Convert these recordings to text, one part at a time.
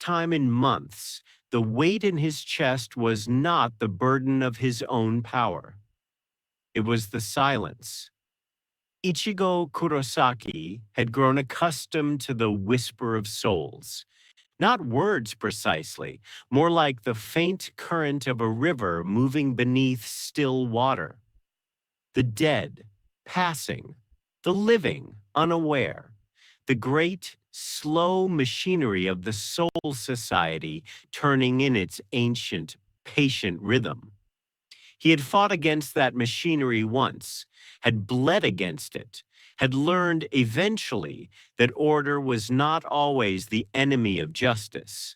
time in months, the weight in his chest was not the burden of his own power. It was the silence. Ichigo Kurosaki had grown accustomed to the whisper of souls. Not words precisely, more like the faint current of a river moving beneath still water. The dead, passing, the living, unaware. The great, slow machinery of the soul society turning in its ancient, patient rhythm. He had fought against that machinery once, had bled against it, had learned eventually that order was not always the enemy of justice,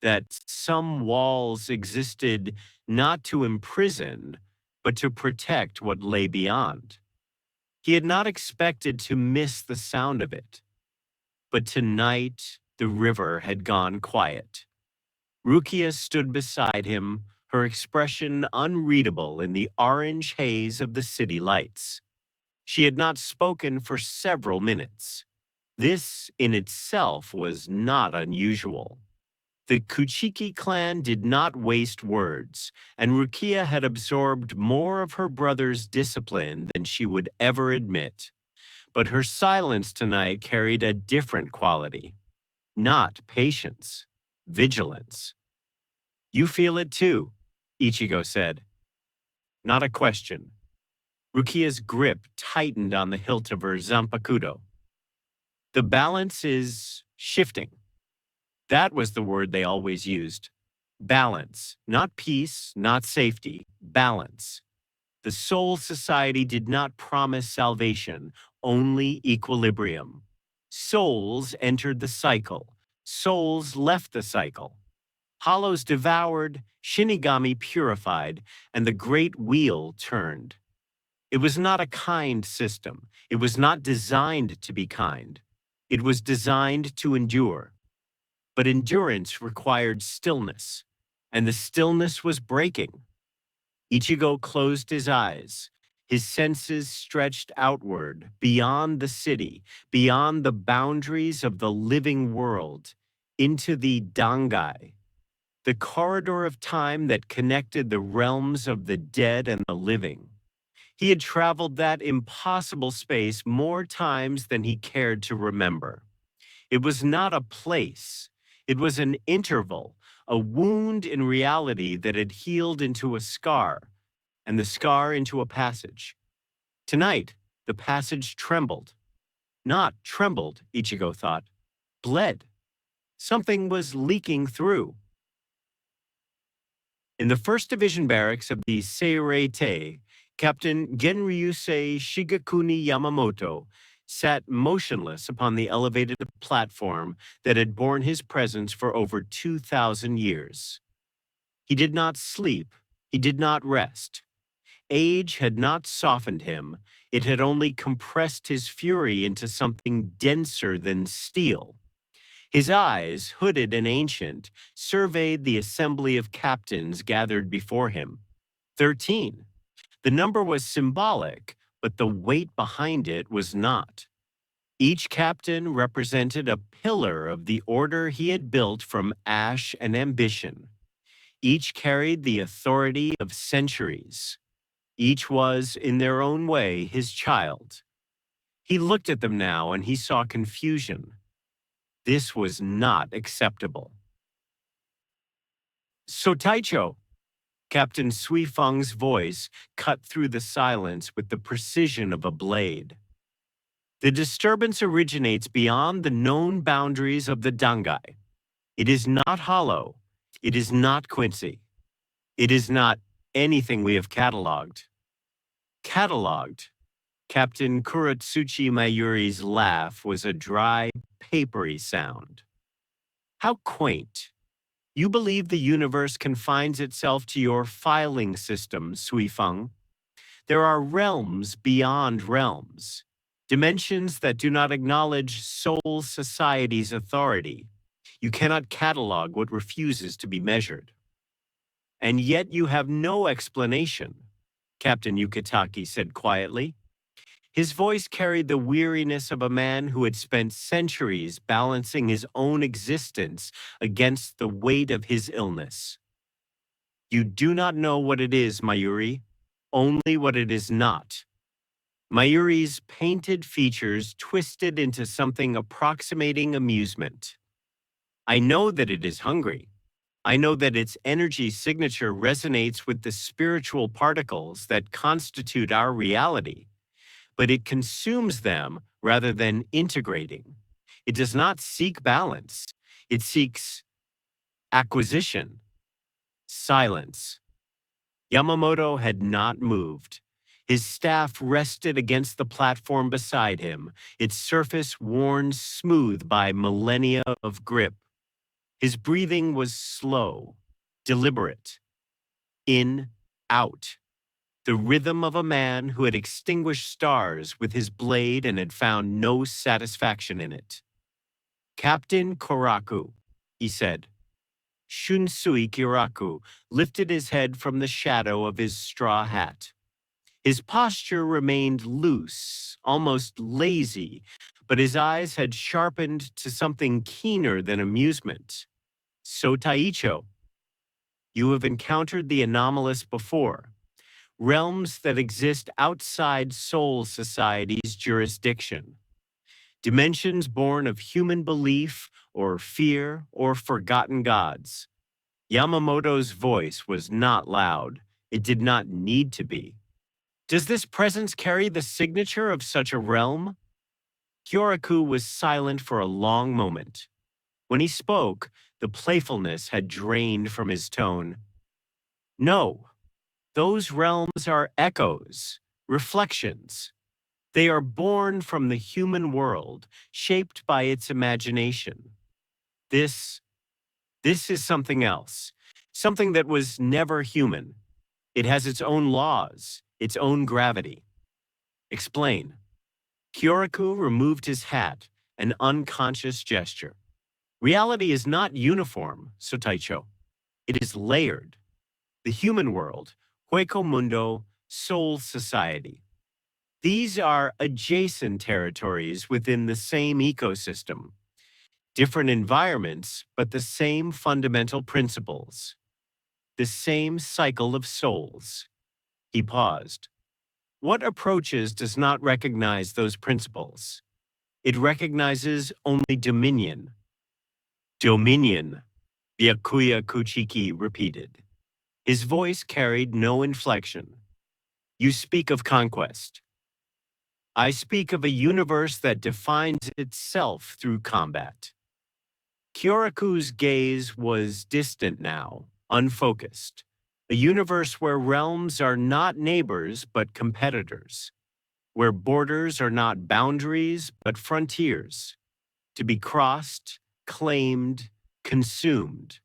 that some walls existed not to imprison, but to protect what lay beyond. He had not expected to miss the sound of it, but tonight the river had gone quiet. Rukia stood beside him, her expression unreadable in the orange haze of the city lights. She had not spoken for several minutes. This in itself was not unusual. The Kuchiki clan did not waste words, and Rukia had absorbed more of her brother's discipline than she would ever admit. But her silence tonight carried a different quality. Not patience, vigilance. "You feel it too," Ichigo said. Not a question. Rukia's grip tightened on the hilt of her zanpakudo. "The balance is shifting." That was the word they always used. Balance, not peace, not safety, balance. The Soul Society did not promise salvation, only equilibrium. Souls entered the cycle. Souls left the cycle. Hollows devoured, Shinigami purified, and the great wheel turned. It was not a kind system. It was not designed to be kind. It was designed to endure. But endurance required stillness, and the stillness was breaking. Ichigo closed his eyes. His senses stretched outward, beyond the city, beyond the boundaries of the living world, into the Dangai, the corridor of time that connected the realms of the dead and the living. He had traveled that impossible space more times than he cared to remember. It was not a place. It was an interval, a wound in reality that had healed into a scar, and the scar into a passage. Tonight, the passage trembled. Not trembled, Ichigo thought. Bled. Something was leaking through. In the 1st Division barracks of the Seirei-te, Captain Genryusei Shigekuni Yamamoto sat motionless upon the elevated platform that had borne his presence for over 2,000 years. He did not sleep. He did not rest. Age had not softened him. It had only compressed his fury into something denser than steel. His eyes, hooded and ancient, surveyed the assembly of captains gathered before him. 13. The number was symbolic, but the weight behind it was not. Each captain represented a pillar of the order he had built from ash and ambition. Each carried the authority of centuries. Each was, in their own way, his child. He looked at them now and he saw confusion. This was not acceptable. "So Taicho," Captain Suifeng's voice cut through the silence with the precision of a blade. "The disturbance originates beyond the known boundaries of the Dangai. It is not hollow. It is not Quincy. It is not anything we have cataloged." Cataloged? Captain Kuratsuchi Mayuri's laugh was a dry, papery sound. "How quaint. You believe the universe confines itself to your filing system, Suifeng. There are realms beyond realms, dimensions that do not acknowledge soul society's authority. You cannot catalog what refuses to be measured. And yet you have no explanation," Captain Yukitaki said quietly. His voice carried the weariness of a man who had spent centuries balancing his own existence against the weight of his illness. You do not know what it is, Mayuri, only what it is not. Mayuri's painted features twisted into something approximating amusement. I know that it is hungry. I know that its energy signature resonates with the spiritual particles that constitute our reality, but it consumes them rather than integrating. It does not seek balance. It seeks acquisition, silence. Yamamoto had not moved. His staff rested against the platform beside him, its surface worn smooth by millennia of grip. His breathing was slow, deliberate. In, out. The rhythm of a man who had extinguished stars with his blade and had found no satisfaction in it. Captain Koraku, he said. Shunsui Kiraku lifted his head from the shadow of his straw hat. His posture remained loose, almost lazy, but his eyes had sharpened to something keener than amusement. So Taicho, you have encountered the anomalous before. Realms that exist outside Soul Society's jurisdiction. Dimensions born of human belief or fear or forgotten gods. Yamamoto's voice was not loud. It did not need to be. Does this presence carry the signature of such a realm? Kyoraku was silent for a long moment. When he spoke, the playfulness had drained from his tone. No, those realms are echoes, reflections. They are born from the human world, shaped by its imagination. This is something else, something that was never human. It has its own laws, its own gravity. Explain. Kyoraku removed his hat, an unconscious gesture. Reality is not uniform, Sotaicho. It is layered. The human world, Hueco Mundo, Soul Society. These are adjacent territories within the same ecosystem. Different environments, but the same fundamental principles. The same cycle of souls. He paused. What approaches does not recognize those principles? It recognizes only dominion. Dominion, Byakuya Kuchiki repeated. His voice carried no inflection. You speak of conquest. I speak of a universe that defines itself through combat. Kyoraku's gaze was distant now, unfocused. A universe where realms are not neighbors but competitors, where borders are not boundaries but frontiers, to be crossed, claimed, consumed.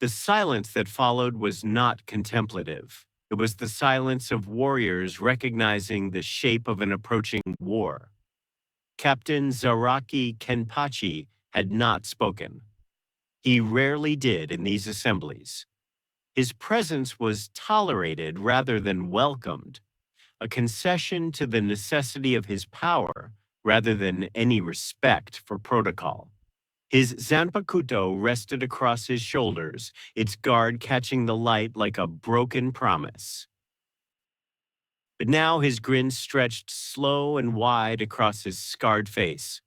The silence that followed was not contemplative. It was the silence of warriors recognizing the shape of an approaching war. Captain Zaraki Kenpachi had not spoken. He rarely did in these assemblies. His presence was tolerated rather than welcomed, a concession to the necessity of his power rather than any respect for protocol. His zanpakuto rested across his shoulders, its guard catching the light like a broken promise. But now his grin stretched slow and wide across his scarred face.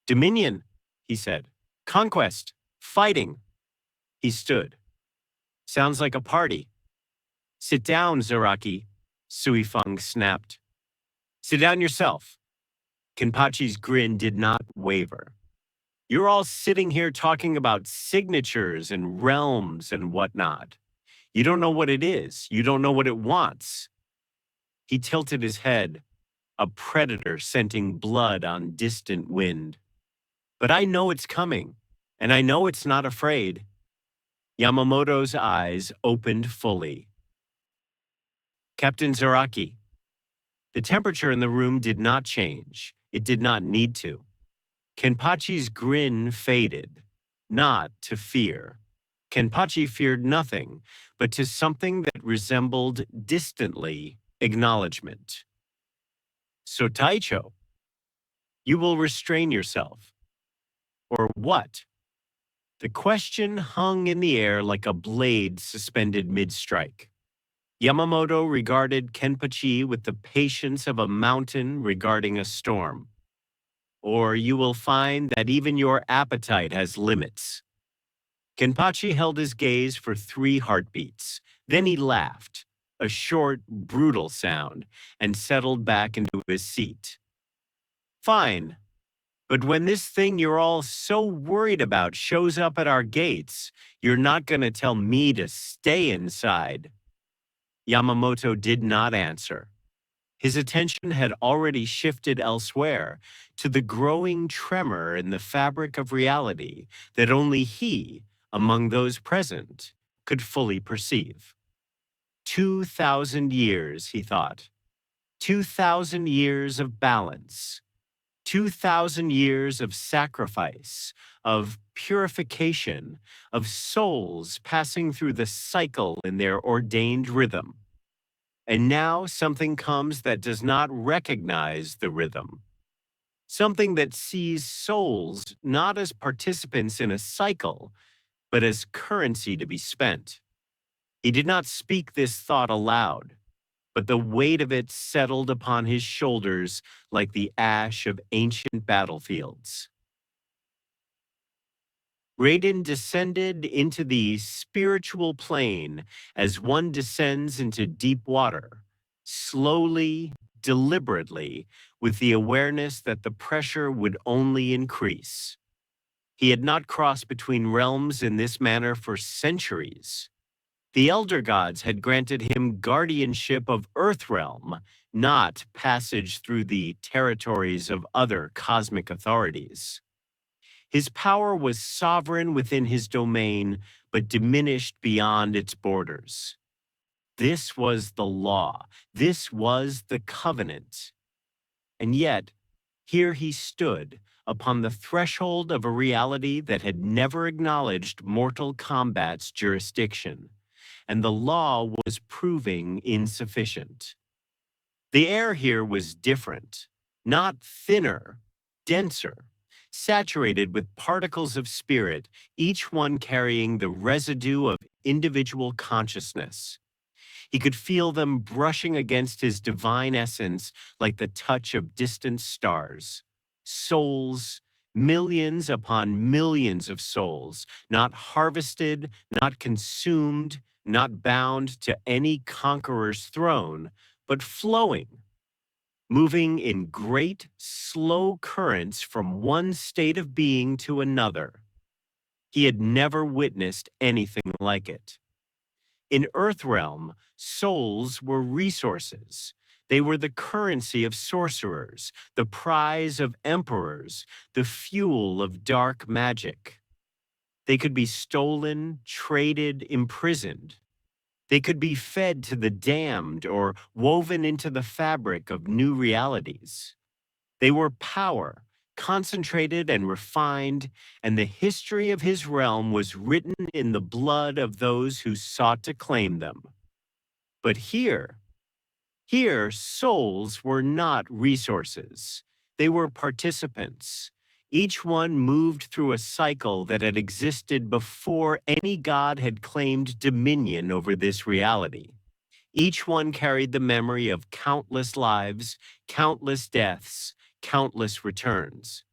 Dominion, he said. Conquest. Fighting. He stood. Sounds like a party. Sit down, Zaraki, Suifeng snapped. Sit down yourself. Kenpachi's grin did not waver. You're all sitting here talking about signatures and realms and whatnot. You don't know what it is. You don't know what it wants. He tilted his head, a predator scenting blood on distant wind. But I know it's coming, and I know it's not afraid. Yamamoto's eyes opened fully. Captain Zaraki. The temperature in the room did not change. It did not need to. Kenpachi's grin faded, not to fear. Kenpachi feared nothing, but to something that resembled distantly acknowledgement. So Taicho, you will restrain yourself. Or what? The question hung in the air like a blade suspended mid-strike. Yamamoto regarded Kenpachi with the patience of a mountain regarding a storm. Or you will find that even your appetite has limits. Kenpachi held his gaze for 3 heartbeats. Then he laughed, a short, brutal sound, and settled back into his seat. Fine. But when this thing you're all so worried about shows up at our gates, you're not going to tell me to stay inside. Yamamoto did not answer. His attention had already shifted elsewhere to the growing tremor in the fabric of reality that only he, among those present, could fully perceive. 2,000 years, he thought. 2,000 years of balance. 2,000 years of sacrifice, of purification, of souls passing through the cycle in their ordained rhythm. And now something comes that does not recognize the rhythm. Something that sees souls not as participants in a cycle, but as currency to be spent. He did not speak this thought aloud, but the weight of it settled upon his shoulders like the ash of ancient battlefields. Raiden descended into the spiritual plane as one descends into deep water, slowly, deliberately, with the awareness that the pressure would only increase. He had not crossed between realms in this manner for centuries. The elder gods had granted him guardianship of Earthrealm, not passage through the territories of other cosmic authorities. His power was sovereign within his domain, but diminished beyond its borders. This was the law. This was the covenant. And yet, here he stood upon the threshold of a reality that had never acknowledged Mortal Kombat's jurisdiction, and the law was proving insufficient. The air here was different, not thinner, denser, saturated with particles of spirit, each one carrying the residue of individual consciousness. He could feel them brushing against his divine essence like the touch of distant stars. Souls, millions upon millions of souls, not harvested, not consumed, not bound to any conqueror's throne, but flowing, moving in great, slow currents from one state of being to another. He had never witnessed anything like it. In Earthrealm, souls were resources. They were the currency of sorcerers, the prize of emperors, the fuel of dark magic. They could be stolen, traded, imprisoned. They could be fed to the damned or woven into the fabric of new realities. They were power, concentrated and refined, and the history of his realm was written in the blood of those who sought to claim them. But here, souls were not resources. They were participants. Each one moved through a cycle that had existed before any god had claimed dominion over this reality. Each one carried the memory of countless lives, countless deaths, countless returns.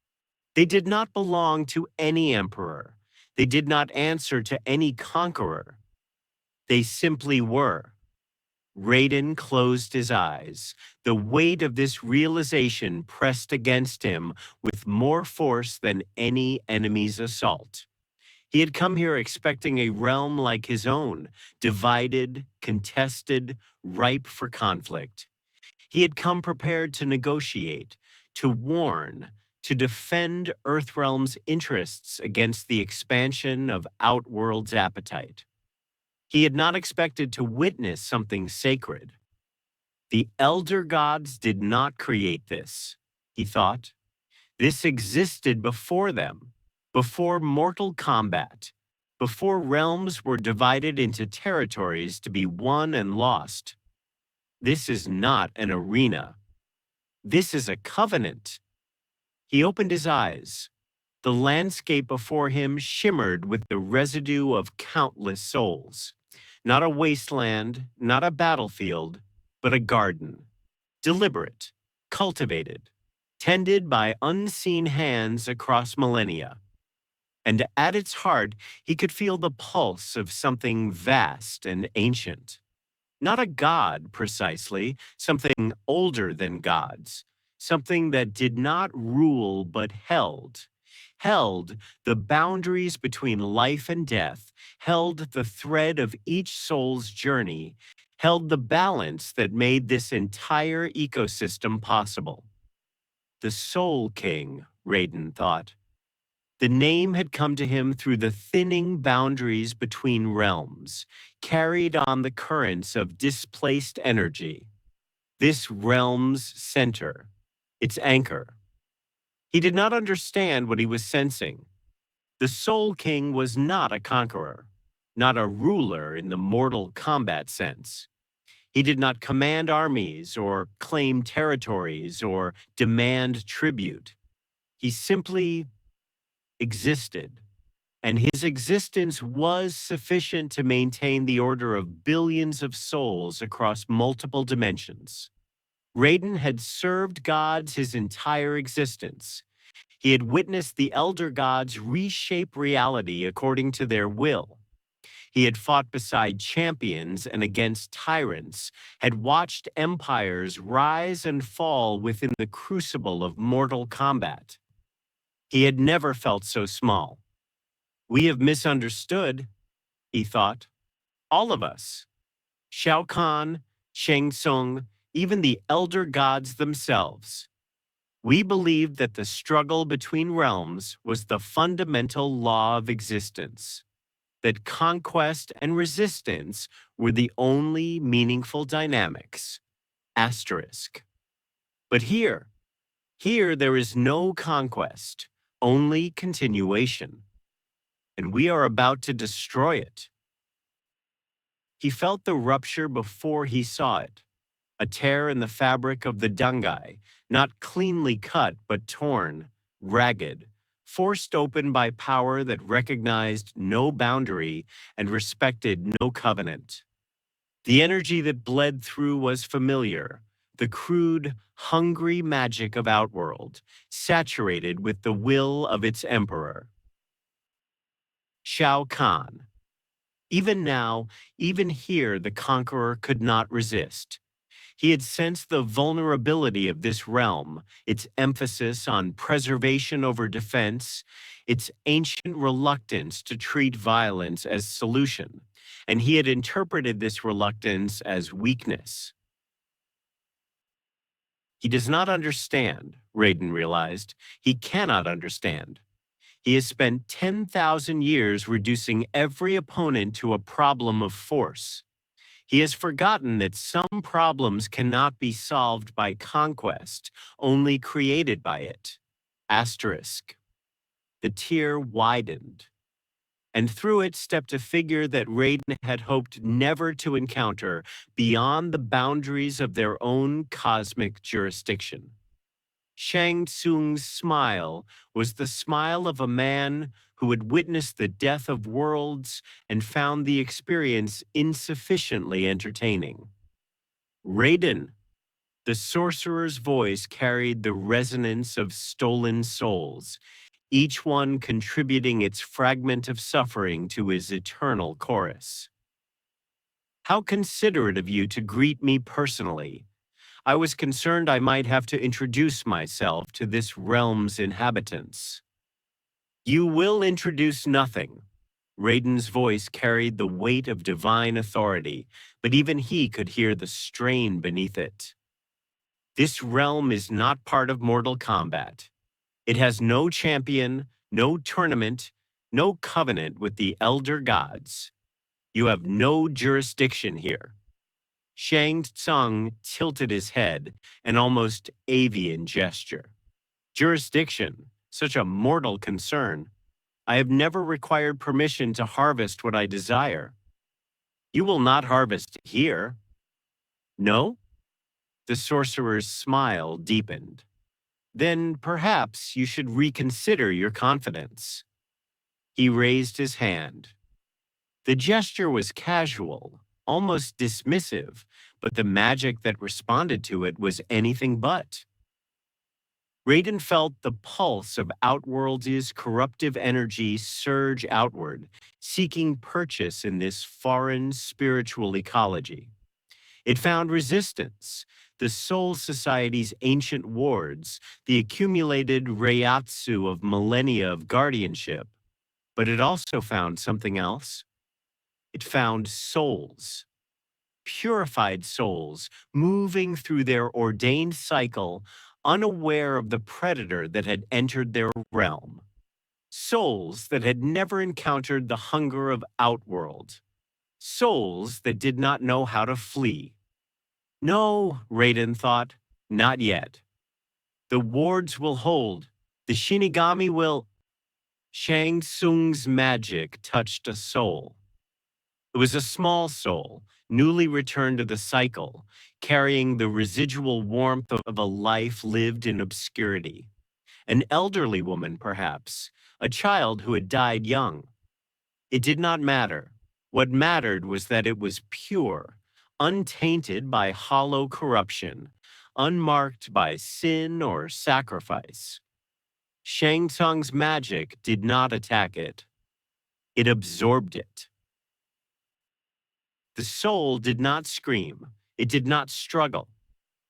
They did not belong to any emperor. They did not answer to any conqueror. They simply were. Raiden closed his eyes. The weight of this realization pressed against him with more force than any enemy's assault. He had come here expecting a realm like his own, divided, contested, ripe for conflict. He had come prepared to negotiate, to warn, to defend Earthrealm's interests against the expansion of Outworld's appetite. He had not expected to witness something sacred. The elder gods did not create this, he thought. This existed before them, before Mortal Kombat, before realms were divided into territories to be won and lost. This is not an arena. This is a covenant. He opened his eyes. The landscape before him shimmered with the residue of countless souls. Not a wasteland, not a battlefield, but a garden. Deliberate, cultivated, tended by unseen hands across millennia. And at its heart, he could feel the pulse of something vast and ancient. Not a god, precisely, something older than gods, something that did not rule but held the boundaries between life and death, held the thread of each soul's journey, held the balance that made this entire ecosystem possible. The Soul King, Raiden thought. The name had come to him through the thinning boundaries between realms, carried on the currents of displaced energy. This realm's center, its anchor. He did not understand what he was sensing. The Soul King was not a conqueror, not a ruler in the Mortal Kombat sense. He did not command armies or claim territories or demand tribute. He simply existed, and his existence was sufficient to maintain the order of billions of souls across multiple dimensions. Raiden had served gods his entire existence. He had witnessed the elder gods reshape reality according to their will. He had fought beside champions and against tyrants, had watched empires rise and fall within the crucible of Mortal Kombat. He had never felt so small. We have misunderstood, he thought. All of us. Shao Kahn, Shang Tsung, even the elder gods themselves. We believed that the struggle between realms was the fundamental law of existence, that conquest and resistance were the only meaningful dynamics. Asterisk. But here there is no conquest, only continuation. And we are about to destroy it. He felt the rupture before he saw it, a tear in the fabric of the Dangai, not cleanly cut but torn, ragged, forced open by power that recognized no boundary and respected no covenant. The energy that bled through was familiar, the crude, hungry magic of Outworld, saturated with the will of its emperor. Shao Kahn. Even now, even here, the conqueror could not resist. He had sensed the vulnerability of this realm, its emphasis on preservation over defense, its ancient reluctance to treat violence as solution, and he had interpreted this reluctance as weakness. He does not understand, Raiden realized. He cannot understand. He has spent 10,000 years reducing every opponent to a problem of force. He has forgotten that some problems cannot be solved by conquest, only created by it. Asterisk. The tear widened, and through it stepped a figure that Raiden had hoped never to encounter beyond the boundaries of their own cosmic jurisdiction. Shang Tsung's smile was the smile of a man who had witnessed the death of worlds and found the experience insufficiently entertaining. Raiden, the sorcerer's voice carried the resonance of stolen souls, each one contributing its fragment of suffering to his eternal chorus. How considerate of you to greet me personally. I was concerned I might have to introduce myself to this realm's inhabitants. You will introduce nothing. Raiden's voice carried the weight of divine authority, but even he could hear the strain beneath it. This realm is not part of Mortal Kombat. It has no champion, no tournament, no covenant with the elder gods. You have no jurisdiction here. Shang Tsung tilted his head, an almost avian gesture. Jurisdiction, such a mortal concern. I have never required permission to harvest what I desire. You will not harvest here. No? The sorcerer's smile deepened. Then perhaps you should reconsider your confidence. He raised his hand. The gesture was casual, almost dismissive, but the magic that responded to it was anything but. Raiden felt the pulse of Outworld's corruptive energy surge outward, seeking purchase in this foreign spiritual ecology. It found resistance, the Soul Society's ancient wards, the accumulated reiatsu of millennia of guardianship. But it also found something else. It found souls, purified souls, moving through their ordained cycle, unaware of the predator that had entered their realm. Souls that had never encountered the hunger of Outworld. Souls that did not know how to flee. No, Raiden thought, not yet. The wards will hold. The Shinigami will. Shang Tsung's magic touched a soul. It was a small soul, newly returned to the cycle, carrying the residual warmth of a life lived in obscurity. An elderly woman, perhaps, a child who had died young. It did not matter. What mattered was that it was pure, untainted by hollow corruption, unmarked by sin or sacrifice. Shang Tsung's magic did not attack it. It absorbed it. The soul did not scream. It did not struggle.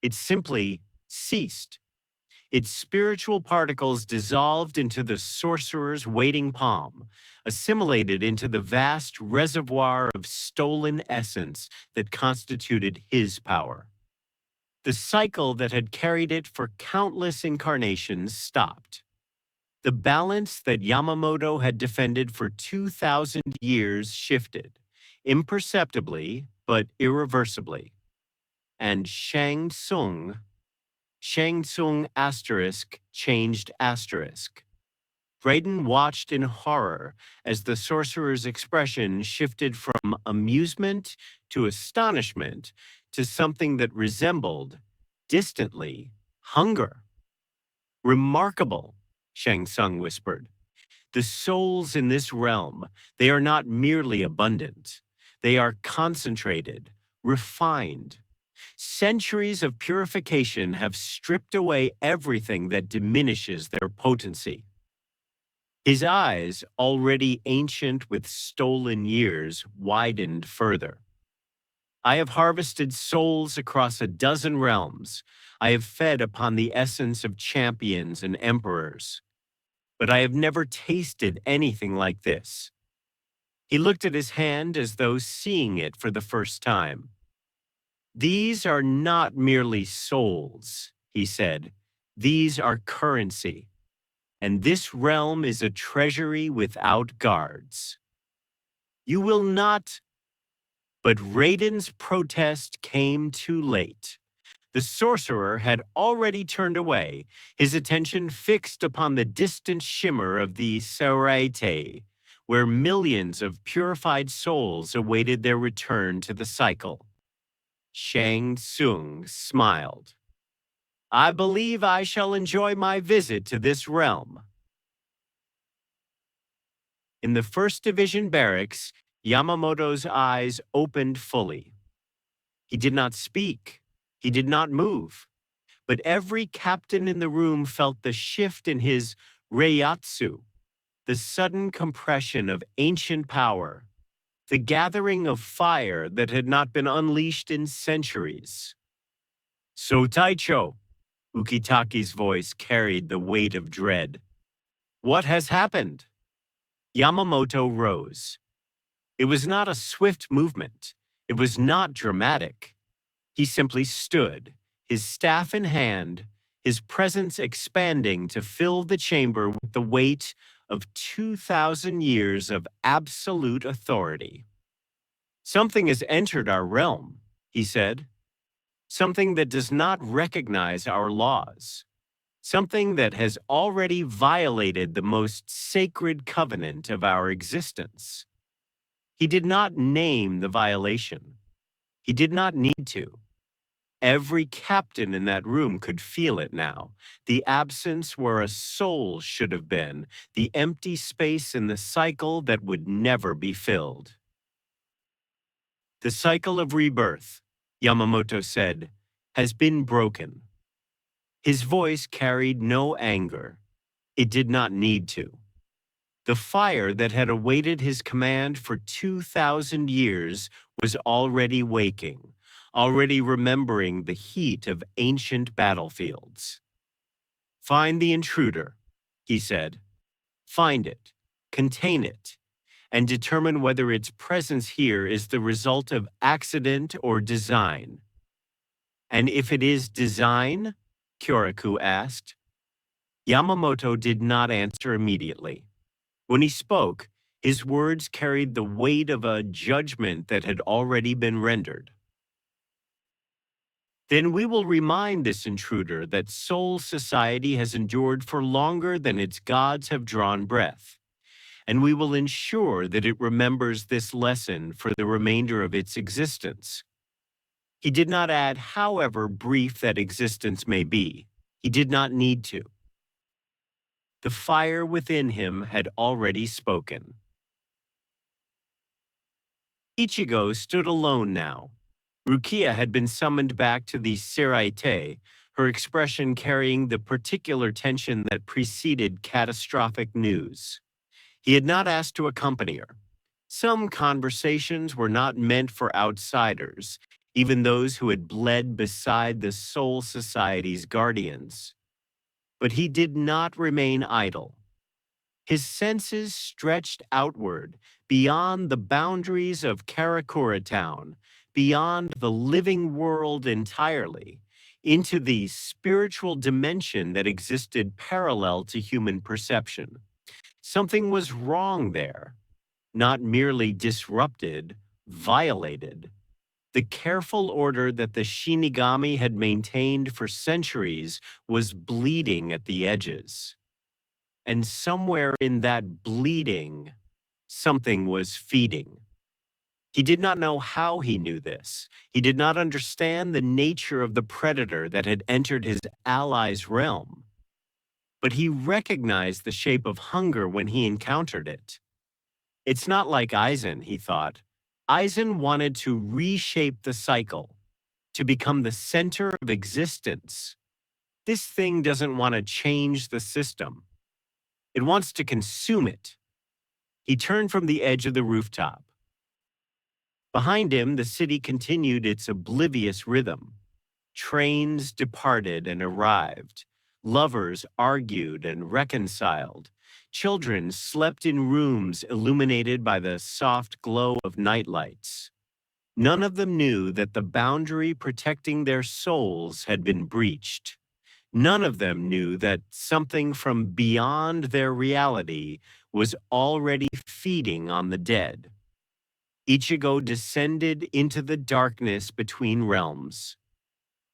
It simply ceased. Its spiritual particles dissolved into the sorcerer's waiting palm, assimilated into the vast reservoir of stolen essence that constituted his power. The cycle that had carried it for countless incarnations stopped. The balance that Yamamoto had defended for 2,000 years shifted, imperceptibly but irreversibly. And Shang Tsung asterisk changed asterisk. Raiden watched in horror as the sorcerer's expression shifted from amusement to astonishment to something that resembled, distantly, hunger. Remarkable, Shang Tsung whispered. The souls in this realm, they are not merely abundant. They are concentrated, refined. Centuries of purification have stripped away everything that diminishes their potency. His eyes, already ancient with stolen years, widened further. I have harvested souls across a dozen realms. I have fed upon the essence of champions and emperors. But I have never tasted anything like this. He looked at his hand as though seeing it for the first time. These are not merely souls, he said. These are currency. And this realm is a treasury without guards. You will not. But Raiden's protest came too late. The sorcerer had already turned away, his attention fixed upon the distant shimmer of the Seraite, where millions of purified souls awaited their return to the cycle. Shang Tsung smiled. I believe I shall enjoy my visit to this realm. In the First Division barracks, Yamamoto's eyes opened fully. He did not speak. He did not move. But every captain in the room felt the shift in his reiatsu, the sudden compression of ancient power, the gathering of fire that had not been unleashed in centuries. So Taicho, Ukitaki's voice carried the weight of dread. What has happened? Yamamoto rose. It was not a swift movement. It was not dramatic. He simply stood, his staff in hand, his presence expanding to fill the chamber with the weight of 2,000 years of absolute authority. Something has entered our realm, he said. Something that does not recognize our laws. Something that has already violated the most sacred covenant of our existence. He did not name the violation. He did not need to. Every captain in that room could feel it now. The absence where a soul should have been, the empty space in the cycle that would never be filled. The cycle of rebirth, Yamamoto said, has been broken. His voice carried no anger. It did not need to. The fire that had awaited his command for 2,000 years was already waking, already remembering the heat of ancient battlefields. Find the intruder, he said. Find it, contain it, and determine whether its presence here is the result of accident or design. And if it is design? Kyoraku asked. Yamamoto did not answer immediately. When he spoke, his words carried the weight of a judgment that had already been rendered. Then we will remind this intruder that soul society has endured for longer than its gods have drawn breath, and we will ensure that it remembers this lesson for the remainder of its existence. He did not add, however brief that existence may be. He did not need to. The fire within him had already spoken. Ichigo stood alone now. Rukia had been summoned back to the Seraite, her expression carrying the particular tension that preceded catastrophic news. He had not asked to accompany her. Some conversations were not meant for outsiders, even those who had bled beside the Soul Society's guardians. But he did not remain idle. His senses stretched outward, beyond the boundaries of Karakura Town, beyond the living world entirely, into the spiritual dimension that existed parallel to human perception. Something was wrong there, not merely disrupted, violated. The careful order that the Shinigami had maintained for centuries was bleeding at the edges. And somewhere in that bleeding, something was feeding. He did not know how he knew this. He did not understand the nature of the predator that had entered his ally's realm. But he recognized the shape of hunger when he encountered it. It's not like Aizen, he thought. Aizen wanted to reshape the cycle, to become the center of existence. This thing doesn't want to change the system. It wants to consume it. He turned from the edge of the rooftop. Behind him, the city continued its oblivious rhythm. Trains departed and arrived. Lovers argued and reconciled. Children slept in rooms illuminated by the soft glow of nightlights. None of them knew that the boundary protecting their souls had been breached. None of them knew that something from beyond their reality was already feeding on the dead. Ichigo descended into the darkness between realms,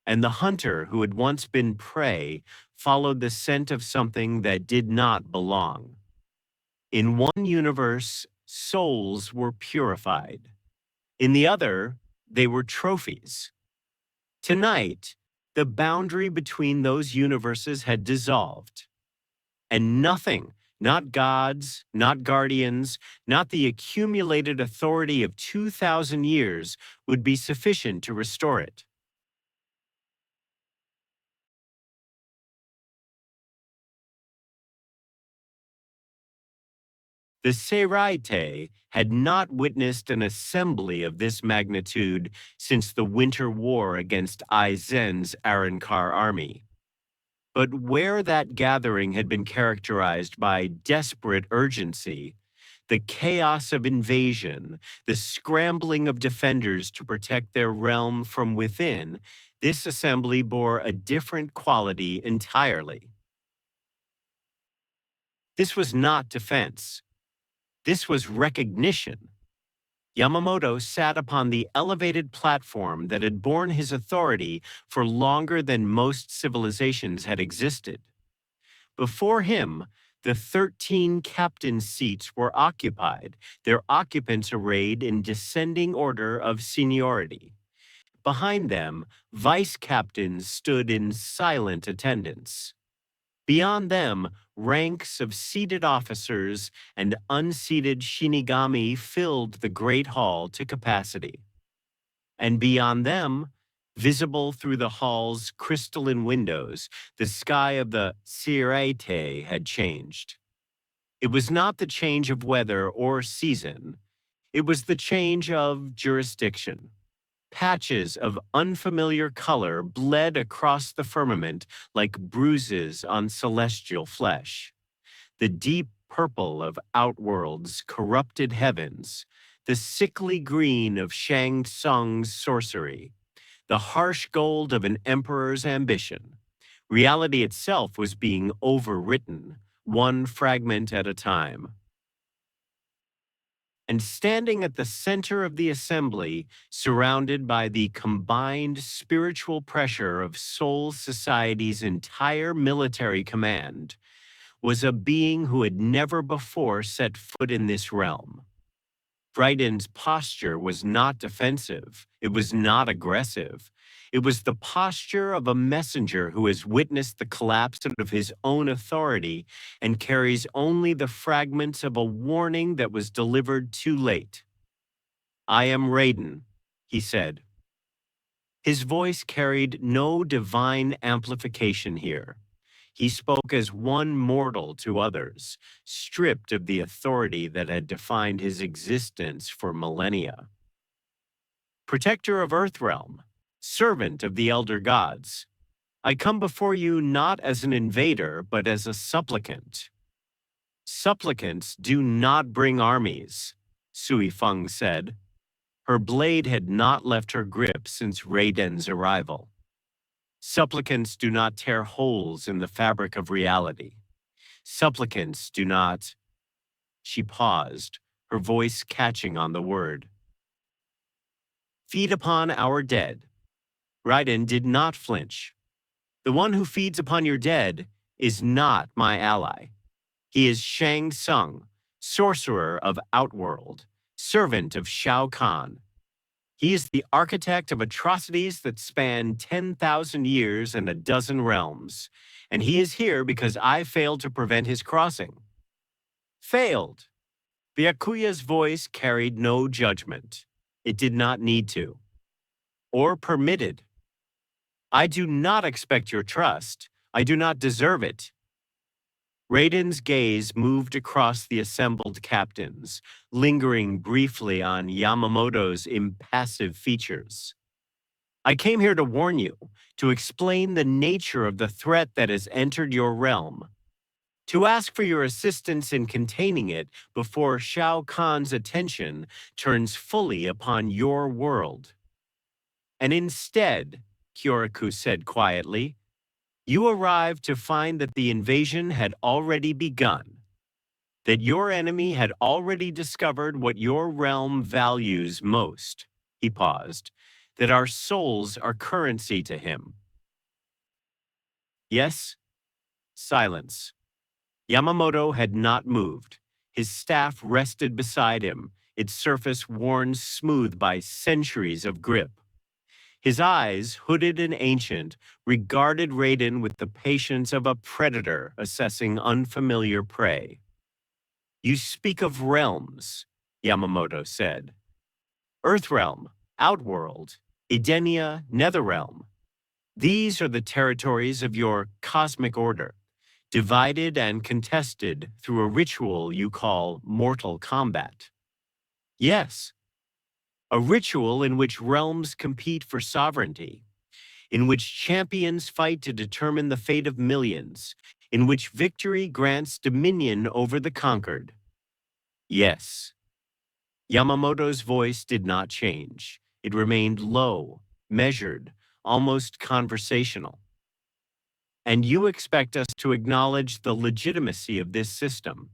and the hunter who had once been prey followed the scent of something that did not belong. In one universe, souls were purified. In the other, they were trophies. Tonight, the boundary between those universes had dissolved, and nothing, not gods, not guardians, not the accumulated authority of 2,000 years, would be sufficient to restore it. The Seraite had not witnessed an assembly of this magnitude since the winter war against Aizen's Arankar army. But where that gathering had been characterized by desperate urgency, the chaos of invasion, the scrambling of defenders to protect their realm from within, this assembly bore a different quality entirely. This was not defense. This was recognition. Yamamoto sat upon the elevated platform that had borne his authority for longer than most civilizations had existed. Before him, the 13 captain seats were occupied, their occupants arrayed in descending order of seniority. Behind them, vice captains stood in silent attendance. Beyond them, ranks of seated officers and unseated shinigami filled the great hall to capacity. And beyond them, visible through the hall's crystalline windows, the sky of the Sirete had changed. It was not the change of weather or season, it was the change of jurisdiction. Patches of unfamiliar color bled across the firmament like bruises on celestial flesh. The deep purple of Outworld's corrupted heavens, the sickly green of Shang Tsung's sorcery, the harsh gold of an emperor's ambition. Reality itself was being overwritten, one fragment at a time. And standing at the center of the assembly, surrounded by the combined spiritual pressure of Soul Society's entire military command, was a being who had never before set foot in this realm. Raiden's posture was not defensive. It was not aggressive. It was the posture of a messenger who has witnessed the collapse of his own authority and carries only the fragments of a warning that was delivered too late. "I am Raiden," he said. His voice carried no divine amplification here. He spoke as one mortal to others, stripped of the authority that had defined his existence for millennia. "Protector of Earthrealm, servant of the elder gods, I come before you not as an invader, but as a supplicant." "Supplicants do not bring armies," Sui Feng said. Her blade had not left her grip since Raiden's arrival. "Supplicants do not tear holes in the fabric of reality. Supplicants do not—" She paused, her voice catching on the word. "Feed upon our dead." Raiden did not flinch. "The one who feeds upon your dead is not my ally. He is Shang Tsung, sorcerer of Outworld, servant of Shao Kahn. He is the architect of atrocities that span 10,000 years and a dozen realms, and he is here because I failed to prevent his crossing." Failed. Byakuya's voice carried no judgment. It did not need to. Or permitted. "I do not expect your trust. I do not deserve it." Raiden's gaze moved across the assembled captains, lingering briefly on Yamamoto's impassive features. "I came here to warn you, to explain the nature of the threat that has entered your realm, to ask for your assistance in containing it before Shao Kahn's attention turns fully upon your world." "And instead," Kyoraku said quietly, "you arrived to find that the invasion had already begun, that your enemy had already discovered what your realm values most." He paused. "That our souls are currency to him." "Yes?" Silence. Yamamoto had not moved. His staff rested beside him, its surface worn smooth by centuries of grip. His eyes, hooded and ancient, regarded Raiden with the patience of a predator assessing unfamiliar prey. "You speak of realms," Yamamoto said. "Earthrealm, Outworld, Edenia, Netherrealm. These are the territories of your cosmic order, divided and contested through a ritual you call Mortal Kombat." "Yes, a ritual in which realms compete for sovereignty, in which champions fight to determine the fate of millions, in which victory grants dominion over the conquered." "Yes." Yamamoto's voice did not change. It remained low, measured, almost conversational. "And you expect us to acknowledge the legitimacy of this system,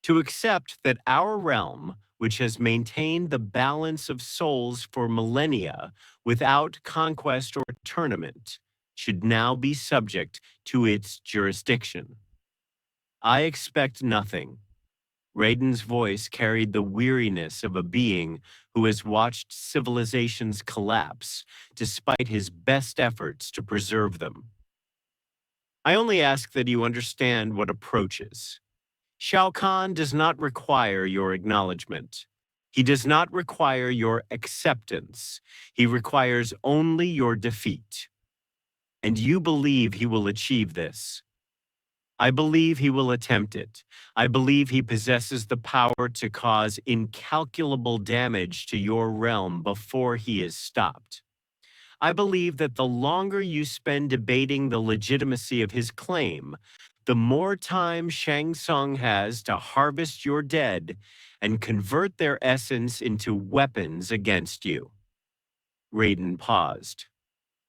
to accept that our realm, which has maintained the balance of souls for millennia without conquest or tournament, should now be subject to its jurisdiction." "I expect nothing." Raiden's voice carried the weariness of a being who has watched civilizations collapse despite his best efforts to preserve them. I only ask that you understand what approaches. Shao Kahn does not require your acknowledgement. He does not require your acceptance. He requires only your defeat. And you believe he will achieve this. I believe he will attempt it. I believe he possesses the power to cause incalculable damage to your realm before he is stopped. I believe that the longer you spend debating the legitimacy of his claim, the more time Shang Tsung has to harvest your dead and convert their essence into weapons against you. Raiden paused.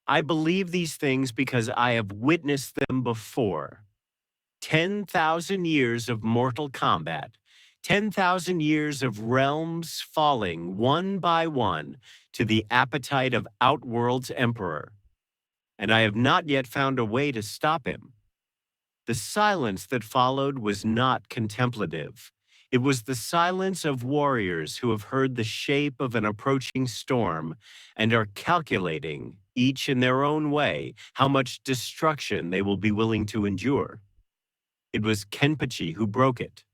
I believe these things because I have witnessed them before. 10,000 years of Mortal Kombat, 10,000 years of realms falling one by one to the appetite of Outworld's emperor. And I have not yet found a way to stop him. The silence that followed was not contemplative. It was the silence of warriors who have heard the shape of an approaching storm and are calculating, each in their own way, how much destruction they will be willing to endure. It was Kenpachi who broke it.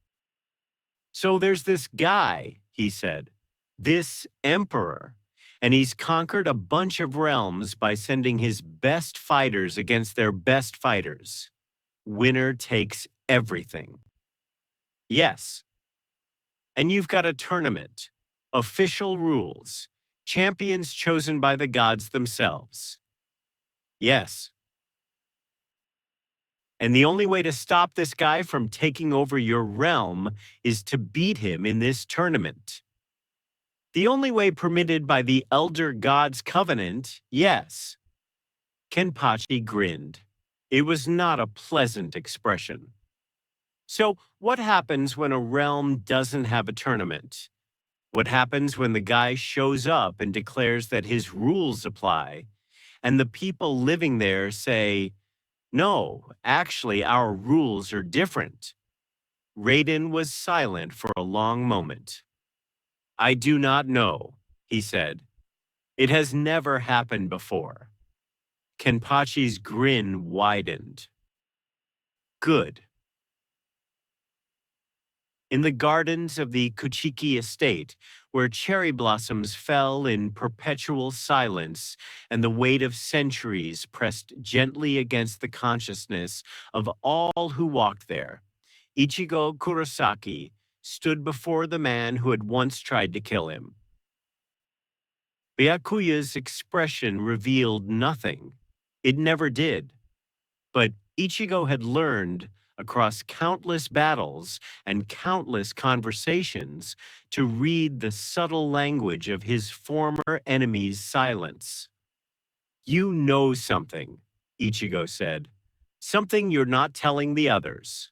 So there's this guy, he said, this emperor, and he's conquered a bunch of realms by sending his best fighters against their best fighters. Winner takes everything. Yes. And you've got a tournament, official rules, champions chosen by the gods themselves. Yes. And the only way to stop this guy from taking over your realm is to beat him in this tournament. The only way permitted by the Elder Gods Covenant, yes. Kenpachi grinned. It was not a pleasant expression. So, what happens when a realm doesn't have a tournament? What happens when the guy shows up and declares that his rules apply, and the people living there say, no, actually, our rules are different? Raiden was silent for a long moment. I do not know, he said. It has never happened before. Kenpachi's grin widened. Good. In the gardens of the Kuchiki estate, where cherry blossoms fell in perpetual silence and the weight of centuries pressed gently against the consciousness of all who walked there, Ichigo Kurosaki stood before the man who had once tried to kill him. Byakuya's expression revealed nothing. It never did. But Ichigo had learned, across countless battles and countless conversations, to read the subtle language of his former enemy's silence. You know something, Ichigo said. Something you're not telling the others.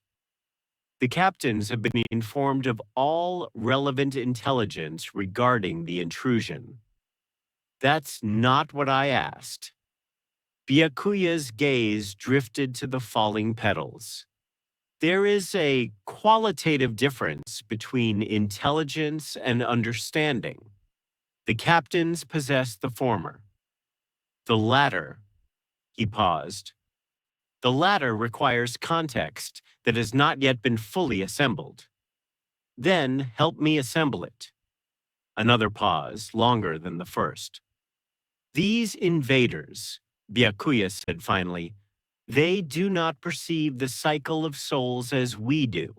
The captains have been informed of all relevant intelligence regarding the intrusion. That's not what I asked. Byakuya's gaze drifted to the falling petals. There is a qualitative difference between intelligence and understanding. The captains possess the former. The latter, he paused. The latter requires context that has not yet been fully assembled. Then help me assemble it. Another pause, longer than the first. These invaders, Byakuya said finally, they do not perceive the cycle of souls as we do.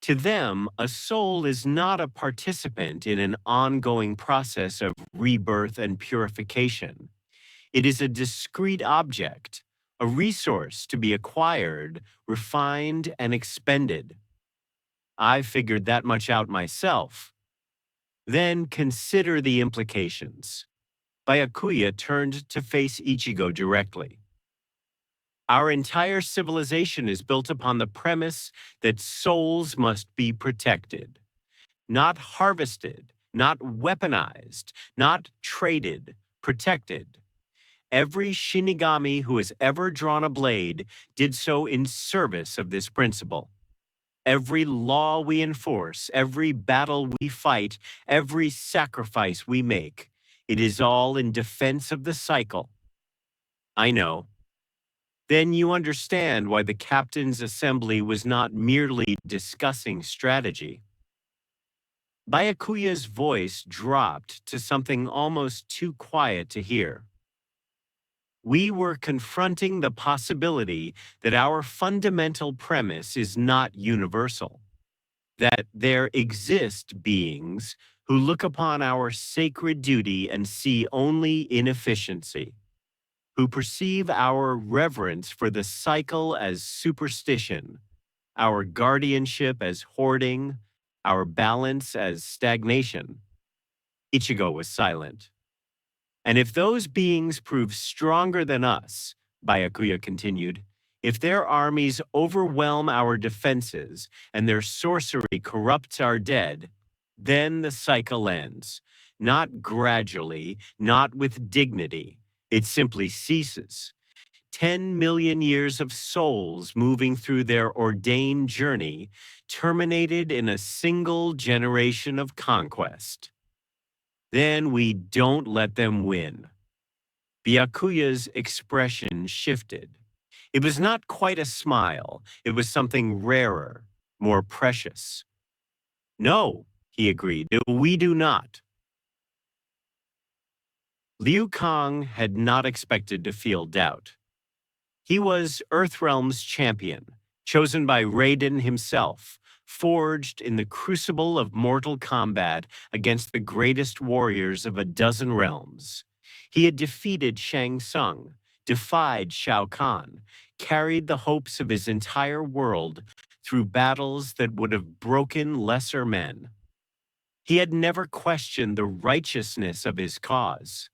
To them, a soul is not a participant in an ongoing process of rebirth and purification. It is a discrete object, a resource to be acquired, refined, and expended. I figured that much out myself. Then consider the implications. Byakuya turned to face Ichigo directly. Our entire civilization is built upon the premise that souls must be protected, not harvested, not weaponized, not traded, protected. Every Shinigami who has ever drawn a blade did so in service of this principle. Every law we enforce, every battle we fight, every sacrifice we make, it is all in defense of the cycle. I know. Then you understand why the captain's assembly was not merely discussing strategy. Byakuya's voice dropped to something almost too quiet to hear. We were confronting the possibility that our fundamental premise is not universal, that there exist beings who look upon our sacred duty and see only inefficiency, who perceive our reverence for the cycle as superstition, our guardianship as hoarding, our balance as stagnation. Ichigo was silent. And if those beings prove stronger than us, Byakuya continued, if their armies overwhelm our defenses and their sorcery corrupts our dead, then the cycle ends. Not gradually, not with dignity. It simply ceases. 10 million years of souls moving through their ordained journey terminated in a single generation of conquest. Then we don't let them win. Byakuya's expression shifted. It was not quite a smile. It was something rarer, more precious. No, he agreed, we do not. Liu Kang had not expected to feel doubt. He was Earthrealm's champion, chosen by Raiden himself, forged in the crucible of Mortal Kombat against the greatest warriors of a dozen realms. He had defeated Shang Tsung, defied Shao Kahn, carried the hopes of his entire world through battles that would have broken lesser men. He had never questioned the righteousness of his cause.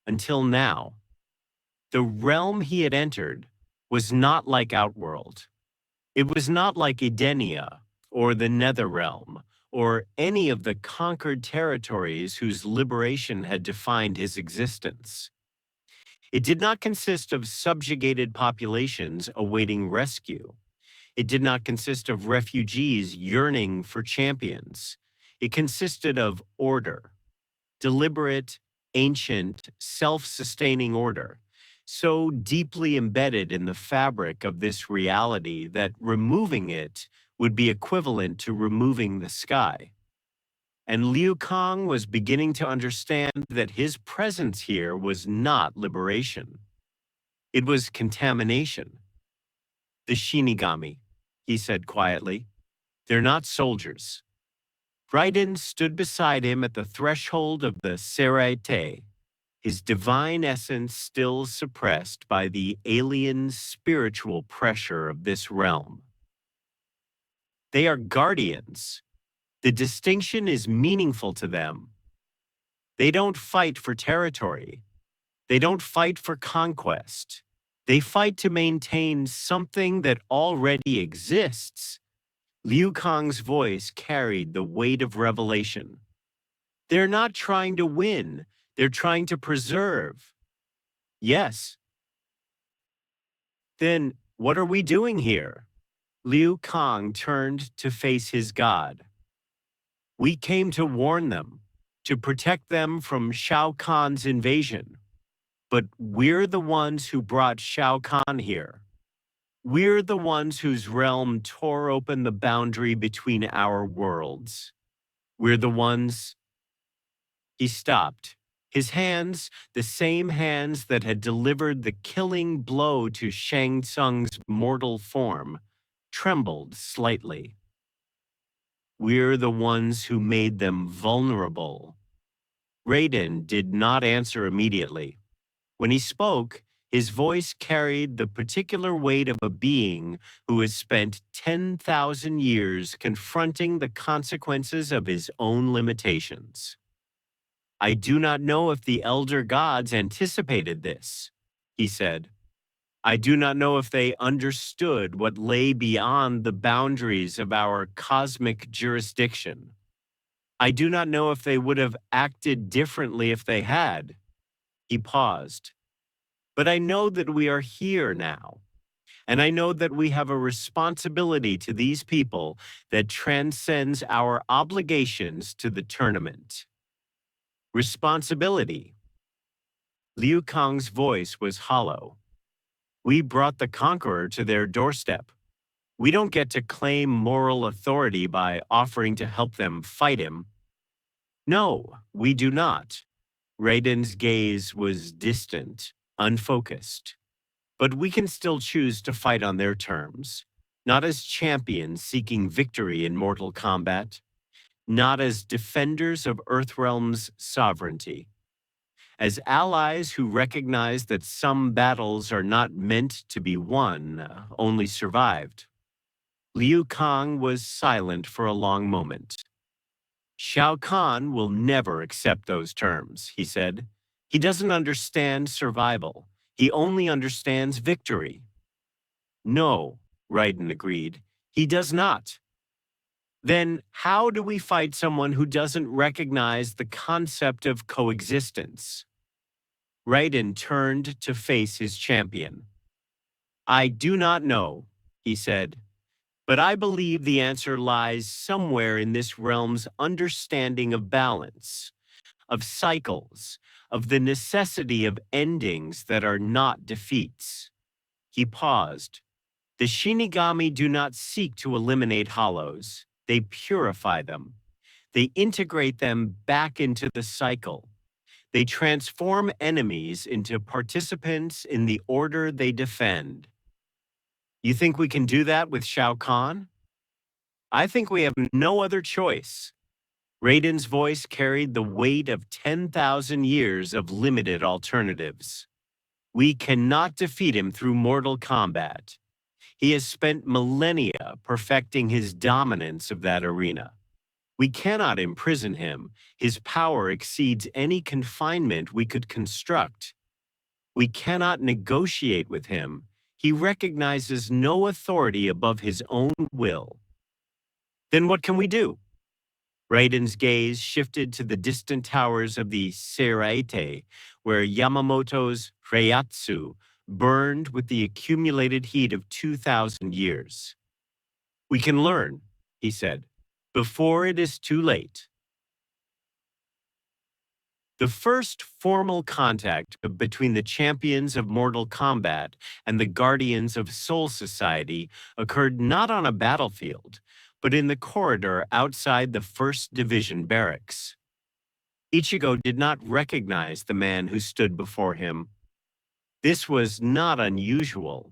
Until now. The realm he had entered was not like Outworld. It was not like Edenia or the Netherrealm or any of the conquered territories whose liberation had defined his existence. It did not consist of subjugated populations awaiting rescue. It did not consist of refugees yearning for champions. It consisted of order, deliberate, ancient, self-sustaining order, so deeply embedded in the fabric of this reality that removing it would be equivalent to removing the sky. And Liu Kang was beginning to understand that his presence here was not liberation. It was contamination. The Shinigami, he said quietly, they're not soldiers. Raiden stood beside him at the threshold of the Seraite, his divine essence still suppressed by the alien spiritual pressure of this realm. They are guardians. The distinction is meaningful to them. They don't fight for territory. They don't fight for conquest. They fight to maintain something that already exists. Liu Kang's voice carried the weight of revelation. They're not trying to win. They're trying to preserve. Yes. Then what are we doing here? Liu Kang turned to face his god. We came to warn them, to protect them from Shao Kahn's invasion. But we're the ones who brought Shao Kahn here. We're the ones whose realm tore open the boundary between our worlds. We're the ones. He stopped. His hands, the same hands that had delivered the killing blow to Shang Tsung's mortal form, trembled slightly. We're the ones who made them vulnerable. Raiden did not answer immediately. When he spoke, his voice carried the particular weight of a being who has spent 10,000 years confronting the consequences of his own limitations. I do not know if the elder gods anticipated this, he said. I do not know if they understood what lay beyond the boundaries of our cosmic jurisdiction. I do not know if they would have acted differently if they had. He paused. But I know that we are here now. And I know that we have a responsibility to these people that transcends our obligations to the tournament. Responsibility. Liu Kang's voice was hollow. We brought the conqueror to their doorstep. We don't get to claim moral authority by offering to help them fight him. No, we do not. Raiden's gaze was distant, unfocused. But we can still choose to fight on their terms, not as champions seeking victory in Mortal Kombat, not as defenders of Earthrealm's sovereignty, as allies who recognize that some battles are not meant to be won, only survived. Liu Kang was silent for a long moment. Shao Kahn will never accept those terms, he said. He doesn't understand survival. He only understands victory. No, Raiden agreed. He does not. Then how do we fight someone who doesn't recognize the concept of coexistence? Raiden turned to face his champion. I do not know, he said, but I believe the answer lies somewhere in this realm's understanding of balance, of cycles, of the necessity of endings that are not defeats. He paused. The Shinigami do not seek to eliminate hollows. They purify them. They integrate them back into the cycle. They transform enemies into participants in the order they defend. You think we can do that with Shao Kahn? I think we have no other choice. Raiden's voice carried the weight of 10,000 years of limited alternatives. We cannot defeat him through Mortal Kombat. He has spent millennia perfecting his dominance of that arena. We cannot imprison him. His power exceeds any confinement we could construct. We cannot negotiate with him. He recognizes no authority above his own will. Then what can we do? Raiden's gaze shifted to the distant towers of the Seraite, where Yamamoto's Reiatsu burned with the accumulated heat of 2,000 years. We can learn, he said, before it is too late. The first formal contact between the champions of Mortal Kombat and the guardians of Soul Society occurred not on a battlefield, but in the corridor outside the First Division barracks. Ichigo did not recognize the man who stood before him. This was not unusual.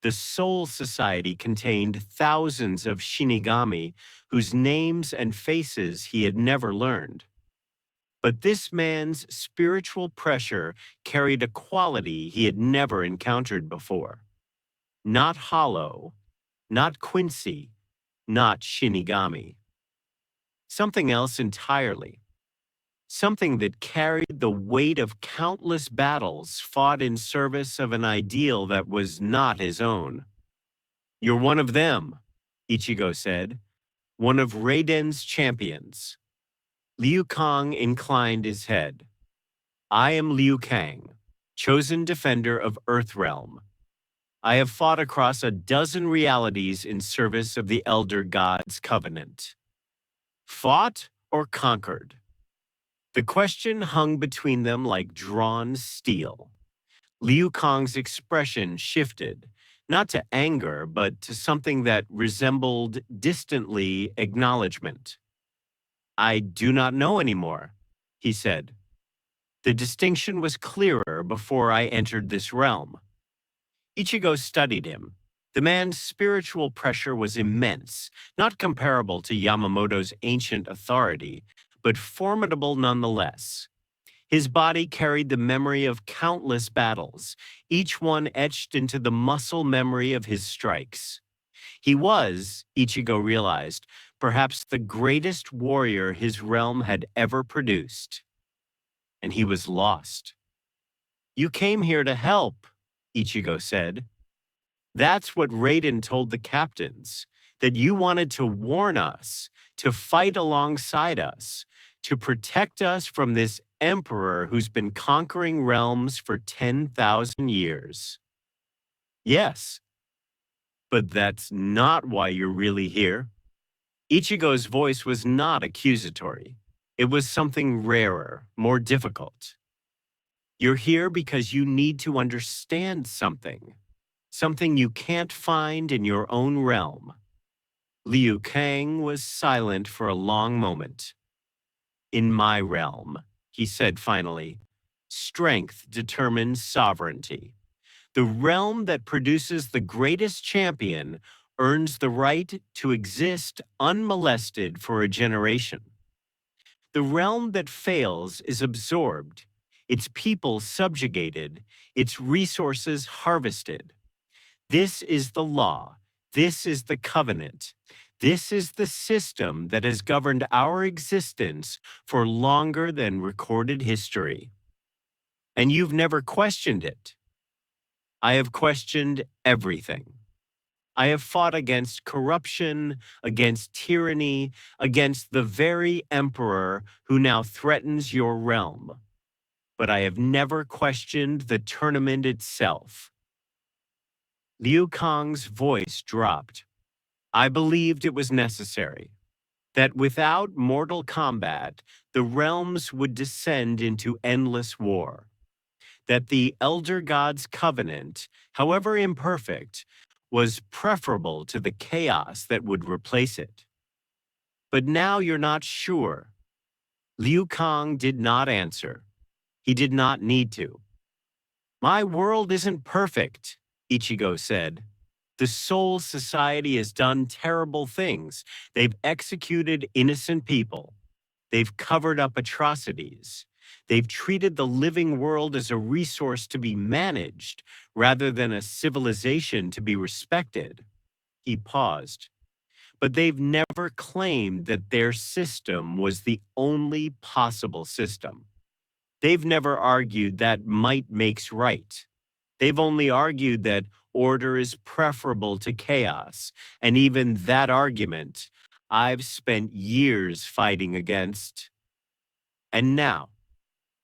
The Soul Society contained thousands of Shinigami whose names and faces he had never learned. But this man's spiritual pressure carried a quality he had never encountered before. Not hollow, not Quincy, not Shinigami. Something else entirely. Something that carried the weight of countless battles fought in service of an ideal that was not his own. You're one of them, Ichigo said, one of Raiden's champions. Liu Kang inclined his head. I am Liu Kang, chosen defender of Earthrealm. I have fought across a dozen realities in service of the Elder Gods' covenant. Fought or conquered? The question hung between them like drawn steel. Liu Kang's expression shifted, not to anger, but to something that resembled distantly acknowledgement. I do not know anymore, he said. The distinction was clearer before I entered this realm. Ichigo studied him. The man's spiritual pressure was immense, not comparable to Yamamoto's ancient authority, but formidable nonetheless. His body carried the memory of countless battles, each one etched into the muscle memory of his strikes. He was, Ichigo realized, perhaps the greatest warrior his realm had ever produced. And he was lost. You came here to help, Ichigo said. That's what Raiden told the captains, that you wanted to warn us, to fight alongside us, to protect us from this emperor who's been conquering realms for 10,000 years. Yes, But that's not why you're really here. Ichigo's voice was not accusatory. It was something rarer, more difficult. You're here because you need to understand something, something you can't find in your own realm. Liu Kang was silent for a long moment. In my realm, he said finally, strength determines sovereignty. The realm that produces the greatest champion earns the right to exist unmolested for a generation. The realm that fails is absorbed, its people subjugated, its resources harvested. This is the law. This is the covenant. This is the system that has governed our existence for longer than recorded history. And you've never questioned it. I have questioned everything. I have fought against corruption, against tyranny, against the very emperor who now threatens your realm. But I have never questioned the tournament itself. Liu Kang's voice dropped. I believed it was necessary, that without Mortal Kombat, the realms would descend into endless war, that the Elder God's covenant, however imperfect, was preferable to the chaos that would replace it. But now you're not sure. Liu Kang did not answer. He did not need to. My world isn't perfect, Ichigo said. The Soul Society has done terrible things. They've executed innocent people. They've covered up atrocities. They've treated the living world as a resource to be managed rather than a civilization to be respected. He paused. But they've never claimed that their system was the only possible system. They've never argued that might makes right. They've only argued that order is preferable to chaos, and even that argument I've spent years fighting against. And now,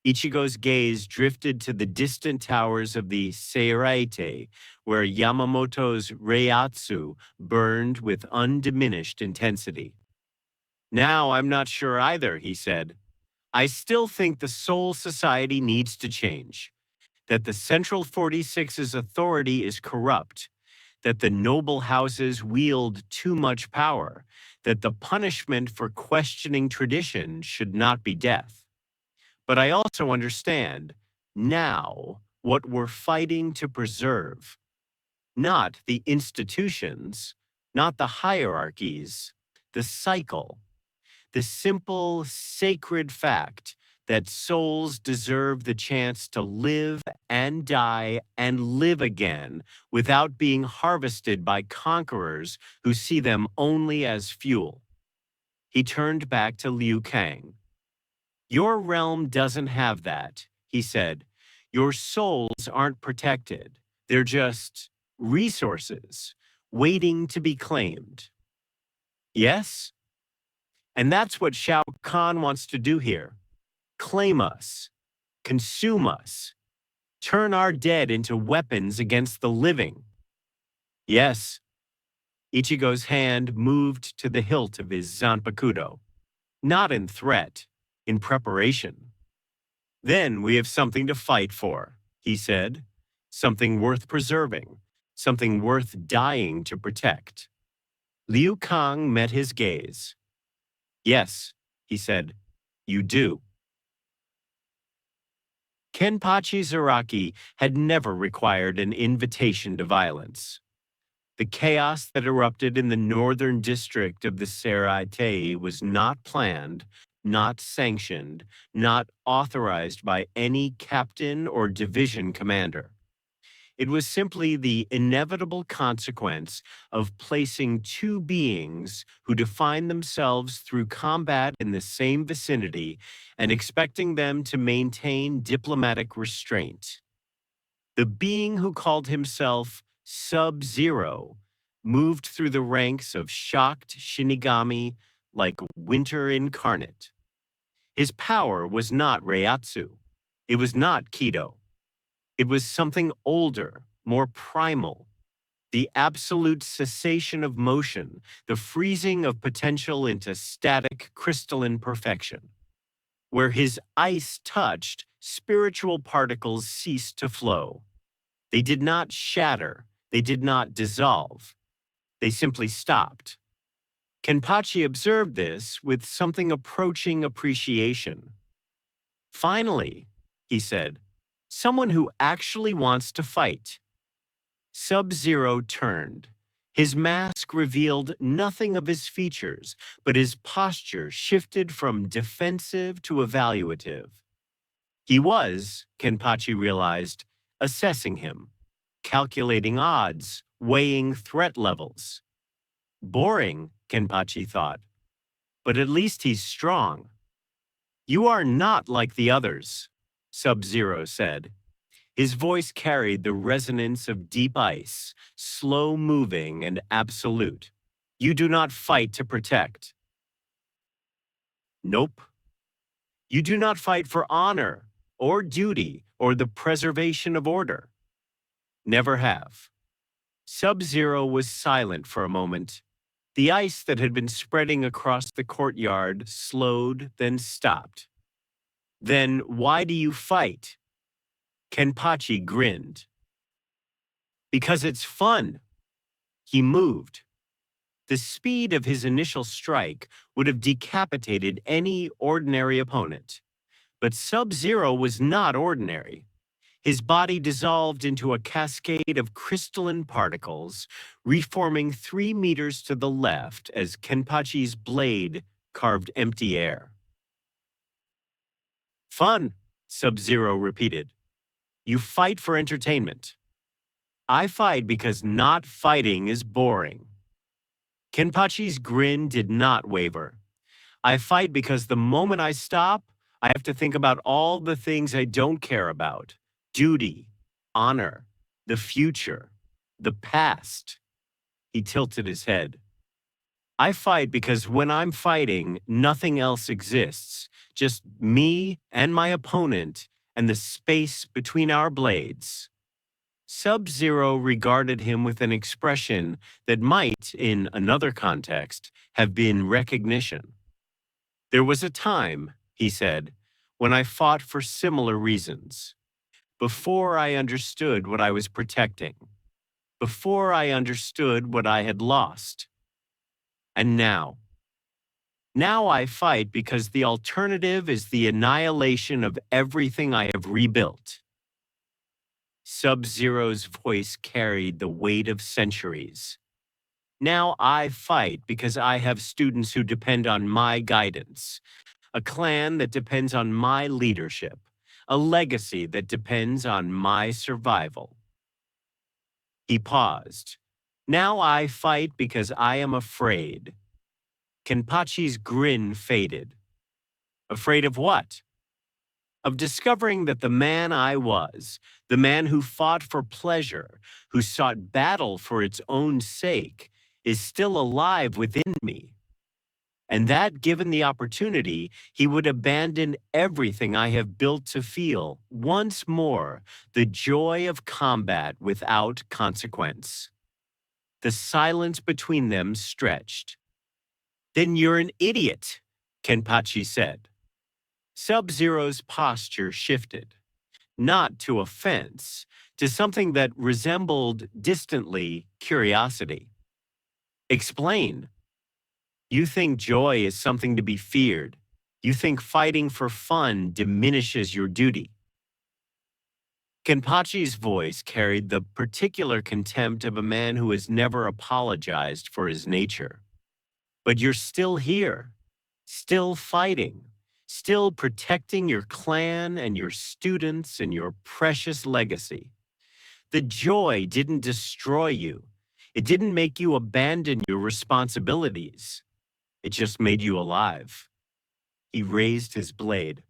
Ichigo's gaze drifted to the distant towers of the Seiraite, where Yamamoto's Reiatsu burned with undiminished intensity. Now I'm not sure either, he said. I still think the Soul Society needs to change, that the Central 46's authority is corrupt, that the noble houses wield too much power, that the punishment for questioning tradition should not be death. But I also understand now what we're fighting to preserve, not the institutions, not the hierarchies, the cycle, the simple, sacred fact that souls deserve the chance to live and die and live again without being harvested by conquerors who see them only as fuel. He turned back to Liu Kang. Your realm doesn't have that, he said. Your souls aren't protected. They're just resources waiting to be claimed. Yes? And that's what Shao Kahn wants to do here. Claim us, consume us, turn our dead into weapons against the living. Yes. Ichigo's hand moved to the hilt of his Zanpakudo, not in threat, in preparation. Then we have something to fight for, he said, something worth preserving, something worth dying to protect. Liu Kang met his gaze. Yes, he said, you do. Kenpachi Zaraki had never required an invitation to violence. The chaos that erupted in the northern district of the Serai was not planned, not sanctioned, not authorized by any captain or division commander. It was simply the inevitable consequence of placing two beings who define themselves through combat in the same vicinity and expecting them to maintain diplomatic restraint. The being who called himself Sub-Zero moved through the ranks of shocked Shinigami like winter incarnate. His power was not Reiatsu. It was not Kido. It was something older, more primal. The absolute cessation of motion, the freezing of potential into static crystalline perfection. Where his ice touched, spiritual particles ceased to flow. They did not shatter, they did not dissolve, they simply stopped. Kenpachi observed this with something approaching appreciation. Finally, he said, someone who actually wants to fight. Sub-Zero turned. His mask revealed nothing of his features, but his posture shifted from defensive to evaluative. He was, Kenpachi realized, assessing him, calculating odds, weighing threat levels. Boring, Kenpachi thought, but at least he's strong. You are not like the others, Sub-Zero said. His voice carried the resonance of deep ice, slow-moving and absolute. You do not fight to protect. Nope. You do not fight for honor or duty or the preservation of order. Never have. Sub-Zero was silent for a moment. The ice that had been spreading across the courtyard slowed, then stopped. Then why do you fight? Kenpachi grinned. Because it's fun. He moved. The speed of his initial strike would have decapitated any ordinary opponent. But Sub-Zero was not ordinary. His body dissolved into a cascade of crystalline particles, reforming 3 meters to the left as Kenpachi's blade carved empty air. Fun, Sub-Zero repeated. You fight for entertainment. I fight because not fighting is boring. Kenpachi's grin did not waver. I fight because the moment I stop, I have to think about all the things I don't care about. Duty, honor, the future, the past. He tilted his head. I fight because when I'm fighting, nothing else exists. Just me and my opponent and the space between our blades. Sub-Zero regarded him with an expression that might, in another context, have been recognition. There was a time, he said, when I fought for similar reasons. Before I understood what I was protecting. Before I understood what I had lost. And now. Now I fight because the alternative is the annihilation of everything I have rebuilt. Sub-Zero's voice carried the weight of centuries. Now I fight because I have students who depend on my guidance, a clan that depends on my leadership, a legacy that depends on my survival. He paused. Now I fight because I am afraid. Kenpachi's grin faded. Afraid of what? Of discovering that the man I was, the man who fought for pleasure, who sought battle for its own sake, is still alive within me. And that, given the opportunity, he would abandon everything I have built to feel, once more, the joy of combat without consequence. The silence between them stretched. Then you're an idiot, Kenpachi said. Sub-Zero's posture shifted, not to offense, to something that resembled distantly curiosity. Explain. You think joy is something to be feared. You think fighting for fun diminishes your duty. Kenpachi's voice carried the particular contempt of a man who has never apologized for his nature. But you're still here, still fighting, still protecting your clan and your students and your precious legacy. The joy didn't destroy you. It didn't make you abandon your responsibilities. It just made you alive. He raised his blade.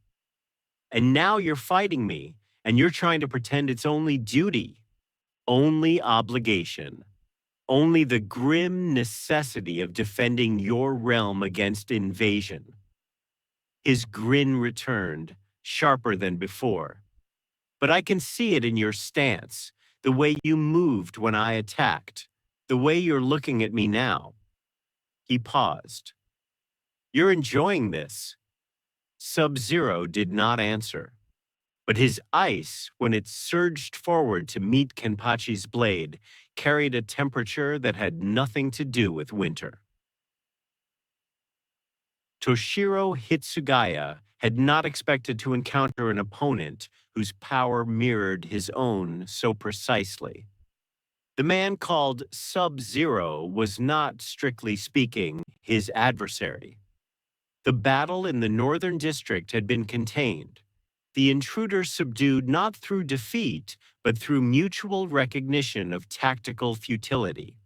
And now you're fighting me, and you're trying to pretend it's only duty, only obligation, only the grim necessity of defending your realm against invasion. His grin returned, sharper than before. But I can see it in your stance, the way you moved when I attacked, The way you're looking at me now. He paused. You're enjoying this. Sub-Zero did not answer. But his ice, when it surged forward to meet Kenpachi's blade, carried a temperature that had nothing to do with winter. Toshiro Hitsugaya had not expected to encounter an opponent whose power mirrored his own so precisely. The man called Sub-Zero was not, strictly speaking, his adversary. The battle in the Northern District had been contained, the intruder subdued not through defeat, but through mutual recognition of tactical futility.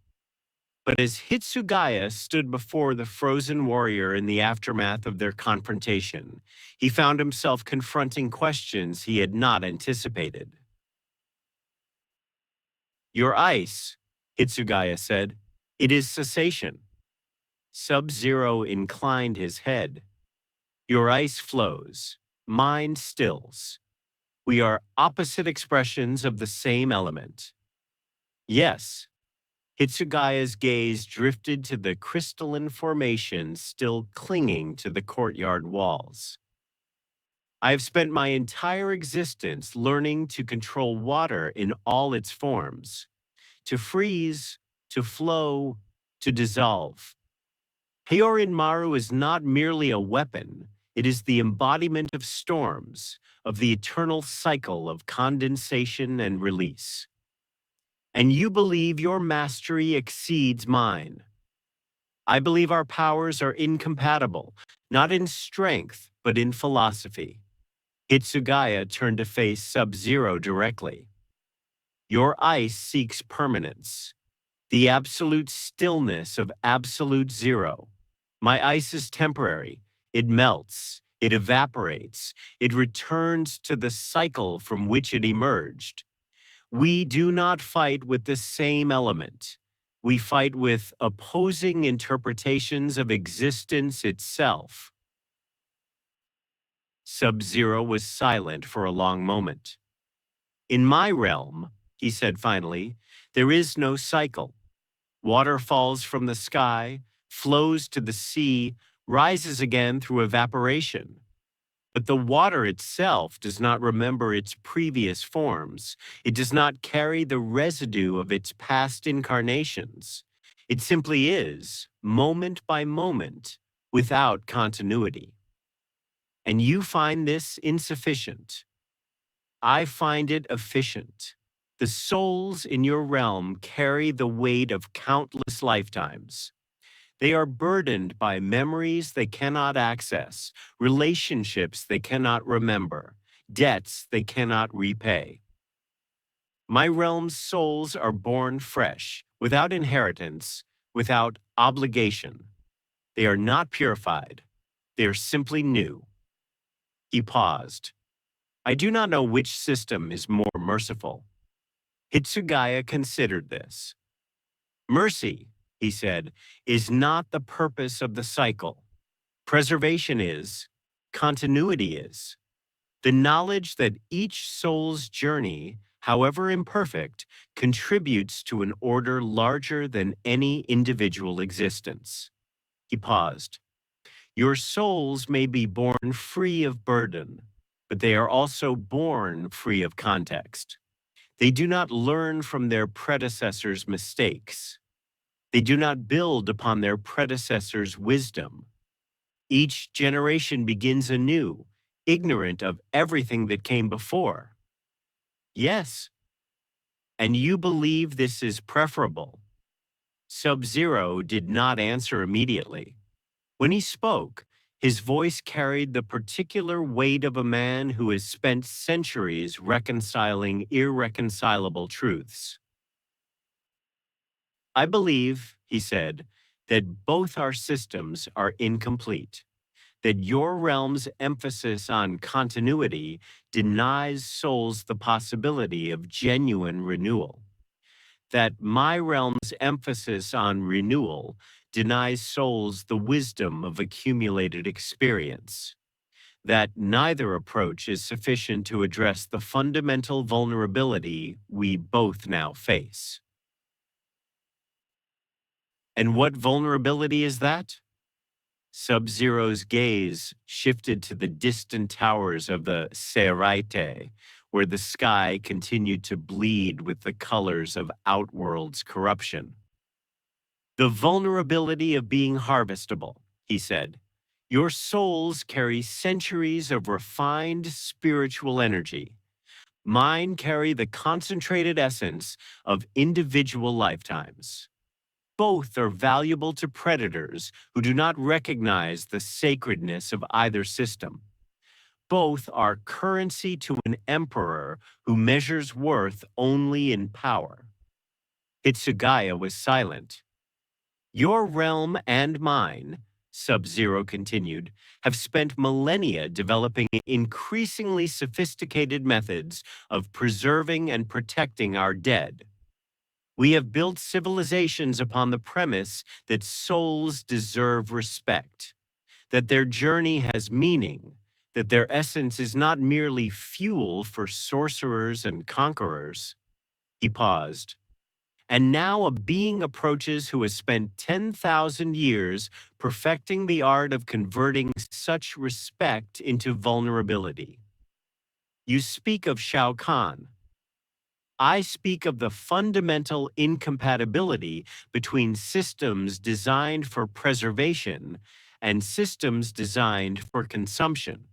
But as Hitsugaya stood before the frozen warrior in the aftermath of their confrontation, he found himself confronting questions he had not anticipated. Your ice, Hitsugaya said, it is cessation. Sub-Zero inclined his head. Your ice flows, mine stills. We are opposite expressions of the same element. Yes. Hitsugaya's gaze drifted to the crystalline formation still clinging to the courtyard walls. I have spent my entire existence learning to control water in all its forms, to freeze, to flow, to dissolve. Heirin Maru is not merely a weapon, it is the embodiment of storms, of the eternal cycle of condensation and release. And you believe your mastery exceeds mine. I believe our powers are incompatible, not in strength, but in philosophy. Hitsugaya turned to face Sub-Zero directly. Your ice seeks permanence, the absolute stillness of absolute zero. My ice is temporary. It melts, it evaporates, it returns to the cycle from which it emerged. We do not fight with the same element. We fight with opposing interpretations of existence itself. Sub-Zero was silent for a long moment. In my realm, he said finally, there is no cycle. Water falls from the sky, flows to the sea, rises again through evaporation. But the water itself does not remember its previous forms. It does not carry the residue of its past incarnations. It simply is, moment by moment, without continuity. And you find this insufficient. I find it efficient. The souls in your realm carry the weight of countless lifetimes. They are burdened by memories they cannot access, relationships they cannot remember, debts they cannot repay. My realm's souls are born fresh, without inheritance, without obligation. They are not purified. They are simply new. He paused. I do not know which system is more merciful. Hitsugaya considered this. Mercy, he said, is not the purpose of the cycle. Preservation is, continuity is. The knowledge that each soul's journey, however imperfect, contributes to an order larger than any individual existence. He paused. Your souls may be born free of burden, but they are also born free of context. They do not learn from their predecessors' mistakes. They do not build upon their predecessors' wisdom. Each generation begins anew, ignorant of everything that came before. Yes, and you believe this is preferable. Sub-Zero did not answer immediately. When he spoke, his voice carried the particular weight of a man who has spent centuries reconciling irreconcilable truths. I believe, he said, that both our systems are incomplete, that your realm's emphasis on continuity denies souls the possibility of genuine renewal, that my realm's emphasis on renewal denies souls the wisdom of accumulated experience, that neither approach is sufficient to address the fundamental vulnerability we both now face. And what vulnerability is that? Sub-Zero's gaze shifted to the distant towers of the Seraite, where the sky continued to bleed with the colors of Outworld's corruption. The vulnerability of being harvestable, he said. Your souls carry centuries of refined spiritual energy. Mine carry the concentrated essence of individual lifetimes. Both are valuable to predators who do not recognize the sacredness of either system. Both are currency to an emperor who measures worth only in power. Hitsugaya was silent. Your realm and mine, Sub-Zero continued, have spent millennia developing increasingly sophisticated methods of preserving and protecting our dead. We have built civilizations upon the premise that souls deserve respect, that their journey has meaning, that their essence is not merely fuel for sorcerers and conquerors. He paused. And now a being approaches who has spent 10,000 years perfecting the art of converting such respect into vulnerability. You speak of Shao Kahn. I speak of the fundamental incompatibility between systems designed for preservation and systems designed for consumption.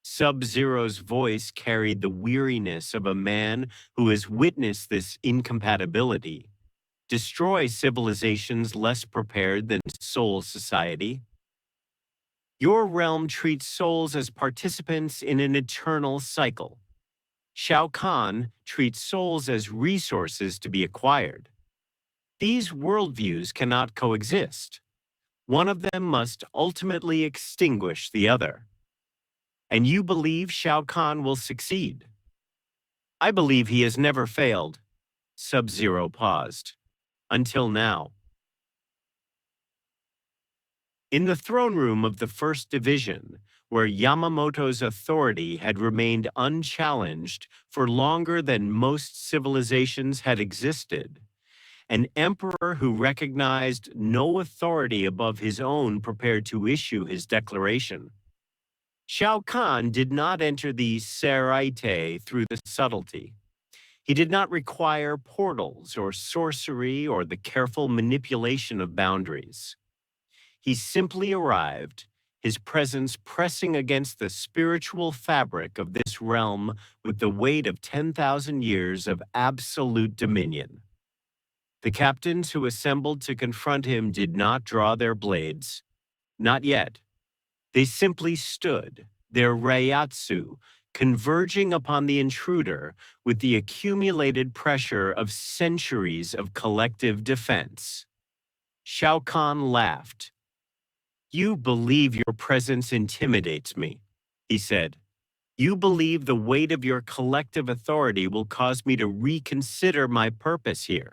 Sub-Zero's voice carried the weariness of a man who has witnessed this incompatibility destroy civilizations less prepared than Soul Society. Your realm treats souls as participants in an eternal cycle. Shao Kahn treats souls as resources to be acquired. These worldviews cannot coexist. One of them must ultimately extinguish the other. And you believe Shao Kahn will succeed? I believe he has never failed. Sub-Zero paused. Until now. In the throne room of the First Division, where Yamamoto's authority had remained unchallenged for longer than most civilizations had existed, an emperor who recognized no authority above his own prepared to issue his declaration. Shao Kahn did not enter the Seraite through the subtlety. He did not require portals or sorcery or the careful manipulation of boundaries. He simply arrived, his presence pressing against the spiritual fabric of this realm with the weight of 10,000 years of absolute dominion. The captains who assembled to confront him did not draw their blades. Not yet. They simply stood, their reiatsu converging upon the intruder with the accumulated pressure of centuries of collective defense. Shao Kahn laughed. You believe your presence intimidates me, he said. You believe the weight of your collective authority will cause me to reconsider my purpose here.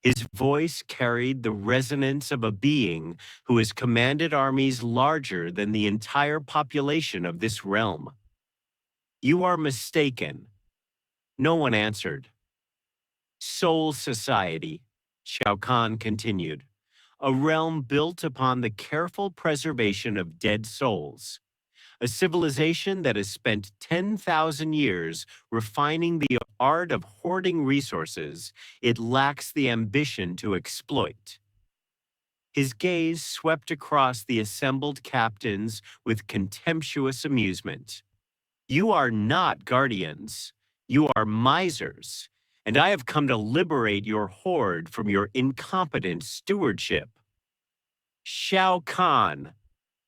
His voice carried the resonance of a being who has commanded armies larger than the entire population of this realm. You are mistaken. No one answered. Soul Society, Shao Kahn continued, a realm built upon the careful preservation of dead souls, a civilization that has spent 10,000 years refining the art of hoarding resources it lacks the ambition to exploit. His gaze swept across the assembled captains with contemptuous amusement. You are not guardians. You are misers, and I have come to liberate your horde from your incompetent stewardship. Shao Kahn.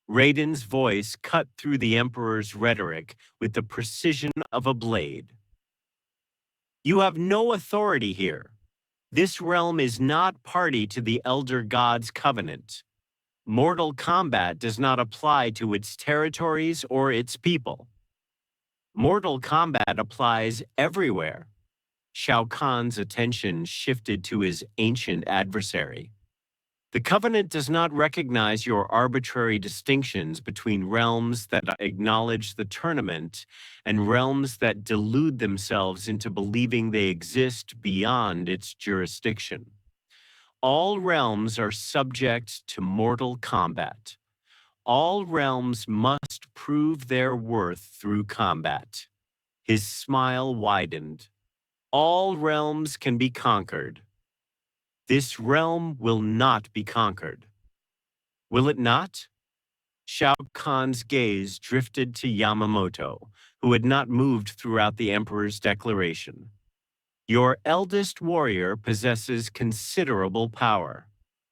Raiden's voice cut through the Emperor's rhetoric with the precision of a blade. You have no authority here. This realm is not party to the Elder God's covenant. Mortal Kombat does not apply to its territories or its people. Mortal Kombat applies everywhere. Shao Kahn's attention shifted to his ancient adversary. The covenant does not recognize your arbitrary distinctions between realms that acknowledge the tournament and realms that delude themselves into believing they exist beyond its jurisdiction. All realms are subject to mortal combat. All realms must prove their worth through combat. His smile widened. All realms can be conquered. This realm will not be conquered. Will it not? Shao Kahn's gaze drifted to Yamamoto, who had not moved throughout the Emperor's declaration. Your eldest warrior possesses considerable power.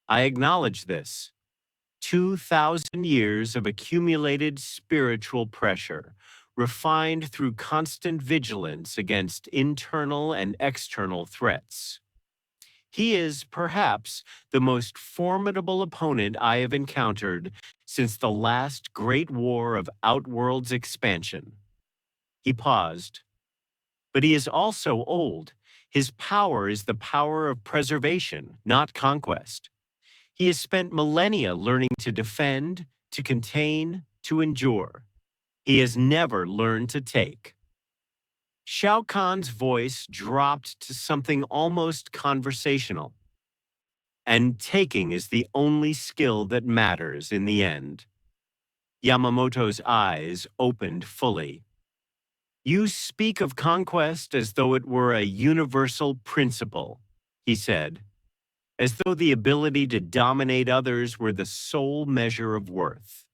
I acknowledge this. 2,000 years of accumulated spiritual pressure, refined through constant vigilance against internal and external threats. He is, perhaps, the most formidable opponent I have encountered since the last great war of Outworld's expansion. He paused. But he is also old. His power is the power of preservation, not conquest. He has spent millennia learning to defend, to contain, to endure. He has never learned to take. Shao Kahn's voice dropped to something almost conversational. And taking is the only skill that matters in the end. Yamamoto's eyes opened fully. You speak of conquest as though it were a universal principle, he said, as though the ability to dominate others were the sole measure of worth,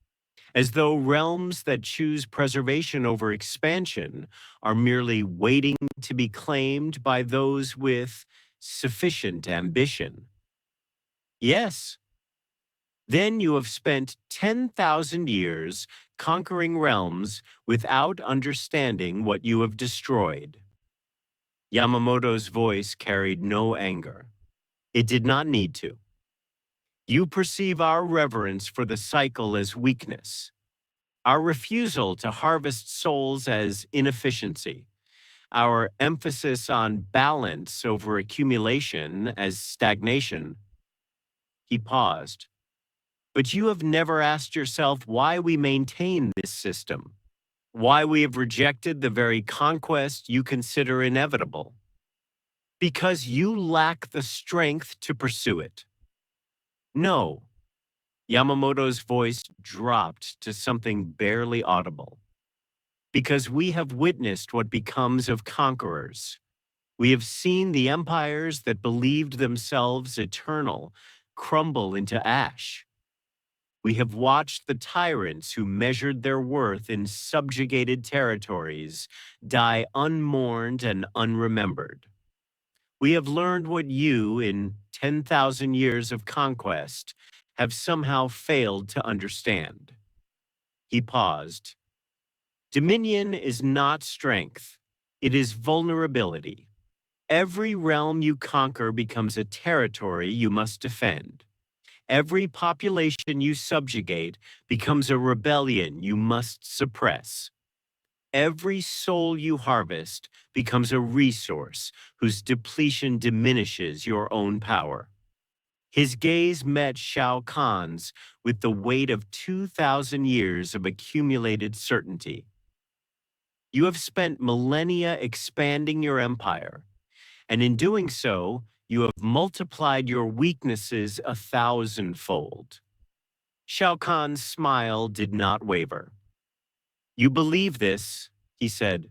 as though realms that choose preservation over expansion are merely waiting to be claimed by those with sufficient ambition. Yes. Then you have spent 10,000 years conquering realms without understanding what you have destroyed. Yamamoto's voice carried no anger. It did not need to. You perceive our reverence for the cycle as weakness, our refusal to harvest souls as inefficiency, our emphasis on balance over accumulation as stagnation. He paused. But you have never asked yourself why we maintain this system, why we have rejected the very conquest you consider inevitable. Because you lack the strength to pursue it. No. Yamamoto's voice dropped to something barely audible. Because we have witnessed what becomes of conquerors. We have seen the empires that believed themselves eternal crumble into ash. We have watched the tyrants who measured their worth in subjugated territories die unmourned and unremembered. We have learned what you, in 10,000 years of conquest, have somehow failed to understand. He paused. Dominion is not strength. It is vulnerability. Every realm you conquer becomes a territory you must defend. Every population you subjugate becomes a rebellion you must suppress. Every soul you harvest becomes a resource whose depletion diminishes your own power. His gaze met Shao Kahn's with the weight of 2,000 years of accumulated certainty. You have spent millennia expanding your empire, and in doing so, you have multiplied your weaknesses 1,000-fold. Shao Kahn's smile did not waver. You believe this, he said.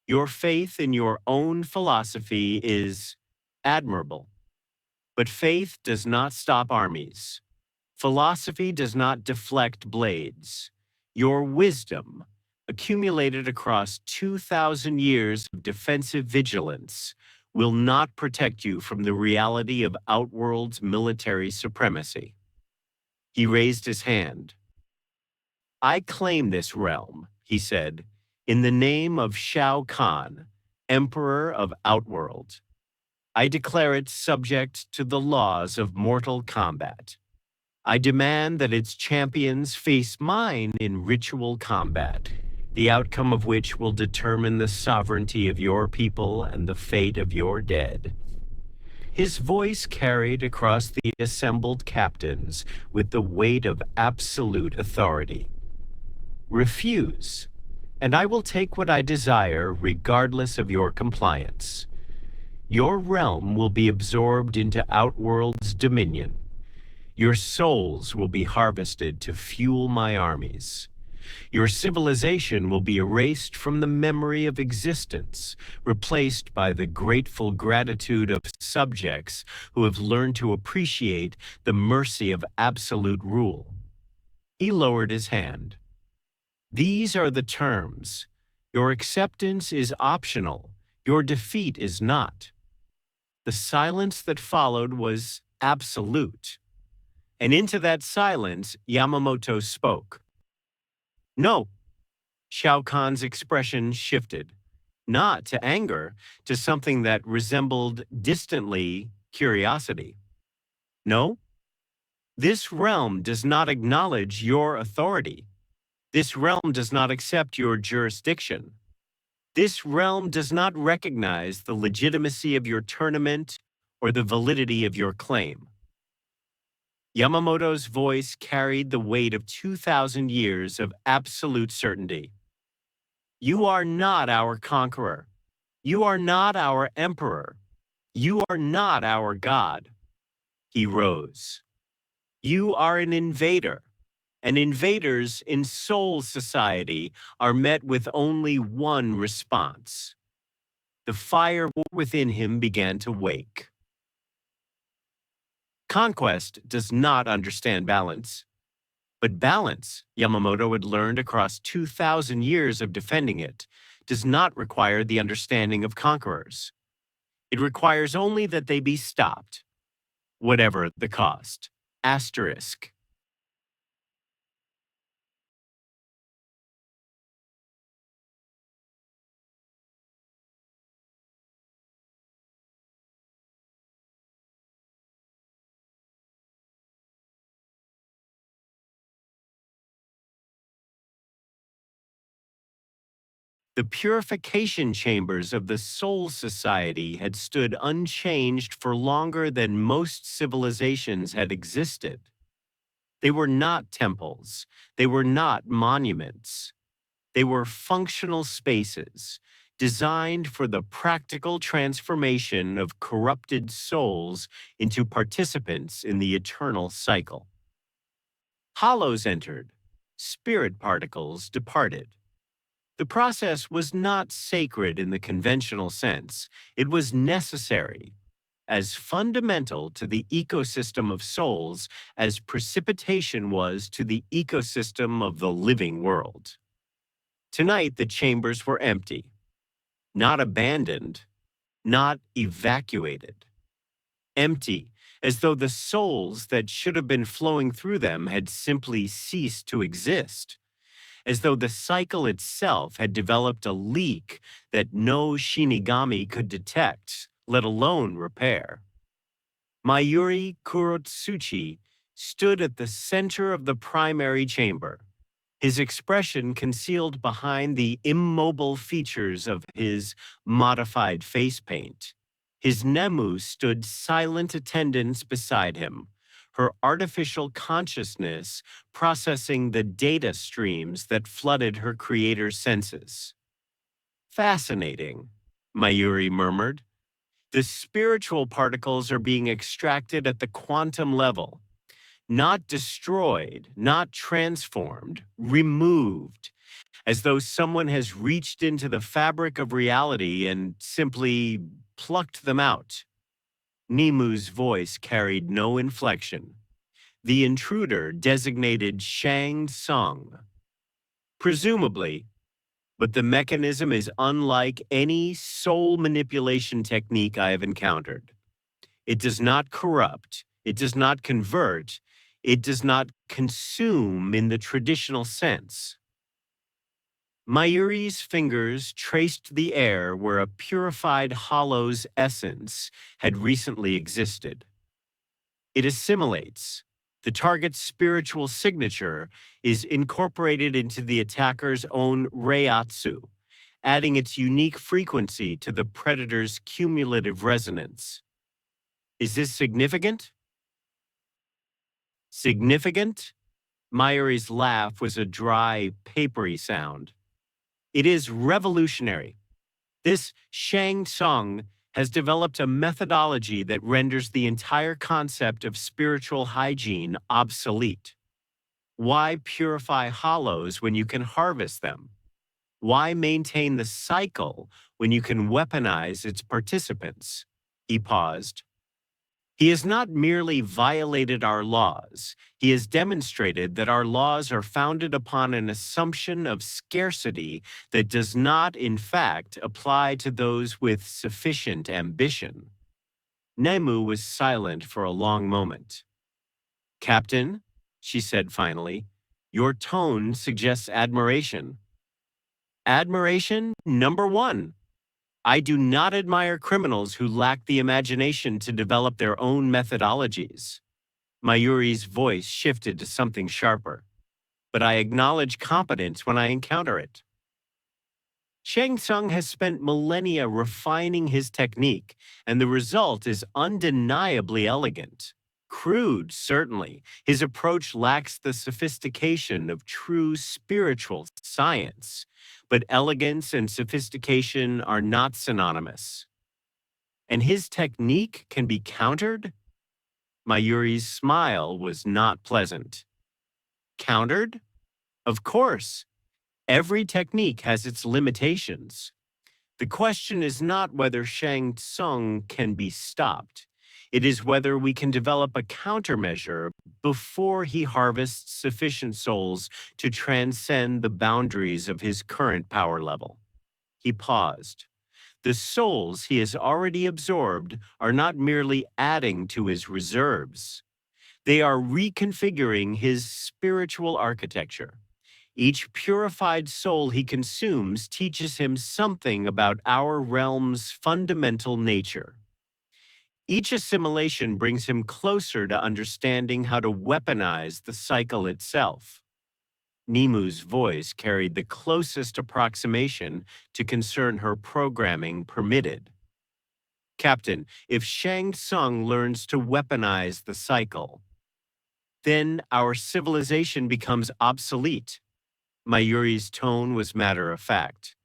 Your faith in your own philosophy is admirable. But faith does not stop armies. Philosophy does not deflect blades. Your wisdom, accumulated across 2,000 years of defensive vigilance, will not protect you from the reality of Outworld's military supremacy. He raised his hand. I claim this realm, he said, in the name of Shao Kahn, Emperor of Outworld. I declare it subject to the laws of Mortal Kombat. I demand that its champions face mine in ritual combat, the outcome of which will determine the sovereignty of your people and the fate of your dead. His voice carried across the assembled captains with the weight of absolute authority. Refuse, and I will take what I desire regardless of your compliance. Your realm will be absorbed into Outworld's dominion. Your souls will be harvested to fuel my armies. Your civilization will be erased from the memory of existence, replaced by the grateful gratitude of subjects who have learned to appreciate the mercy of absolute rule. He lowered his hand. These are the terms. Your acceptance is optional. Your defeat is not. The silence that followed was absolute. And into that silence, Yamamoto spoke. No. Shao Kahn's expression shifted, not to anger, to something that resembled distantly curiosity. No, this realm does not acknowledge your authority. This realm does not accept your jurisdiction. This realm does not recognize the legitimacy of your tournament or the validity of your claim. Yamamoto's voice carried the weight of 2,000 years of absolute certainty. You are not our conqueror. You are not our emperor. You are not our god. He rose. You are an invader. And invaders in Soul Society are met with only one response. The fire within him began to wake. Conquest does not understand balance. But balance, Yamamoto had learned across 2,000 years of defending it, does not require the understanding of conquerors. It requires only that they be stopped, whatever the cost. Asterisk. The purification chambers of the Soul Society had stood unchanged for longer than most civilizations had existed. They were not temples. They were not monuments. They were functional spaces designed for the practical transformation of corrupted souls into participants in the eternal cycle. Hollows entered. Spirit particles departed. The process was not sacred in the conventional sense. It was necessary, as fundamental to the ecosystem of souls as precipitation was to the ecosystem of the living world. Tonight, the chambers were empty, not abandoned, not evacuated. Empty, as though the souls that should have been flowing through them had simply ceased to exist. As though the cycle itself had developed a leak that no Shinigami could detect, let alone repair. Mayuri Kurotsuchi stood at the center of the primary chamber, his expression concealed behind the immobile features of his modified face paint. His Nemu stood silent attendance beside him, her artificial consciousness processing the data streams that flooded her creator's senses. Fascinating, Mayuri murmured. The spiritual particles are being extracted at the quantum level, not destroyed, not transformed, removed, as though someone has reached into the fabric of reality and simply plucked them out. Nemu's voice carried no inflection. The intruder designated Shang Tsung. Presumably, but the mechanism is unlike any soul manipulation technique I have encountered. It does not corrupt, it does not convert, it does not consume in the traditional sense. Mayuri's fingers traced the air where a purified hollow's essence had recently existed. It assimilates. The target's spiritual signature is incorporated into the attacker's own reiatsu, adding its unique frequency to the predator's cumulative resonance. Is this significant? Significant? Mayuri's laugh was a dry, papery sound. It is revolutionary. This Shang Tsung has developed a methodology that renders the entire concept of spiritual hygiene obsolete. Why purify hollows when you can harvest them? Why maintain the cycle when you can weaponize its participants? He paused. He has not merely violated our laws, he has demonstrated that our laws are founded upon an assumption of scarcity that does not, in fact, apply to those with sufficient ambition. Nemu was silent for a long moment. Captain, she said finally, your tone suggests admiration. Admiration, number one. I do not admire criminals who lack the imagination to develop their own methodologies. Mayuri's voice shifted to something sharper. But I acknowledge competence when I encounter it. Shang Tsung has spent millennia refining his technique, and the result is undeniably elegant. Crude, certainly. His approach lacks the sophistication of true spiritual science, but elegance and sophistication are not synonymous. And his technique can be countered? Mayuri's smile was not pleasant. Countered? Of course. Every technique has its limitations. The question is not whether Shang Tsung can be stopped. It is whether we can develop a countermeasure before he harvests sufficient souls to transcend the boundaries of his current power level. He paused. The souls he has already absorbed are not merely adding to his reserves. They are reconfiguring his spiritual architecture. Each purified soul he consumes teaches him something about our realm's fundamental nature. Each assimilation brings him closer to understanding how to weaponize the cycle itself. Nemu's voice carried the closest approximation to concern her programming permitted. Captain, if Shang Tsung learns to weaponize the cycle, then our civilization becomes obsolete. Mayuri's tone was matter-of-fact.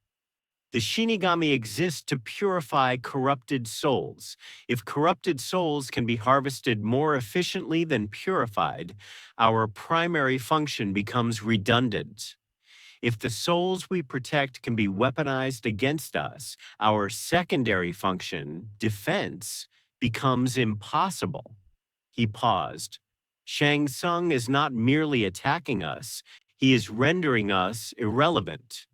The Shinigami exist to purify corrupted souls. If corrupted souls can be harvested more efficiently than purified, our primary function becomes redundant. If the souls we protect can be weaponized against us, our secondary function, defense, becomes impossible. He paused. Shang Tsung is not merely attacking us, he is rendering us irrelevant.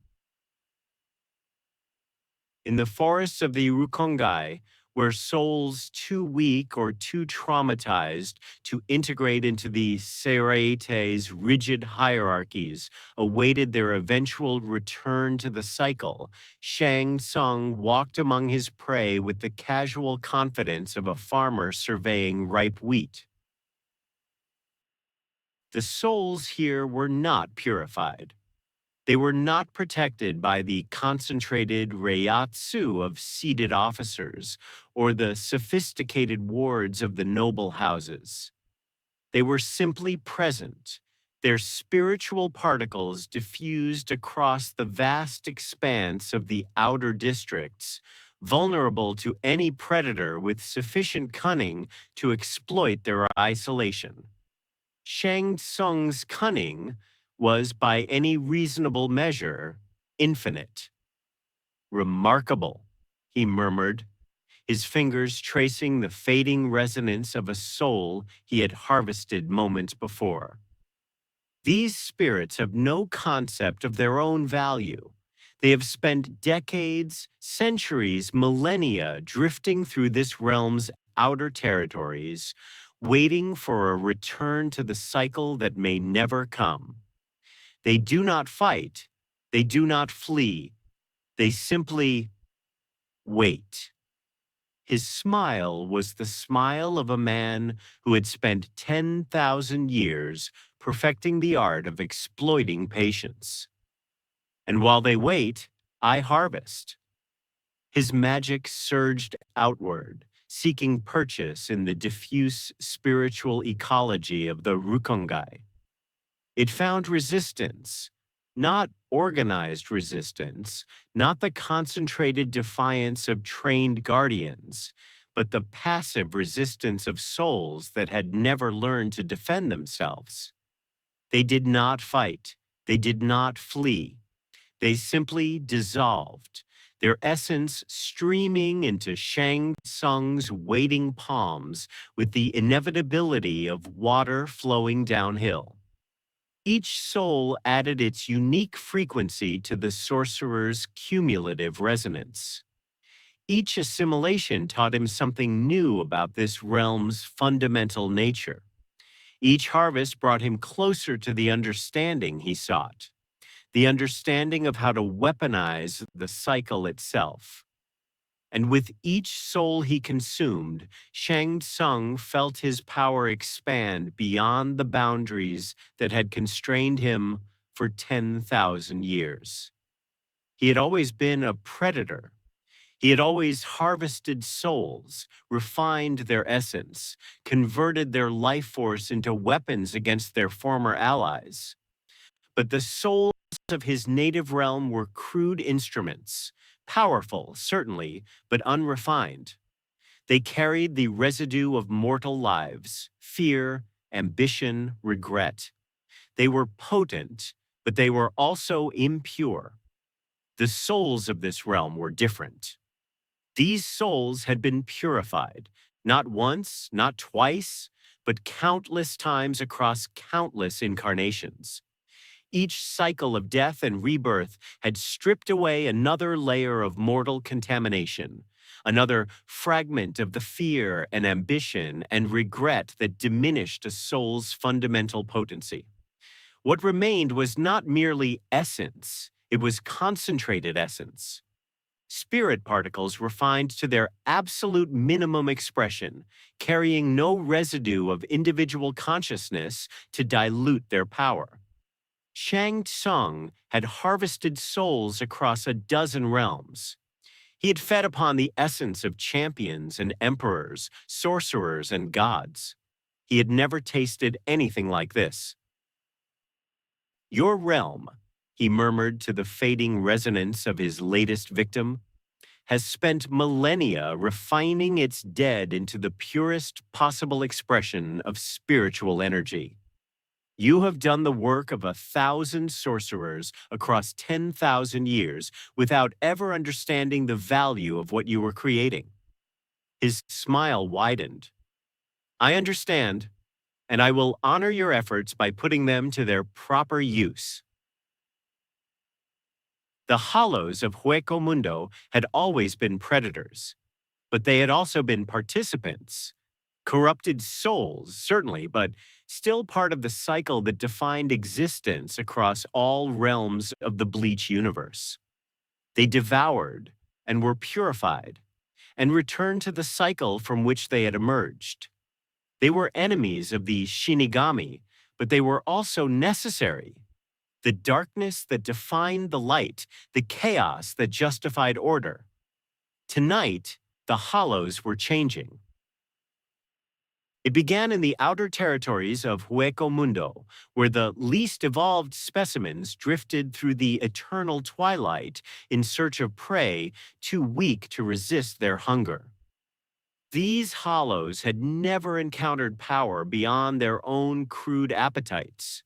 In the forests of the Rukongai, where souls too weak or too traumatized to integrate into the Seraite's rigid hierarchies awaited their eventual return to the cycle, Shang Tsung walked among his prey with the casual confidence of a farmer surveying ripe wheat. The souls here were not purified. They were not protected by the concentrated reiatsu of seated officers or the sophisticated wards of the noble houses. They were simply present, their spiritual particles diffused across the vast expanse of the outer districts, vulnerable to any predator with sufficient cunning to exploit their isolation. Shang Tsung's cunning was, by any reasonable measure, infinite. Remarkable, he murmured, his fingers tracing the fading resonance of a soul he had harvested moments before. These spirits have no concept of their own value. They have spent decades, centuries, millennia drifting through this realm's outer territories, waiting for a return to the cycle that may never come. They do not fight. They do not flee. They simply wait. His smile was the smile of a man who had spent 10,000 years perfecting the art of exploiting patience. And while they wait, I harvest. His magic surged outward, seeking purchase in the diffuse spiritual ecology of the Rukongai. It found resistance, not organized resistance, not the concentrated defiance of trained guardians, but the passive resistance of souls that had never learned to defend themselves. They did not fight. They did not flee. They simply dissolved, their essence streaming into Shang Tsung's waiting palms with the inevitability of water flowing downhill. Each soul added its unique frequency to the sorcerer's cumulative resonance. Each assimilation taught him something new about this realm's fundamental nature. Each harvest brought him closer to the understanding he sought, the understanding of how to weaponize the cycle itself. And with each soul he consumed, Shang Tsung felt his power expand beyond the boundaries that had constrained him for 10,000 years. He had always been a predator. He had always harvested souls, refined their essence, converted their life force into weapons against their former allies. But the souls of his native realm were crude instruments, powerful, certainly, but unrefined. They carried the residue of mortal lives, fear, ambition, regret. They were potent, but they were also impure. The souls of this realm were different. These souls had been purified, not once, not twice, but countless times across countless incarnations. Each cycle of death and rebirth had stripped away another layer of mortal contamination, another fragment of the fear and ambition and regret that diminished a soul's fundamental potency. What remained was not merely essence, it was concentrated essence. Spirit particles refined to their absolute minimum expression, carrying no residue of individual consciousness to dilute their power. Shang Tsung had harvested souls across a dozen realms. He had fed upon the essence of champions and emperors, sorcerers and gods. He had never tasted anything like this. "Your realm," he murmured to the fading resonance of his latest victim, "has spent millennia refining its dead into the purest possible expression of spiritual energy. You have done the work of 1,000 sorcerers across 10,000 years without ever understanding the value of what you were creating." His smile widened. "I understand, and I will honor your efforts by putting them to their proper use." The hollows of Hueco Mundo had always been predators, but they had also been participants. Corrupted souls, certainly, but still part of the cycle that defined existence across all realms of the Bleach universe. They devoured and were purified and returned to the cycle from which they had emerged. They were enemies of the Shinigami, but they were also necessary. The darkness that defined the light, the chaos that justified order. Tonight, the hollows were changing. It began in the outer territories of Hueco Mundo, where the least evolved specimens drifted through the eternal twilight in search of prey too weak to resist their hunger. These hollows had never encountered power beyond their own crude appetites.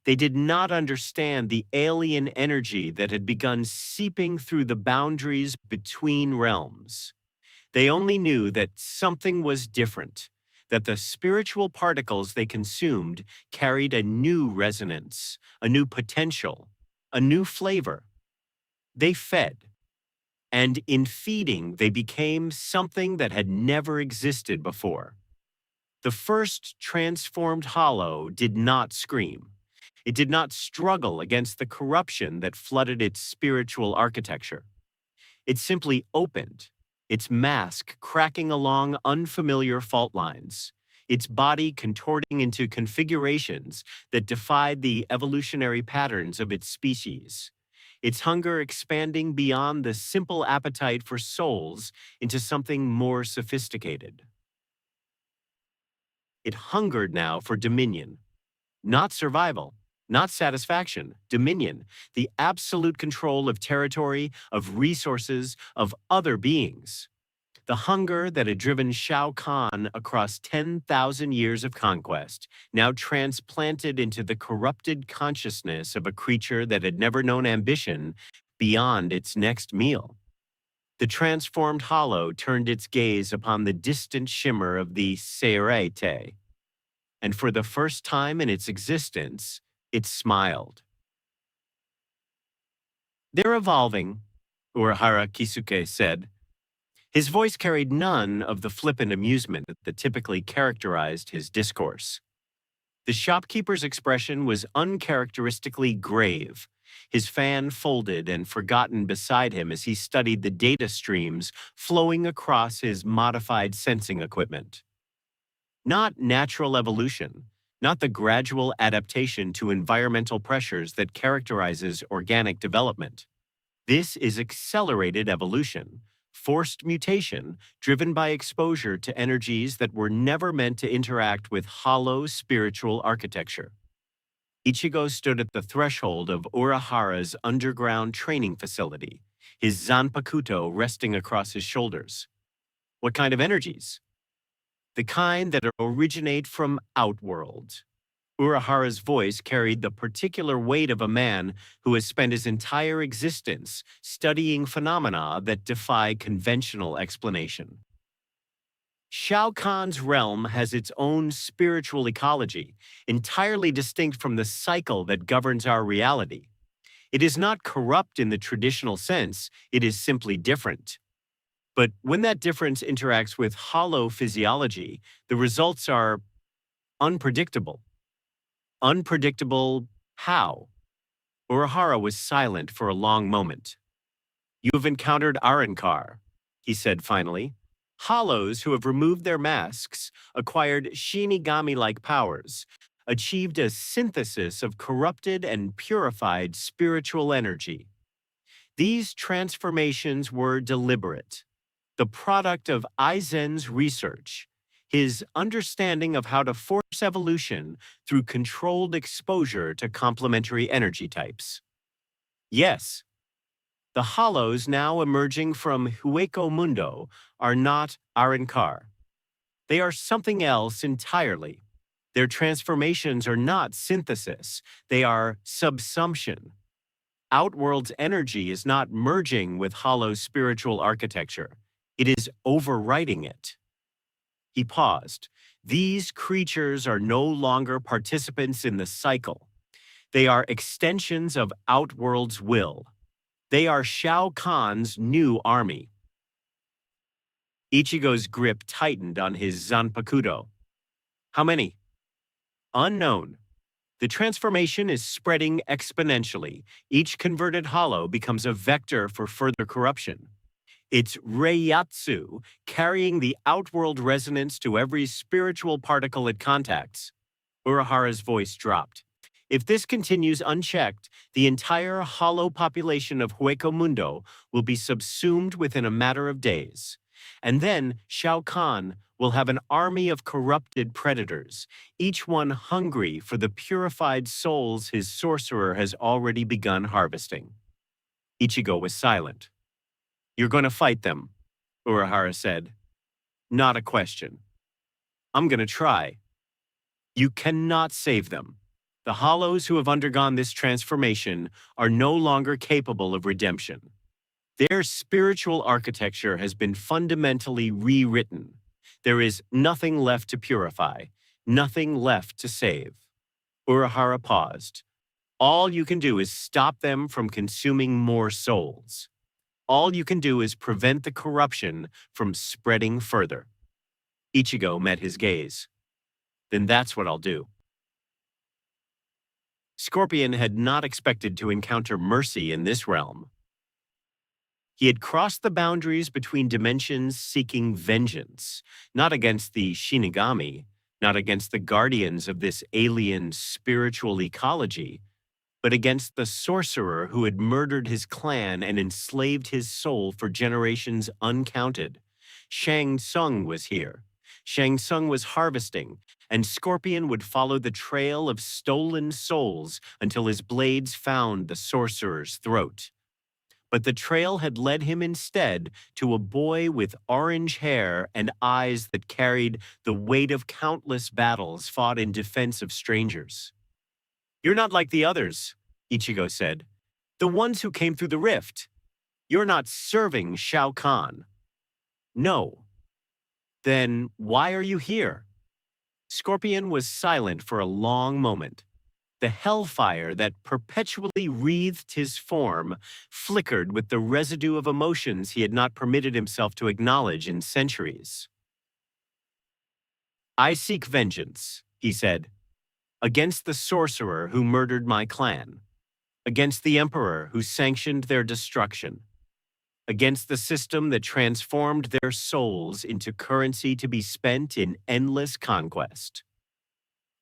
They did not understand the alien energy that had begun seeping through the boundaries between realms. They only knew that something was different, that the spiritual particles they consumed carried a new resonance, a new potential, a new flavor. They fed, and in feeding, they became something that had never existed before. The first transformed hollow did not scream. It did not struggle against the corruption that flooded its spiritual architecture. It simply opened, its mask cracking along unfamiliar fault lines, its body contorting into configurations that defied the evolutionary patterns of its species, its hunger expanding beyond the simple appetite for souls into something more sophisticated. It hungered now for dominion, not survival. Not satisfaction, dominion, the absolute control of territory, of resources, of other beings. The hunger that had driven Shao Kahn across 10,000 years of conquest, now transplanted into the corrupted consciousness of a creature that had never known ambition beyond its next meal. The transformed hollow turned its gaze upon the distant shimmer of the Seirete, and for the first time in its existence, it smiled. They're evolving, Urahara Kisuke said. His voice carried none of the flippant amusement that typically characterized his discourse. The shopkeeper's expression was uncharacteristically grave, his fan folded and forgotten beside him as he studied the data streams flowing across his modified sensing equipment. Not natural evolution, not the gradual adaptation to environmental pressures that characterizes organic development. This is accelerated evolution, forced mutation driven by exposure to energies that were never meant to interact with hollow spiritual architecture. Ichigo stood at the threshold of Urahara's underground training facility, his Zanpakuto resting across his shoulders. What kind of energies? The kind that originate from Outworld. Urahara's voice carried the particular weight of a man who has spent his entire existence studying phenomena that defy conventional explanation. Shao Kahn's realm has its own spiritual ecology, entirely distinct from the cycle that governs our reality. It is not corrupt in the traditional sense, it is simply different. But when that difference interacts with hollow physiology, the results are unpredictable. Unpredictable how? Urahara was silent for a long moment. You have encountered Arankar, he said finally. Hollows who have removed their masks, acquired Shinigami-like powers, achieved a synthesis of corrupted and purified spiritual energy. These transformations were deliberate, the product of Aizen's research, his understanding of how to force evolution through controlled exposure to complementary energy types. Yes, the hollows now emerging from Hueco Mundo are not Arankar. They are something else entirely. Their transformations are not synthesis, they are subsumption. Outworld's energy is not merging with Hollow's spiritual architecture. It is overwriting it. He paused. These creatures are no longer participants in the cycle. They are extensions of Outworld's will. They are Shao Kahn's new army. Ichigo's grip tightened on his Zanpakuto. How many? Unknown. The transformation is spreading exponentially. Each converted hollow becomes a vector for further corruption. It's Reiyatsu, carrying the outworld resonance to every spiritual particle it contacts. Urahara's voice dropped. If this continues unchecked, the entire hollow population of Hueco Mundo will be subsumed within a matter of days. And then Shao Kahn will have an army of corrupted predators, each one hungry for the purified souls his sorcerer has already begun harvesting. Ichigo was silent. You're going to fight them, Urahara said. Not a question. I'm going to try. You cannot save them. The hollows who have undergone this transformation are no longer capable of redemption. Their spiritual architecture has been fundamentally rewritten. There is nothing left to purify, nothing left to save. Urahara paused. All you can do is stop them from consuming more souls. All you can do is prevent the corruption from spreading further. Ichigo met his gaze. Then that's what I'll do. Scorpion had not expected to encounter mercy in this realm. He had crossed the boundaries between dimensions seeking vengeance, not against the Shinigami, not against the guardians of this alien spiritual ecology, but against the sorcerer who had murdered his clan and enslaved his soul for generations uncounted. Shang Tsung was here. Shang Tsung was harvesting, and Scorpion would follow the trail of stolen souls until his blades found the sorcerer's throat. But the trail had led him instead to a boy with orange hair and eyes that carried the weight of countless battles fought in defense of strangers. "You're not like the others," Ichigo said. "The ones who came through the rift. You're not serving Shao Kahn." "No." "Then why are you here?" Scorpion was silent for a long moment. The hellfire that perpetually wreathed his form flickered with the residue of emotions he had not permitted himself to acknowledge in centuries. "I seek vengeance," he said, "against the sorcerer who murdered my clan, against the emperor who sanctioned their destruction, against the system that transformed their souls into currency to be spent in endless conquest."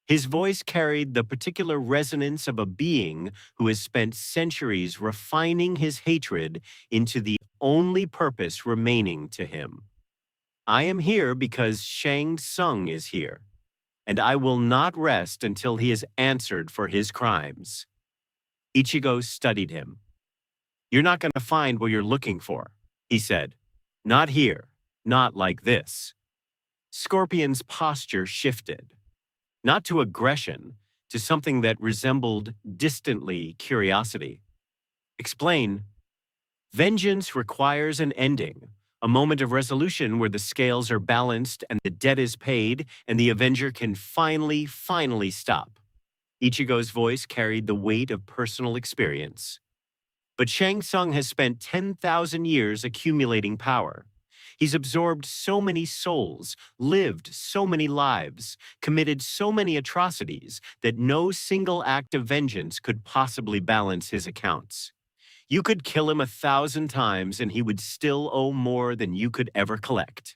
His voice carried the particular resonance of a being who has spent centuries refining his hatred into the only purpose remaining to him. "I am here because Shang Tsung is here, and I will not rest until he has answered for his crimes." Ichigo studied him. "You're not going to find what you're looking for," he said. "Not here, not like this." Scorpion's posture shifted. Not to aggression, to something that resembled distantly curiosity. "Explain." "Vengeance requires an ending, a moment of resolution where the scales are balanced and the debt is paid and the avenger can finally stop." Ichigo's voice carried the weight of personal experience. "But Shang Tsung has spent 10,000 years accumulating power. He's absorbed so many souls, lived so many lives, committed so many atrocities that no single act of vengeance could possibly balance his accounts. You could kill him 1,000 times and he would still owe more than you could ever collect."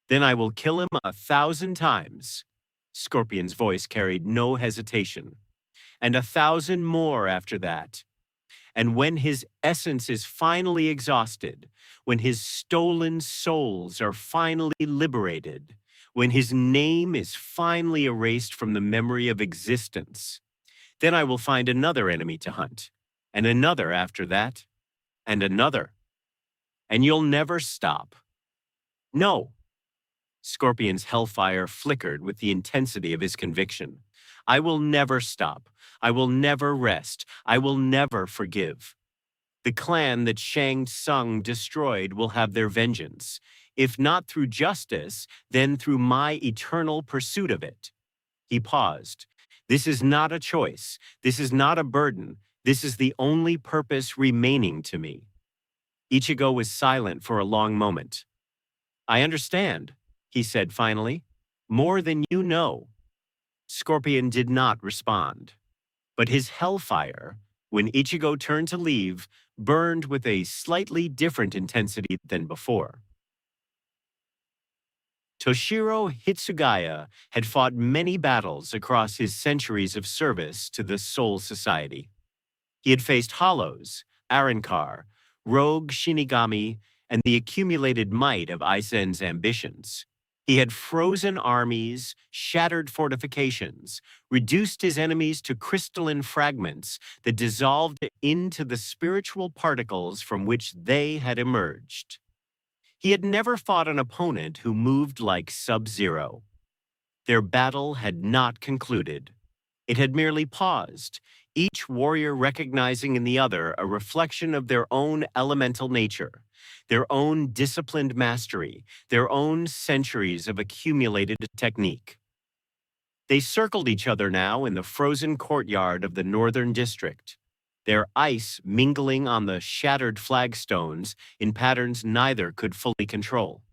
"Then I will kill him 1,000 times." Scorpion's voice carried no hesitation. "And 1,000 more after that. And when his essence is finally exhausted, when his stolen souls are finally liberated, when his name is finally erased from the memory of existence, then I will find another enemy to hunt, and another after that, and another. And you'll never stop." "No." Scorpion's hellfire flickered with the intensity of his conviction. "I will never stop. I will never rest. I will never forgive. The clan that Shang Tsung destroyed will have their vengeance, if not through justice, then through my eternal pursuit of it." He paused. "This is not a choice. This is not a burden. This is the only purpose remaining to me." Ichigo was silent for a long moment. "I understand," he said finally. "More than you know." Scorpion did not respond. But his hellfire, when Ichigo turned to leave, burned with a slightly different intensity than before. Toshiro Hitsugaya had fought many battles across his centuries of service to the Soul Society. He had faced Hollows, Arrancar, rogue Shinigami, and the accumulated might of Aizen's ambitions. He had frozen armies, shattered fortifications, reduced his enemies to crystalline fragments that dissolved into the spiritual particles from which they had emerged. He had never fought an opponent who moved like Sub-Zero. Their battle had not concluded. It had merely paused, each warrior recognizing in the other a reflection of their own elemental nature, their own disciplined mastery, their own centuries of accumulated technique. They circled each other now in the frozen courtyard of the Northern District, their ice mingling on the shattered flagstones in patterns neither could fully control.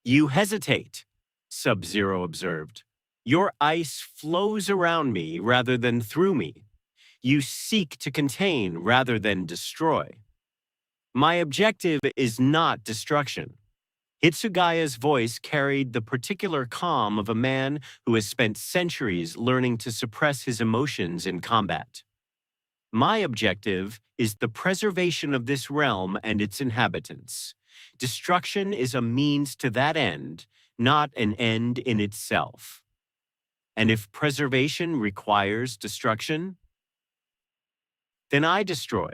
"You hesitate," Sub-Zero observed. "Your ice flows around me rather than through me. You seek to contain rather than destroy. My objective is not destruction." Hitsugaya's voice carried the particular calm of a man who has spent centuries learning to suppress his emotions in combat. "My objective is the preservation of this realm and its inhabitants. Destruction is a means to that end, not an end in itself. And if preservation requires destruction, then I destroy.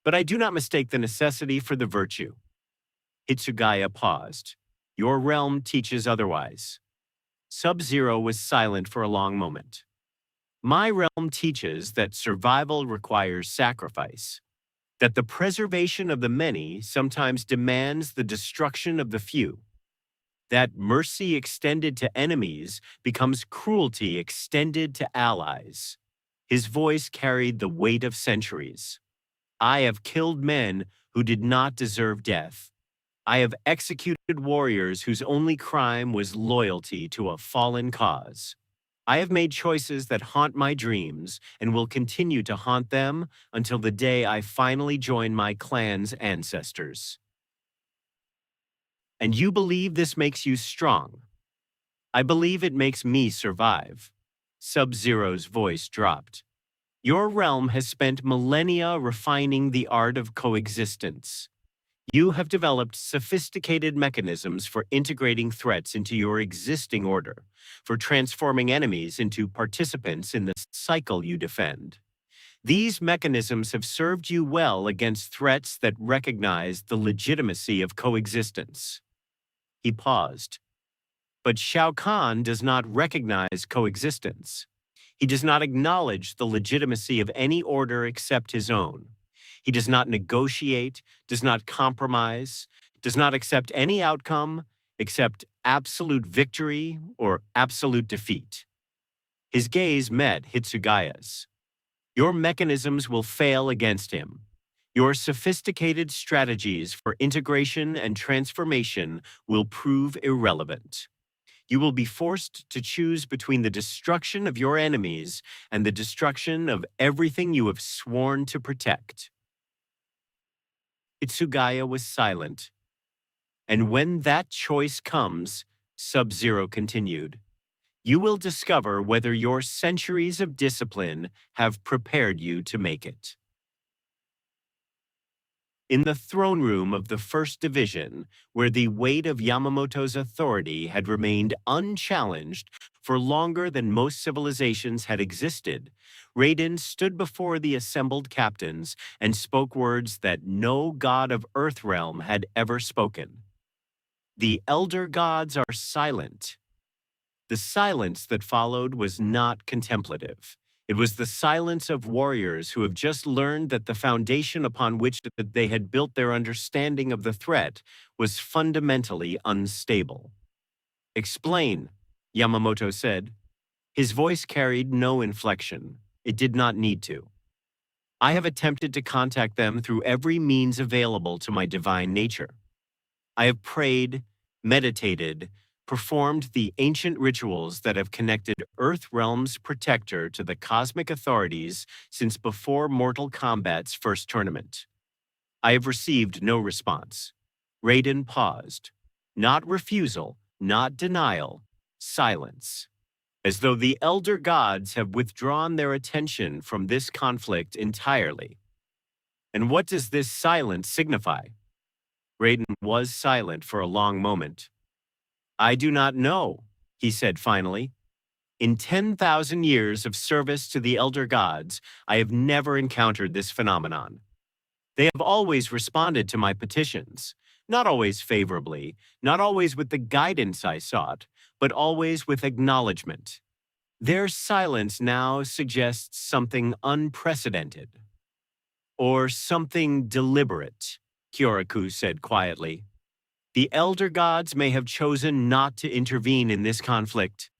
But I do not mistake the necessity for the virtue. Hitsugaya paused. Your realm teaches otherwise. Sub-Zero was silent for a long moment. My realm teaches that survival requires sacrifice, that the preservation of the many sometimes demands the destruction of the few, that mercy extended to enemies becomes cruelty extended to allies. His voice carried the weight of centuries. I have killed men who did not deserve death. I have executed warriors whose only crime was loyalty to a fallen cause. I have made choices that haunt my dreams and will continue to haunt them until the day I finally join my clan's ancestors. And you believe this makes you strong? I believe it makes me survive. Sub-Zero's voice dropped. Your realm has spent millennia refining the art of coexistence. You have developed sophisticated mechanisms for integrating threats into your existing order, for transforming enemies into participants in the cycle you defend. These mechanisms have served you well against threats that recognize the legitimacy of coexistence. He paused. But Shao Kahn does not recognize coexistence. He does not acknowledge the legitimacy of any order except his own. He does not negotiate, does not compromise, does not accept any outcome except absolute victory or absolute defeat. His gaze met Hitsugaya's. Your mechanisms will fail against him. Your sophisticated strategies for integration and transformation will prove irrelevant. You will be forced to choose between the destruction of your enemies and the destruction of everything you have sworn to protect. Hitsugaya was silent. And when that choice comes, Sub-Zero continued, you will discover whether your centuries of discipline have prepared you to make it. In the throne room of the First Division, where the weight of Yamamoto's authority had remained unchallenged for longer than most civilizations had existed, Raiden stood before the assembled captains and spoke words that no god of Earthrealm had ever spoken. The elder gods are silent. The silence that followed was not contemplative. It was the silence of warriors who have just learned that the foundation upon which they had built their understanding of the threat was fundamentally unstable. Explain, Yamamoto said. His voice carried no inflection. It did not need to. I have attempted to contact them through every means available to my divine nature. I have prayed, meditated, performed the ancient rituals that have connected Earthrealm's protector to the cosmic authorities since before Mortal Kombat's first tournament. I have received no response. Raiden paused. Not refusal, not denial, silence. As though the elder gods have withdrawn their attention from this conflict entirely. And what does this silence signify? Raiden was silent for a long moment. I do not know, he said finally. In 10,000 years of service to the elder gods, I have never encountered this phenomenon. They have always responded to my petitions, not always favorably, not always with the guidance I sought, but always with acknowledgement. Their silence now suggests something unprecedented. Or something deliberate, Kyoraku said quietly. The elder gods may have chosen not to intervene in this conflict.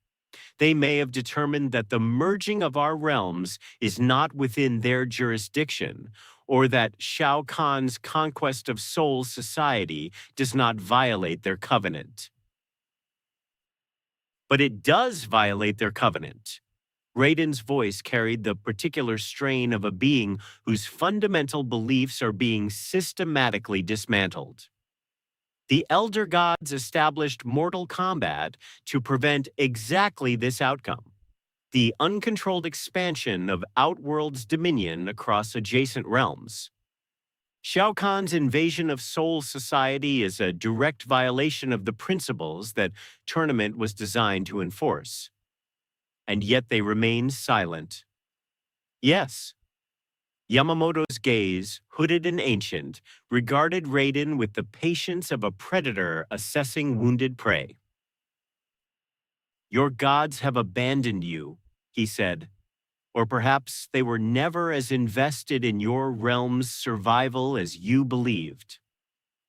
They may have determined that the merging of our realms is not within their jurisdiction, or that Shao Kahn's conquest of Soul society does not violate their covenant. But it does violate their covenant. Raiden's voice carried the particular strain of a being whose fundamental beliefs are being systematically dismantled. The elder gods established Mortal Kombat to prevent exactly this outcome, the uncontrolled expansion of Outworld's dominion across adjacent realms. Shao Kahn's invasion of Soul Society is a direct violation of the principles that Tournament was designed to enforce. And yet they remained silent. Yes, Yamamoto's gaze, hooded and ancient, regarded Raiden with the patience of a predator assessing wounded prey. Your gods have abandoned you, he said. Or perhaps they were never as invested in your realm's survival as you believed.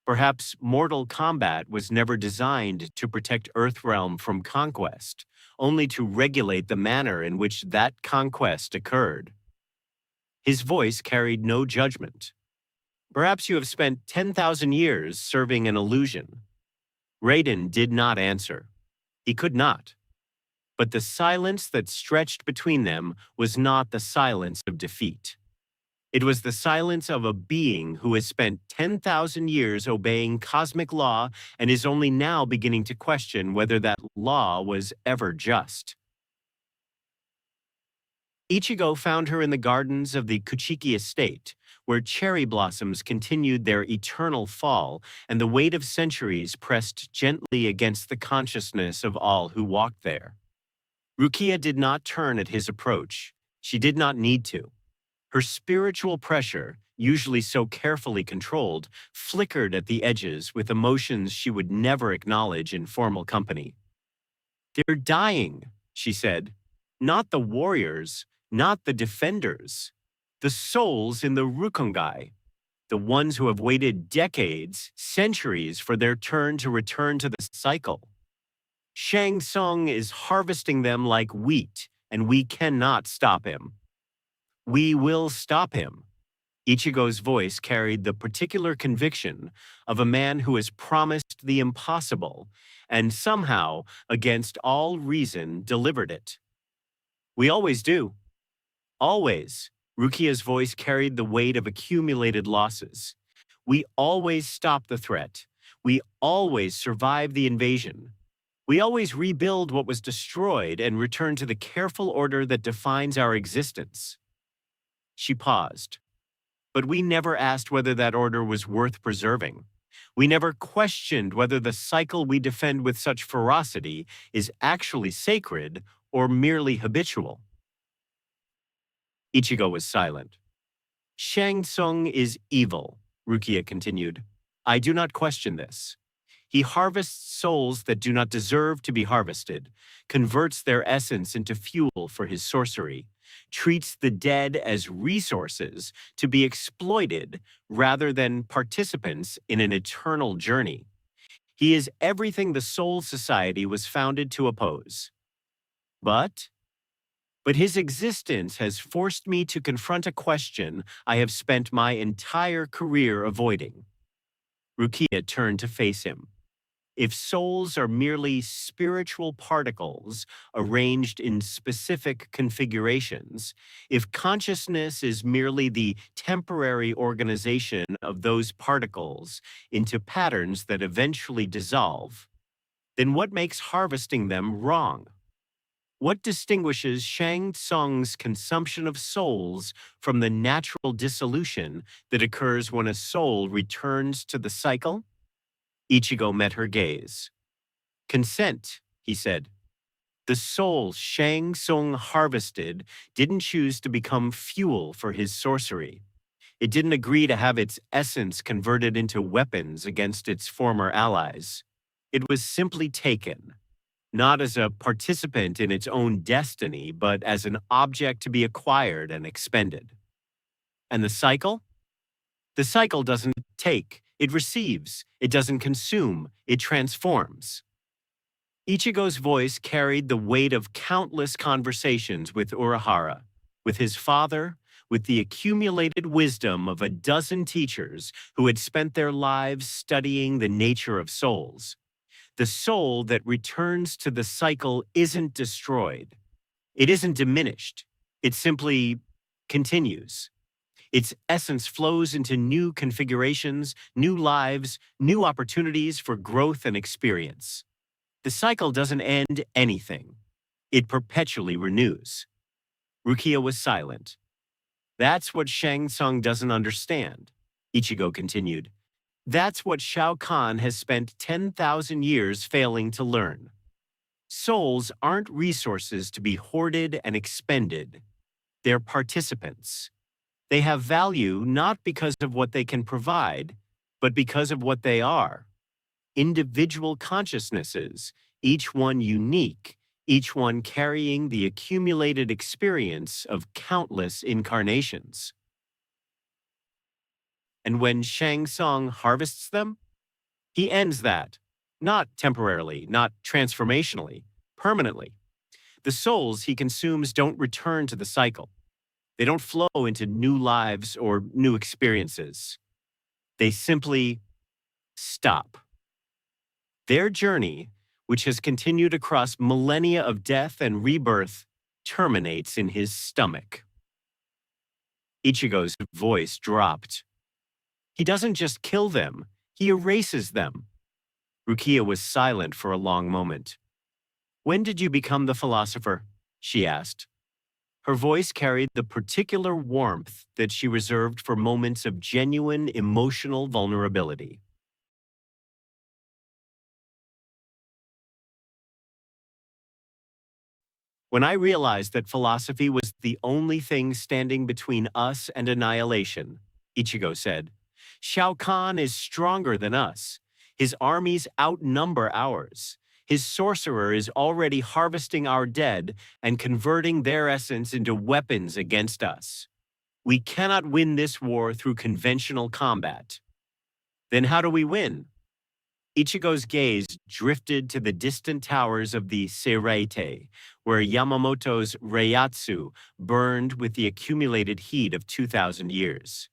Perhaps Mortal Kombat was never designed to protect Earthrealm from conquest, only to regulate the manner in which that conquest occurred. His voice carried no judgment. Perhaps you have spent 10,000 years serving an illusion. Raiden did not answer. He could not. But the silence that stretched between them was not the silence of defeat. It was the silence of a being who has spent 10,000 years obeying cosmic law and is only now beginning to question whether that law was ever just. Ichigo found her in the gardens of the Kuchiki estate, where cherry blossoms continued their eternal fall and the weight of centuries pressed gently against the consciousness of all who walked there. Rukia did not turn at his approach. She did not need to. Her spiritual pressure, usually so carefully controlled, flickered at the edges with emotions she would never acknowledge in formal company. They're dying, she said. Not the warriors, not the defenders. The souls in the Rukongai. The ones who have waited decades, centuries for their turn to return to the cycle. Shang Tsung is harvesting them like wheat, and we cannot stop him. We will stop him. Ichigo's voice carried the particular conviction of a man who has promised the impossible and somehow, against all reason, delivered it. We always do. Always. Rukia's voice carried the weight of accumulated losses. We always stop the threat. We always survive the invasion. We always rebuild what was destroyed and return to the careful order that defines our existence. She paused. But we never asked whether that order was worth preserving. We never questioned whether the cycle we defend with such ferocity is actually sacred or merely habitual. Ichigo was silent. Shang Tsung is evil, Rukia continued. I do not question this. He harvests souls that do not deserve to be harvested, converts their essence into fuel for his sorcery, treats the dead as resources to be exploited rather than participants in an eternal journey. He is everything the Soul Society was founded to oppose. But his existence has forced me to confront a question I have spent my entire career avoiding. Rukia turned to face him. If souls are merely spiritual particles arranged in specific configurations, if consciousness is merely the temporary organization of those particles into patterns that eventually dissolve, then what makes harvesting them wrong? What distinguishes Shang Tsung's consumption of souls from the natural dissolution that occurs when a soul returns to the cycle? Ichigo met her gaze. Consent, he said. The soul Shang Tsung harvested didn't choose to become fuel for his sorcery. It didn't agree to have its essence converted into weapons against its former allies. It was simply taken, not as a participant in its own destiny, but as an object to be acquired and expended. And the cycle? The cycle doesn't take. It receives, it doesn't consume, it transforms. Ichigo's voice carried the weight of countless conversations with Urahara, with his father, with the accumulated wisdom of a dozen teachers who had spent their lives studying the nature of souls. The soul that returns to the cycle isn't destroyed. It isn't diminished. It simply continues. Its essence flows into new configurations, new lives, new opportunities for growth and experience. The cycle doesn't end anything. It perpetually renews. Rukia was silent. That's what Shang Tsung doesn't understand. Ichigo continued. That's what Shao Kahn has spent 10,000 years failing to learn. Souls aren't resources to be hoarded and expended. They're participants. They have value not because of what they can provide, but because of what they are. Individual consciousnesses, each one unique, each one carrying the accumulated experience of countless incarnations. And when Shang Tsung harvests them, he ends that, not temporarily, not transformationally, permanently. The souls he consumes don't return to the cycle. They don't flow into new lives or new experiences. They simply stop. Their journey, which has continued across millennia of death and rebirth, terminates in his stomach. Ichigo's voice dropped. He doesn't just kill them, he erases them. Rukia was silent for a long moment. When did you become the philosopher? She asked. Her voice carried the particular warmth that she reserved for moments of genuine emotional vulnerability. When I realized that philosophy was the only thing standing between us and annihilation, Ichigo said, Shao Kahn is stronger than us. His armies outnumber ours. His sorcerer is already harvesting our dead and converting their essence into weapons against us. We cannot win this war through conventional combat. Then how do we win? Ichigo's gaze drifted to the distant towers of the Seirete, where Yamamoto's Reiatsu burned with the accumulated heat of 2,000 years.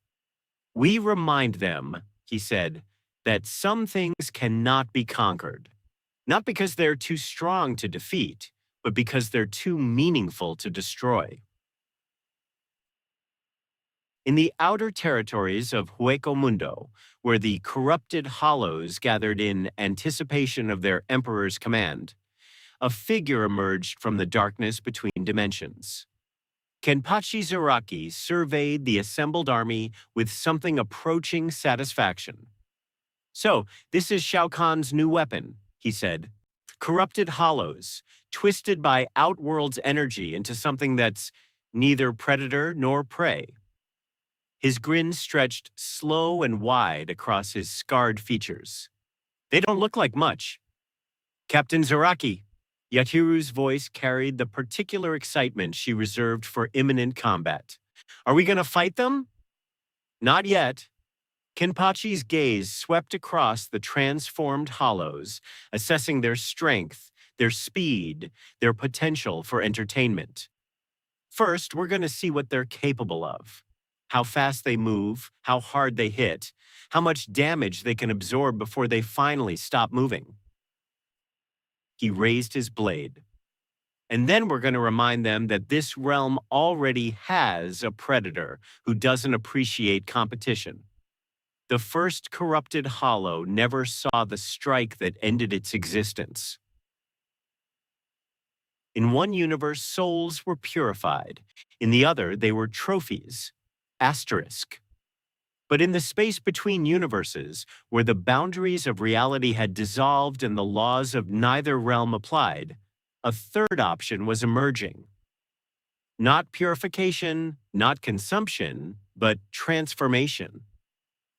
We remind them, he said, that some things cannot be conquered, not because they're too strong to defeat, but because they're too meaningful to destroy. In the outer territories of Hueco Mundo, where the corrupted hollows gathered in anticipation of their emperor's command, a figure emerged from the darkness between dimensions. Kenpachi Zaraki surveyed the assembled army with something approaching satisfaction. So, this is Shao Kahn's new weapon, he said. Corrupted hollows, twisted by Outworld's energy into something that's neither predator nor prey. His grin stretched slow and wide across his scarred features. They don't look like much. Captain Zaraki. Yahiru's voice carried the particular excitement she reserved for imminent combat. Are we going to fight them? Not yet. Kenpachi's gaze swept across the transformed hollows, assessing their strength, their speed, their potential for entertainment. First, we're going to see what they're capable of. How fast they move, how hard they hit, how much damage they can absorb before they finally stop moving. He raised his blade. And then we're going to remind them that this realm already has a predator who doesn't appreciate competition. The first corrupted hollow never saw the strike that ended its existence. In one universe, souls were purified. In the other, they were trophies. Asterisk. But in the space between universes, where the boundaries of reality had dissolved and the laws of neither realm applied, a third option was emerging. Not purification, not consumption, but transformation.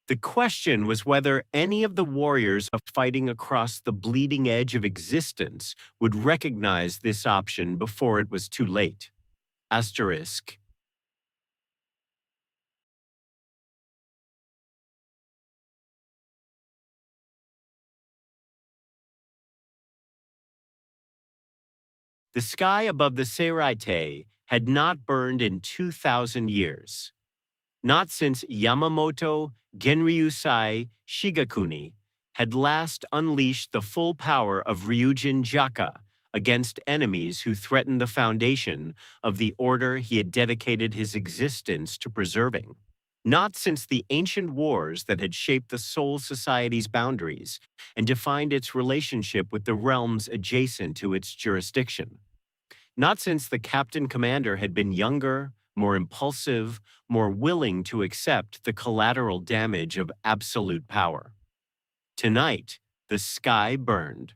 The question was whether any of the warriors fighting across the bleeding edge of existence would recognize this option before it was too late. Asterisk. The sky above the Seirete had not burned in 2,000 years. Not since Yamamoto Genryusai Shigakuni had last unleashed the full power of Ryujin Jaka against enemies who threatened the foundation of the order he had dedicated his existence to preserving. Not since the ancient wars that had shaped the Soul Society's boundaries and defined its relationship with the realms adjacent to its jurisdiction. Not since the Captain Commander had been younger, more impulsive, more willing to accept the collateral damage of absolute power. Tonight, the sky burned.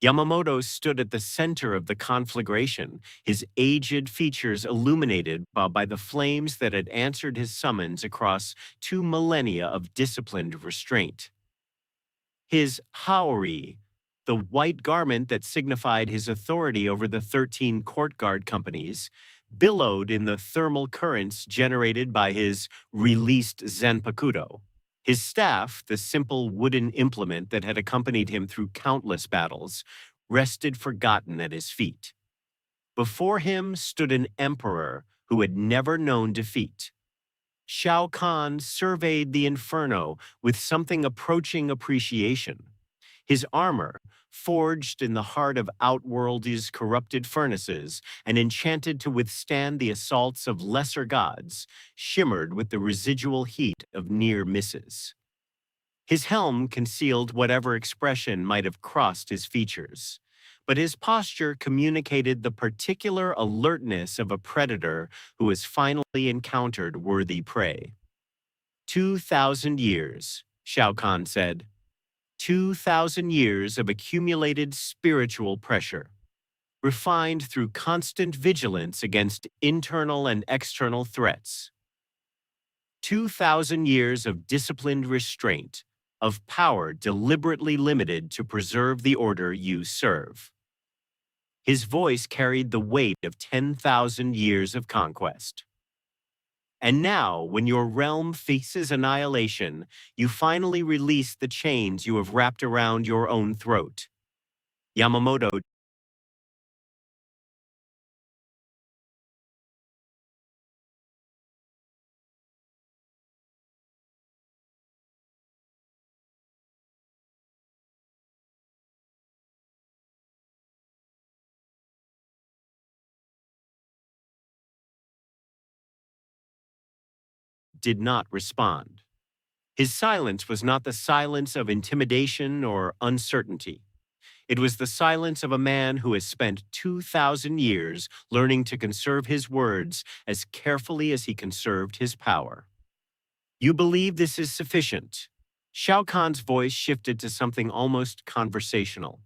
Yamamoto stood at the center of the conflagration, his aged features illuminated by the flames that had answered his summons across 2 millennia of disciplined restraint. His haori, the white garment that signified his authority over the 13 court guard companies, billowed in the thermal currents generated by his released Zanpakuto. His staff, the simple wooden implement that had accompanied him through countless battles, rested forgotten at his feet. Before him stood an emperor who had never known defeat. Shao Kahn surveyed the inferno with something approaching appreciation. His armor, forged in the heart of Outworld's corrupted furnaces and enchanted to withstand the assaults of lesser gods, shimmered with the residual heat of near misses. His helm concealed whatever expression might have crossed his features, but his posture communicated the particular alertness of a predator who has finally encountered worthy prey. 2,000 years, Shao Kahn said. 2,000 years of accumulated spiritual pressure, refined through constant vigilance against internal and external threats. 2,000 years of disciplined restraint, of power deliberately limited to preserve the order you serve. His voice carried the weight of 10,000 years of conquest. And now, when your realm faces annihilation, you finally release the chains you have wrapped around your own throat. Yamamoto did not respond. His silence was not the silence of intimidation or uncertainty. It was the silence of a man who has spent 2,000 years learning to conserve his words as carefully as he conserved his power. You believe this is sufficient. Shao Kahn's voice shifted to something almost conversational.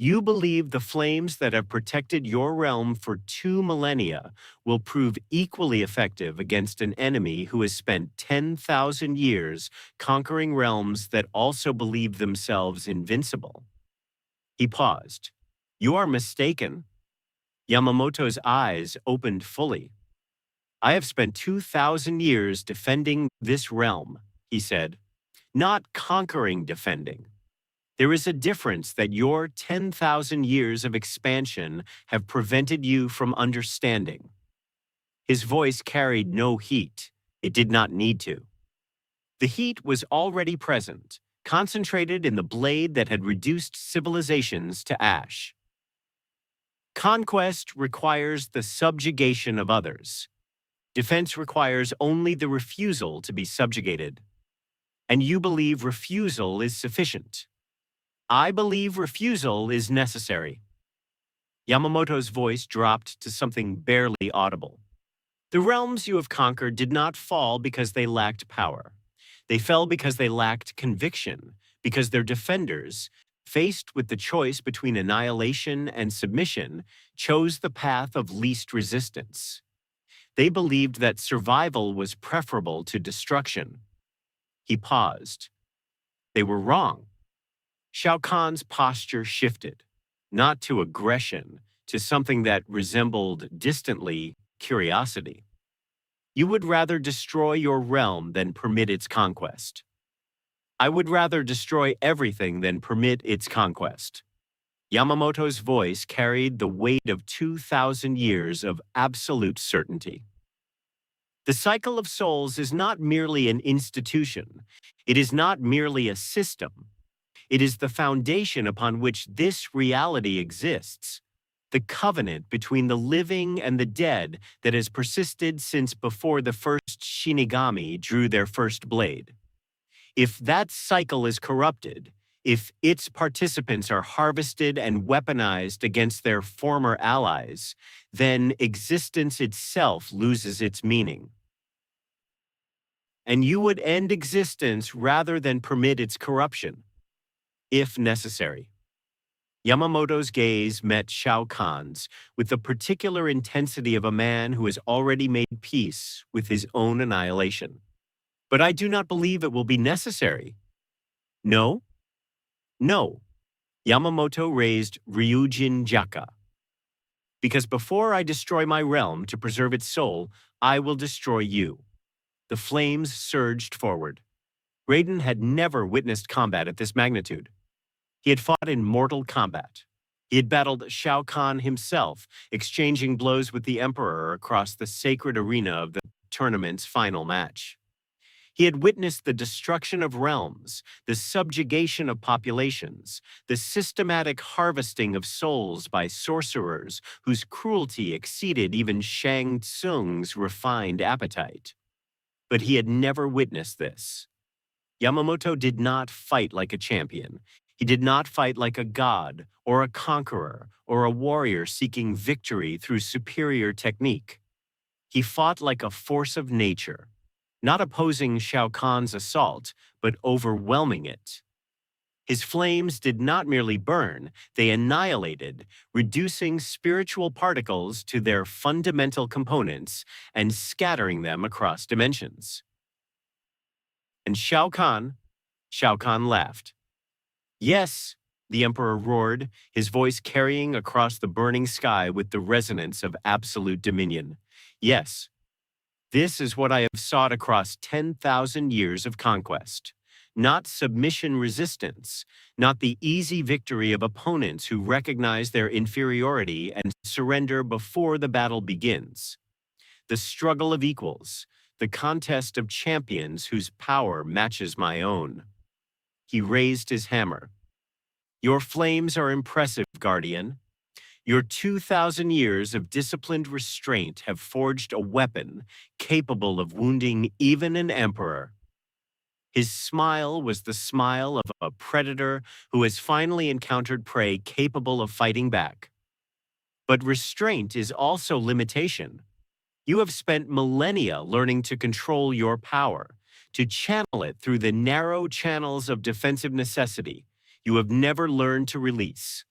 You believe the flames that have protected your realm for 2 millennia will prove equally effective against an enemy who has spent 10,000 years conquering realms that also believe themselves invincible. He paused. You are mistaken. Yamamoto's eyes opened fully. I have spent 2,000 years defending this realm, he said, not conquering defending. There is a difference that your 10,000 years of expansion have prevented you from understanding. His voice carried no heat. It did not need to. The heat was already present, concentrated in the blade that had reduced civilizations to ash. Conquest requires the subjugation of others. Defense requires only the refusal to be subjugated. And you believe refusal is sufficient. I believe refusal is necessary. Yamamoto's voice dropped to something barely audible. The realms you have conquered did not fall because they lacked power. They fell because they lacked conviction, because their defenders, faced with the choice between annihilation and submission, chose the path of least resistance. They believed that survival was preferable to destruction. He paused. They were wrong. Shao Kahn's posture shifted, not to aggression, to something that resembled distantly curiosity. You would rather destroy your realm than permit its conquest. I would rather destroy everything than permit its conquest. Yamamoto's voice carried the weight of 2,000 years of absolute certainty. The cycle of souls is not merely an institution. It is not merely a system. It is the foundation upon which this reality exists, the covenant between the living and the dead that has persisted since before the first Shinigami drew their first blade. If that cycle is corrupted, If its participants are harvested and weaponized against their former allies, then existence itself loses its meaning. And you would end existence rather than permit its corruption, if necessary. Yamamoto's gaze met Shao Kahn's with the particular intensity of a man who has already made peace with his own annihilation. But I do not believe it will be necessary. No? No. Yamamoto raised Ryujin Jaka. Because before I destroy my realm to preserve its soul, I will destroy you. The flames surged forward. Raiden had never witnessed combat at this magnitude. He had fought in Mortal Kombat. He had battled Shao Kahn himself, exchanging blows with the Emperor across the sacred arena of the tournament's final match. He had witnessed the destruction of realms, the subjugation of populations, the systematic harvesting of souls by sorcerers whose cruelty exceeded even Shang Tsung's refined appetite. But he had never witnessed this. Yamamoto did not fight like a champion. He did not fight like a god, or a conqueror, or a warrior seeking victory through superior technique. He fought like a force of nature, not opposing Shao Kahn's assault, but overwhelming it. His flames did not merely burn, they annihilated, reducing spiritual particles to their fundamental components and scattering them across dimensions. And Shao Kahn laughed. Yes, the Emperor roared, his voice carrying across the burning sky with the resonance of absolute dominion. Yes, this is what I have sought across 10,000 years of conquest. Not submission resistance, not the easy victory of opponents who recognize their inferiority and surrender before the battle begins. The struggle of equals, the contest of champions whose power matches my own. He raised his hammer. Your flames are impressive, Guardian. Your 2,000 years of disciplined restraint have forged a weapon capable of wounding even an emperor. His smile was the smile of a predator who has finally encountered prey capable of fighting back. But restraint is also limitation. You have spent millennia learning to control your power, to channel it through the narrow channels of defensive necessity. You have never learned to release.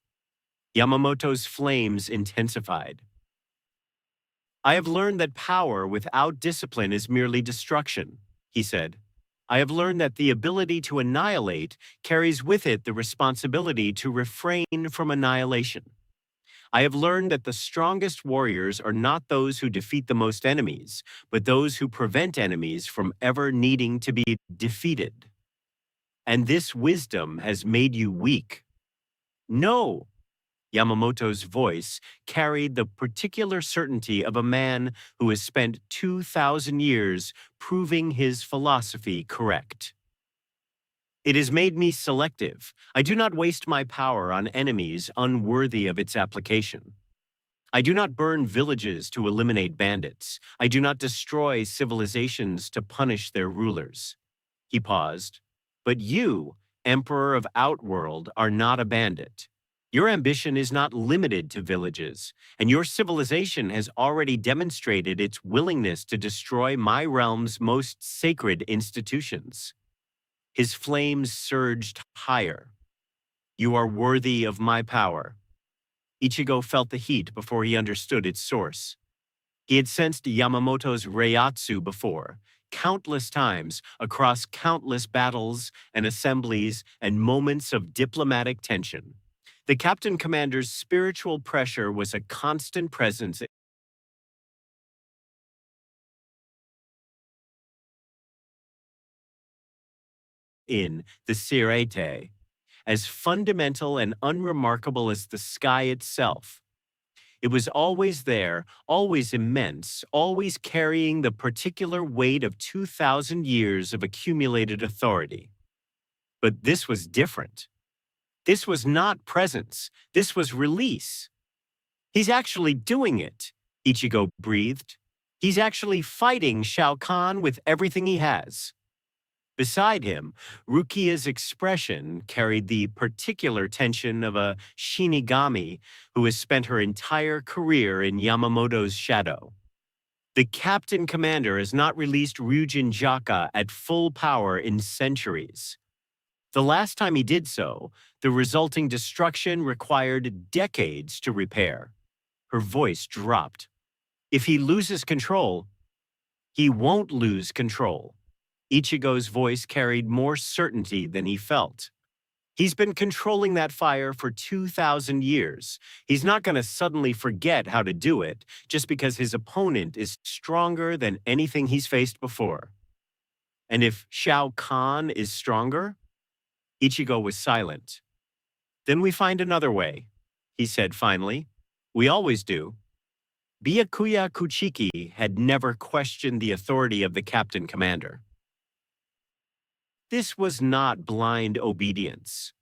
Yamamoto's flames intensified. I have learned that power without discipline is merely destruction, he said. I have learned that the ability to annihilate carries with it the responsibility to refrain from annihilation. I have learned that the strongest warriors are not those who defeat the most enemies, but those who prevent enemies from ever needing to be defeated. And this wisdom has made you weak. No. Yamamoto's voice carried the particular certainty of a man who has spent 2,000 years proving his philosophy correct. It has made me selective. I do not waste my power on enemies unworthy of its application. I do not burn villages to eliminate bandits. I do not destroy civilizations to punish their rulers. He paused. But you, Emperor of Outworld, are not a bandit. Your ambition is not limited to villages, and your civilization has already demonstrated its willingness to destroy my realm's most sacred institutions. His flames surged higher. You are worthy of my power. Ichigo felt the heat before he understood its source. He had sensed Yamamoto's Reiatsu before, countless times across countless battles and assemblies and moments of diplomatic tension. The Captain Commander's spiritual pressure was a constant presence in the Sirete, as fundamental and unremarkable as the sky itself. It was always there, always immense, always carrying the particular weight of 2,000 years of accumulated authority. But this was different. This was not presence. This was release. He's actually doing it, Ichigo breathed. He's actually fighting Shao Kahn with everything he has. Beside him, Rukia's expression carried the particular tension of a Shinigami who has spent her entire career in Yamamoto's shadow. The captain commander has not released Ryujin Jaka at full power in centuries. The last time he did so, the resulting destruction required decades to repair. Her voice dropped. If he loses control, he won't lose control. Ichigo's voice carried more certainty than he felt. He's been controlling that fire for 2,000 years. He's not going to suddenly forget how to do it just because his opponent is stronger than anything he's faced before. And if Shao Kahn is stronger? Ichigo was silent. Then we find another way, he said finally. We always do. Byakuya Kuchiki had never questioned the authority of the captain commander. This was not blind obedience.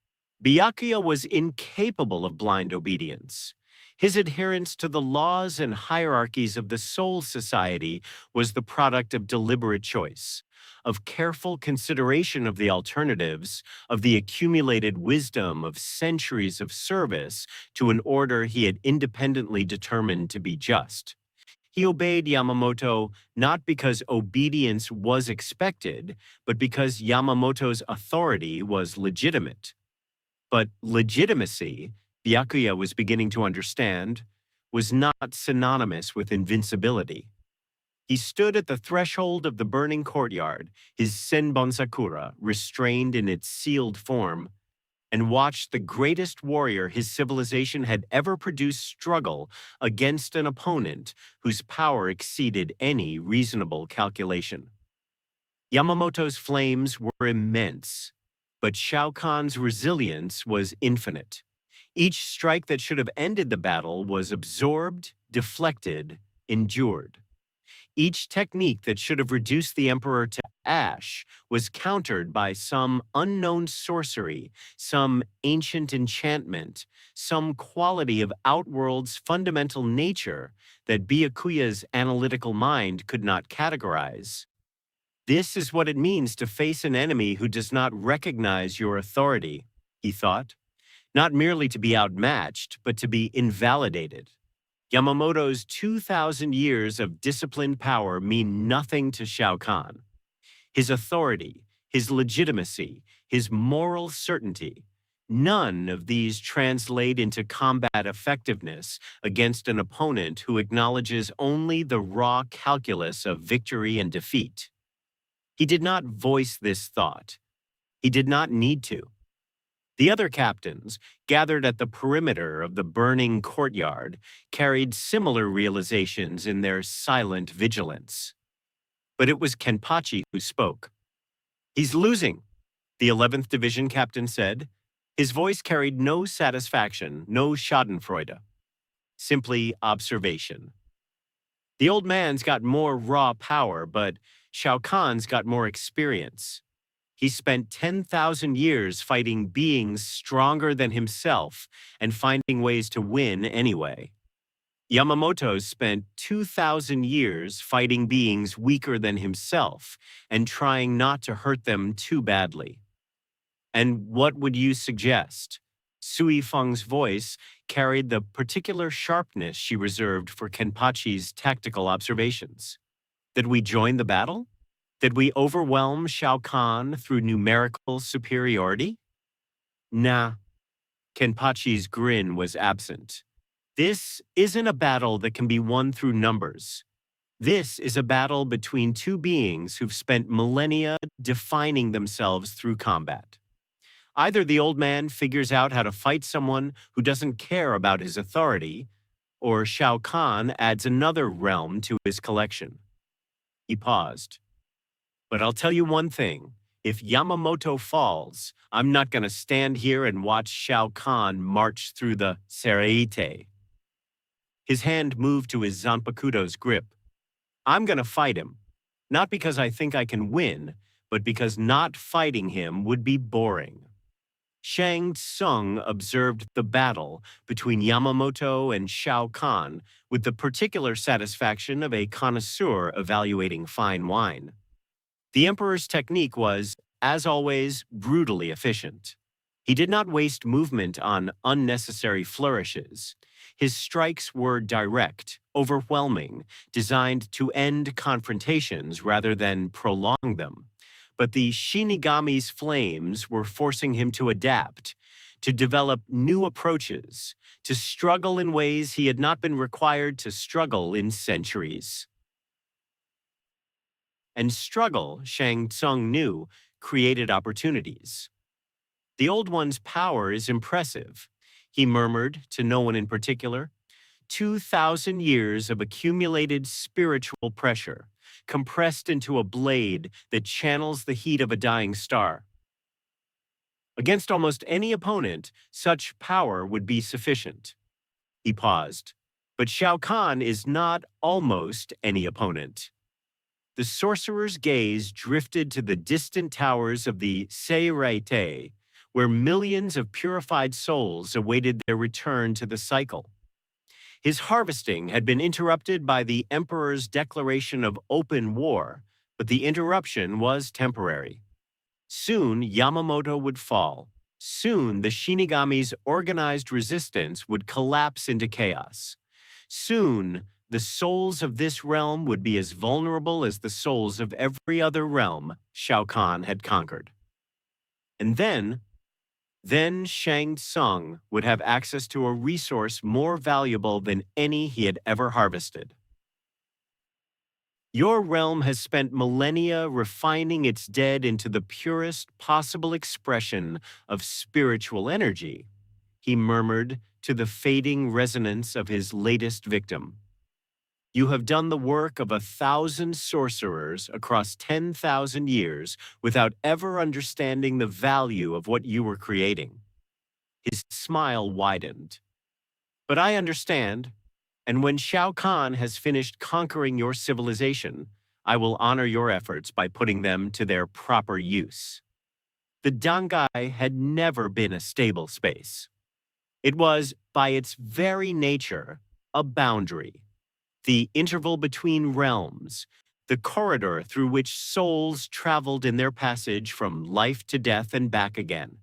Byakuya was incapable of blind obedience. His adherence to the laws and hierarchies of the Soul Society was the product of deliberate choice, of careful consideration of the alternatives, of the accumulated wisdom of centuries of service to an order he had independently determined to be just. He obeyed Yamamoto not because obedience was expected, but because Yamamoto's authority was legitimate. But legitimacy, Byakuya was beginning to understand, was not synonymous with invincibility. He stood at the threshold of the burning courtyard, his Senbonsakura restrained in its sealed form, and watched the greatest warrior his civilization had ever produced struggle against an opponent whose power exceeded any reasonable calculation. Yamamoto's flames were immense, but Shao Kahn's resilience was infinite. Each strike that should have ended the battle was absorbed, deflected, endured. Each technique that should have reduced the emperor to ash was countered by some unknown sorcery, some ancient enchantment, some quality of Outworld's fundamental nature that Byakuya's analytical mind could not categorize. This is what it means to face an enemy who does not recognize your authority, he thought, not merely to be outmatched, but to be invalidated. Yamamoto's 2,000 years of disciplined power mean nothing to Shao Kahn. His authority, his legitimacy, his moral certainty, none of these translate into combat effectiveness against an opponent who acknowledges only the raw calculus of victory and defeat. He did not voice this thought. He did not need to. The other captains, gathered at the perimeter of the burning courtyard, carried similar realizations in their silent vigilance. But it was Kenpachi who spoke. "He's losing," the 11th Division captain said. His voice carried no satisfaction, no schadenfreude, simply observation. The old man's got more raw power, but Shao Kahn's got more experience. He spent 10,000 years fighting beings stronger than himself and finding ways to win anyway. Yamamoto spent 2,000 years fighting beings weaker than himself and trying not to hurt them too badly. And what would you suggest? Sui Feng's voice carried the particular sharpness she reserved for Kenpachi's tactical observations. That we join the battle? That we overwhelm Shao Kahn through numerical superiority? Nah. Kenpachi's grin was absent. This isn't a battle that can be won through numbers. This is a battle between two beings who've spent millennia defining themselves through combat. Either the old man figures out how to fight someone who doesn't care about his authority, or Shao Kahn adds another realm to his collection. He paused. But I'll tell you one thing. If Yamamoto falls, I'm not going to stand here and watch Shao Kahn march through the Seraite. His hand moved to his Zanpakuto's grip. I'm going to fight him. Not because I think I can win, but because not fighting him would be boring. Shang Tsung observed the battle between Yamamoto and Shao Kahn with the particular satisfaction of a connoisseur evaluating fine wine. The emperor's technique was as always, brutally efficient. He did not waste movement on unnecessary flourishes. His strikes were direct, overwhelming, designed to end confrontations rather than prolong them. But the Shinigami's flames were forcing him to adapt, to develop new approaches, to struggle in ways he had not been required to struggle in centuries. And struggle, Shang Tsung knew, created opportunities. The Old One's power is impressive, he murmured to no one in particular. 2,000 years of accumulated spiritual pressure, compressed into a blade that channels the heat of a dying star. Against almost any opponent, such power would be sufficient. He paused. But Shao Kahn is not almost any opponent. The sorcerer's gaze drifted to the distant towers of the Seiraite, where millions of purified souls awaited their return to the cycle. His harvesting had been interrupted by the Emperor's declaration of open war, but the interruption was temporary. Soon Yamamoto would fall. Soon the Shinigami's organized resistance would collapse into chaos. Soon the souls of this realm would be as vulnerable as the souls of every other realm Shao Kahn had conquered. And then Shang Tsung would have access to a resource more valuable than any he had ever harvested. Your realm has spent millennia refining its dead into the purest possible expression of spiritual energy, he murmured to the fading resonance of his latest victim. You have done the work of 1,000 sorcerers across 10,000 years without ever understanding the value of what you were creating. His smile widened. But I understand, and when Shao Kahn has finished conquering your civilization, I will honor your efforts by putting them to their proper use. The Dangai had never been a stable space. It was, by its very nature, a boundary. The interval between realms, the corridor through which souls traveled in their passage from life to death and back again.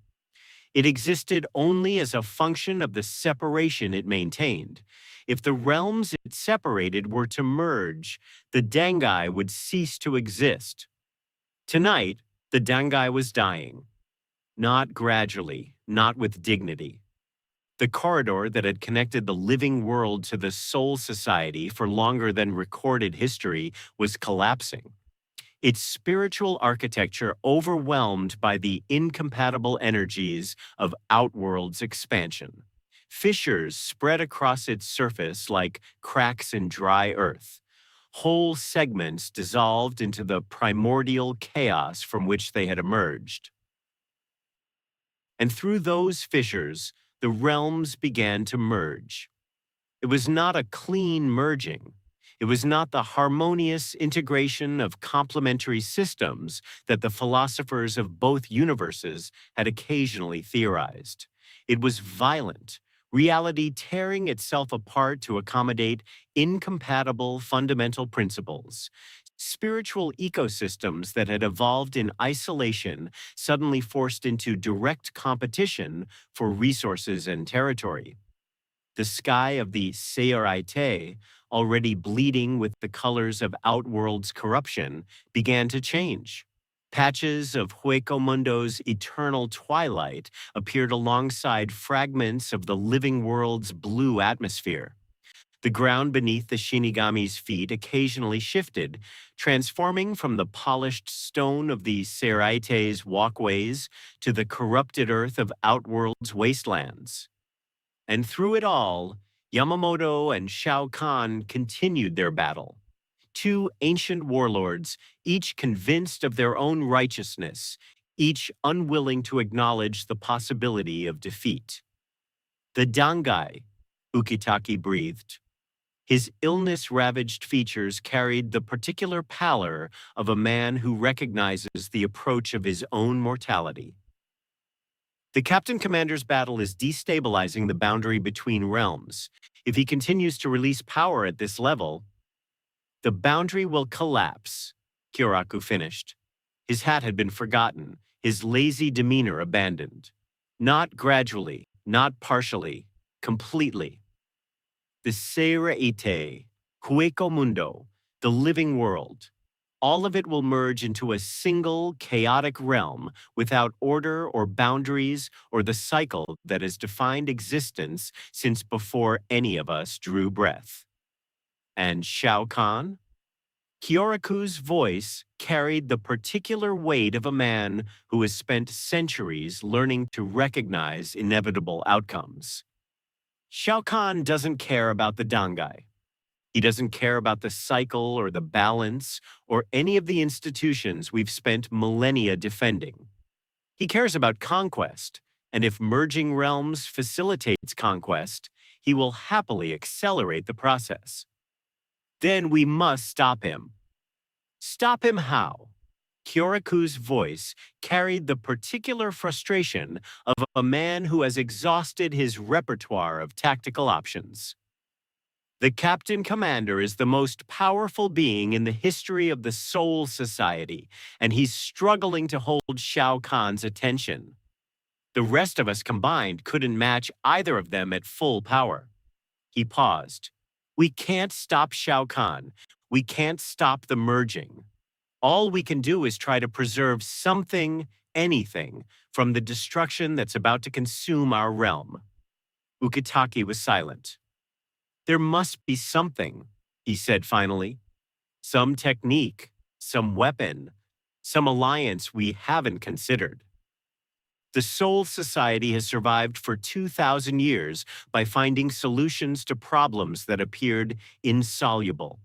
It existed only as a function of the separation it maintained. If the realms it separated were to merge, the Dangai would cease to exist. Tonight, the Dangai was dying. Not gradually, not with dignity. The corridor that had connected the living world to the soul society for longer than recorded history was collapsing. Its spiritual architecture overwhelmed by the incompatible energies of Outworld's expansion. Fissures spread across its surface like cracks in dry earth. Whole segments dissolved into the primordial chaos from which they had emerged. And through those fissures, the realms began to merge. It was not a clean merging. It was not the harmonious integration of complementary systems that the philosophers of both universes had occasionally theorized. It was violent, reality tearing itself apart to accommodate incompatible fundamental principles. Spiritual ecosystems that had evolved in isolation suddenly forced into direct competition for resources and territory. The sky of the Seiraite, already bleeding with the colors of Outworld's corruption, began to change. Patches of Huecomundo's eternal twilight appeared alongside fragments of the living world's blue atmosphere. The ground beneath the Shinigami's feet occasionally shifted, transforming from the polished stone of the Seiraite's walkways to the corrupted earth of Outworld's wastelands. And through it all, Yamamoto and Shao Kahn continued their battle. Two ancient warlords, each convinced of their own righteousness, each unwilling to acknowledge the possibility of defeat. The Dangai, Ukitake breathed. His illness-ravaged features carried the particular pallor of a man who recognizes the approach of his own mortality. The Captain Commander's battle is destabilizing the boundary between realms. If he continues to release power at this level, the boundary will collapse, Kyoraku finished. His hat had been forgotten, his lazy demeanor abandoned. Not gradually, not partially, completely. The Sera Ite, Hueco Mundo, the living world, all of it will merge into a single chaotic realm without order or boundaries or the cycle that has defined existence since before any of us drew breath. And Shao Kahn? Kyoraku's voice carried the particular weight of a man who has spent centuries learning to recognize inevitable outcomes. Shao Kahn doesn't care about the Dangai. He doesn't care about the cycle or the balance or any of the institutions we've spent millennia defending. He cares about conquest, and if merging realms facilitates conquest, he will happily accelerate the process. Then we must stop him. Stop him how? Kyoraku's voice carried the particular frustration of a man who has exhausted his repertoire of tactical options. The Captain Commander is the most powerful being in the history of the Soul Society, and he's struggling to hold Shao Kahn's attention. The rest of us combined couldn't match either of them at full power. He paused. We can't stop Shao Kahn. We can't stop the merging. All we can do is try to preserve something, anything, from the destruction that's about to consume our realm. Ukitake was silent. There must be something, he said finally. Some technique, some weapon, some alliance we haven't considered. The Soul Society has survived for 2,000 years by finding solutions to problems that appeared insoluble.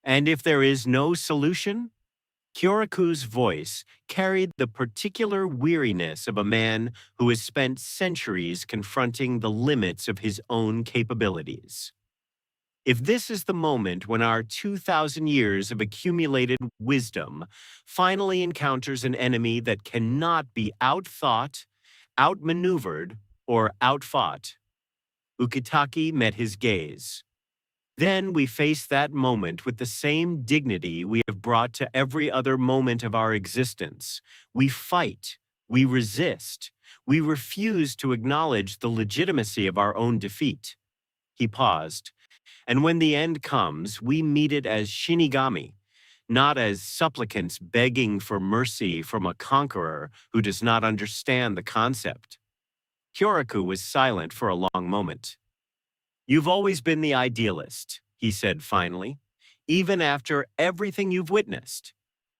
And if there is no solution? Kyoraku's voice carried the particular weariness of a man who has spent centuries confronting the limits of his own capabilities. If this is the moment when our 2,000 years of accumulated wisdom finally encounters an enemy that cannot be outthought, outmaneuvered, or outfought, Ukitake met his gaze. Then we face that moment with the same dignity we have brought to every other moment of our existence. We fight, we resist, we refuse to acknowledge the legitimacy of our own defeat. He paused. And when the end comes, we meet it as Shinigami, not as supplicants begging for mercy from a conqueror who does not understand the concept. Kyoraku was silent for a long moment. You've always been the idealist, he said finally, even after everything you've witnessed.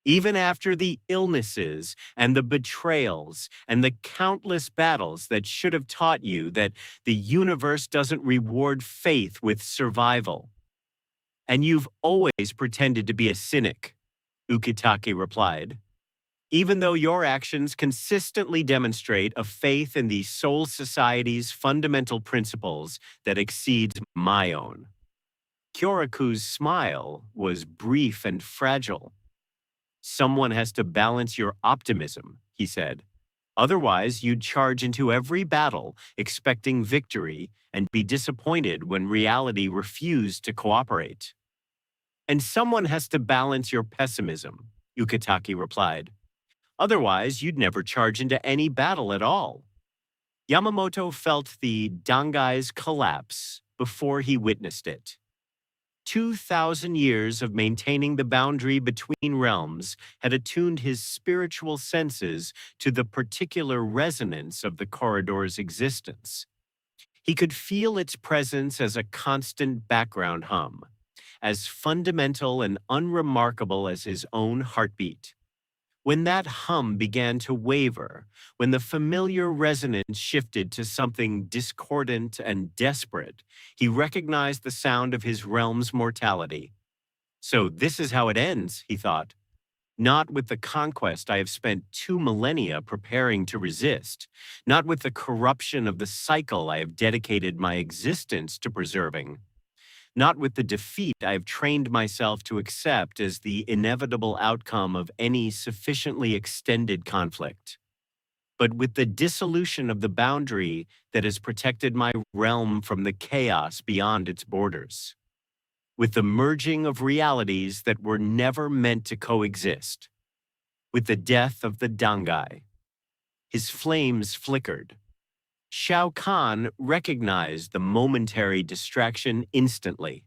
Even after the illnesses and the betrayals and the countless battles that should have taught you that the universe doesn't reward faith with survival. And you've always pretended to be a cynic, Ukitake replied. Even though your actions consistently demonstrate a faith in the Soul Society's fundamental principles that exceeds my own. Kyoraku's smile was brief and fragile. Someone has to balance your optimism, he said. Otherwise, you'd charge into every battle expecting victory and be disappointed when reality refused to cooperate. And someone has to balance your pessimism, Ukitake replied. Otherwise, you'd never charge into any battle at all. Yamamoto felt the Dangai's collapse before he witnessed it. 2,000 years of maintaining the boundary between realms had attuned his spiritual senses to the particular resonance of the corridor's existence. He could feel its presence as a constant background hum, as fundamental and unremarkable as his own heartbeat. When that hum began to waver, when the familiar resonance shifted to something discordant and desperate, he recognized the sound of his realm's mortality. So this is how it ends, he thought. Not with the conquest I have spent 2 millennia preparing to resist, not with the corruption of the cycle I have dedicated my existence to preserving. Not with the defeat I have trained myself to accept as the inevitable outcome of any sufficiently extended conflict, but with the dissolution of the boundary that has protected my realm from the chaos beyond its borders, with the merging of realities that were never meant to coexist, with the death of the Dangai. His flames flickered. Shao Kahn recognized the momentary distraction instantly.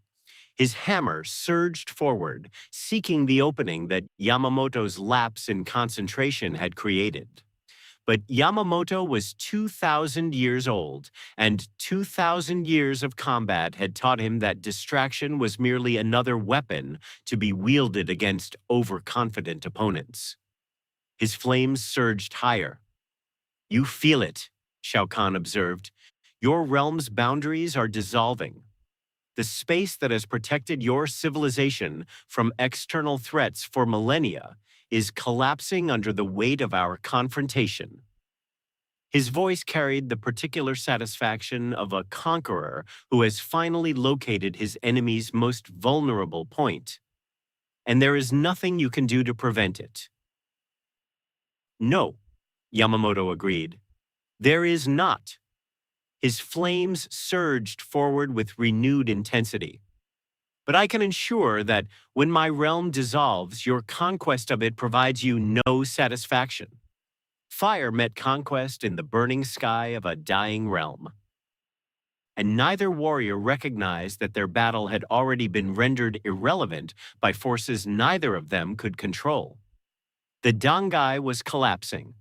His hammer surged forward, seeking the opening that Yamamoto's lapse in concentration had created. But Yamamoto was 2,000 years old, and 2,000 years of combat had taught him that distraction was merely another weapon to be wielded against overconfident opponents. His flames surged higher. "You feel it," Shao Kahn observed. "Your realm's boundaries are dissolving. The space that has protected your civilization from external threats for millennia is collapsing under the weight of our confrontation." His voice carried the particular satisfaction of a conqueror who has finally located his enemy's most vulnerable point. "And there is nothing you can do to prevent it." "No," Yamamoto agreed. "There is not." His flames surged forward with renewed intensity. "But I can ensure that when my realm dissolves, your conquest of it provides you no satisfaction." Fire met conquest in the burning sky of a dying realm. And neither warrior recognized that their battle had already been rendered irrelevant by forces neither of them could control. The Dangai was collapsing,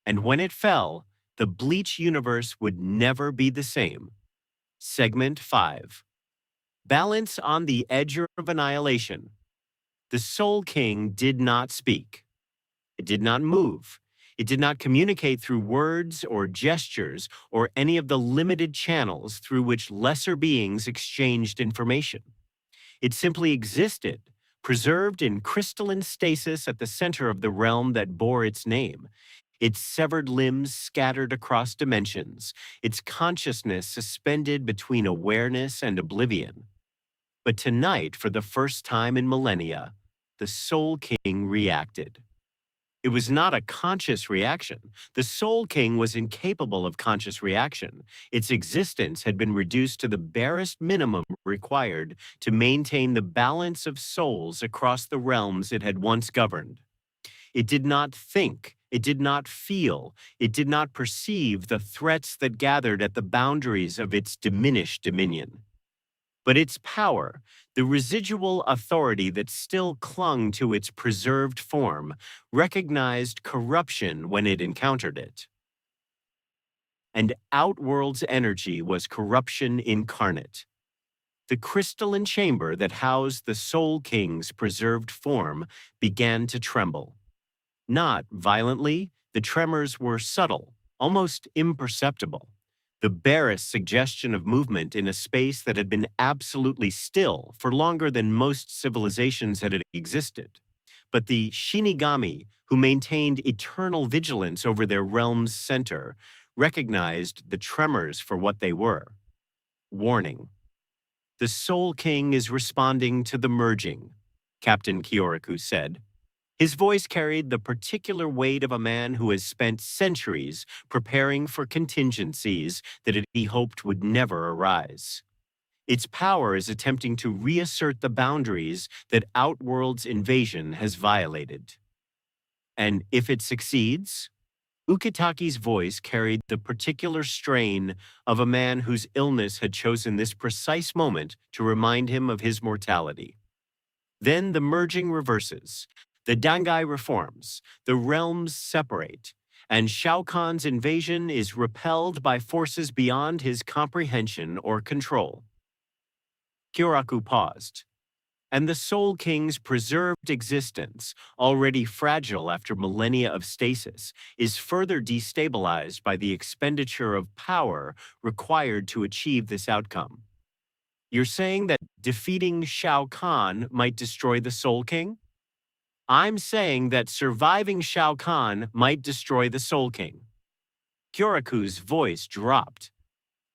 and when it fell, the Bleach universe would never be the same. Segment 5. Balance on the edge of annihilation. The Soul King did not speak. It did not move. It did not communicate through words or gestures or any of the limited channels through which lesser beings exchanged information. It simply existed, preserved in crystalline stasis at the center of the realm that bore its name. Its severed limbs scattered across dimensions, its consciousness suspended between awareness and oblivion. But tonight, for the first time in millennia, the Soul King reacted. It was not a conscious reaction. The Soul King was incapable of conscious reaction. Its existence had been reduced to the barest minimum required to maintain the balance of souls across the realms it had once governed. It did not think, it did not feel, it did not perceive the threats that gathered at the boundaries of its diminished dominion. But its power, the residual authority that still clung to its preserved form, recognized corruption when it encountered it. And Outworld's energy was corruption incarnate. The crystalline chamber that housed the Soul King's preserved form began to tremble. Not violently, the tremors were subtle, almost imperceptible. The barest suggestion of movement in a space that had been absolutely still for longer than most civilizations had existed. But the Shinigami, who maintained eternal vigilance over their realm's center, recognized the tremors for what they were. Warning. "The Soul King is responding to the merging," Captain Kyoraku said. His voice carried the particular weight of a man who has spent centuries preparing for contingencies that he hoped would never arise. Its power is attempting to reassert the boundaries that Outworld's invasion has violated. And if it succeeds? Ukitaki's voice carried the particular strain of a man whose illness had chosen this precise moment to remind him of his mortality. Then the merging reverses. The Dangai reforms, the realms separate, and Shao Kahn's invasion is repelled by forces beyond his comprehension or control. Kyoraku paused. And the Soul King's preserved existence, already fragile after millennia of stasis, is further destabilized by the expenditure of power required to achieve this outcome. You're saying that defeating Shao Kahn might destroy the Soul King? I'm saying that surviving Shao Kahn might destroy the Soul King. Kyoraku's voice dropped.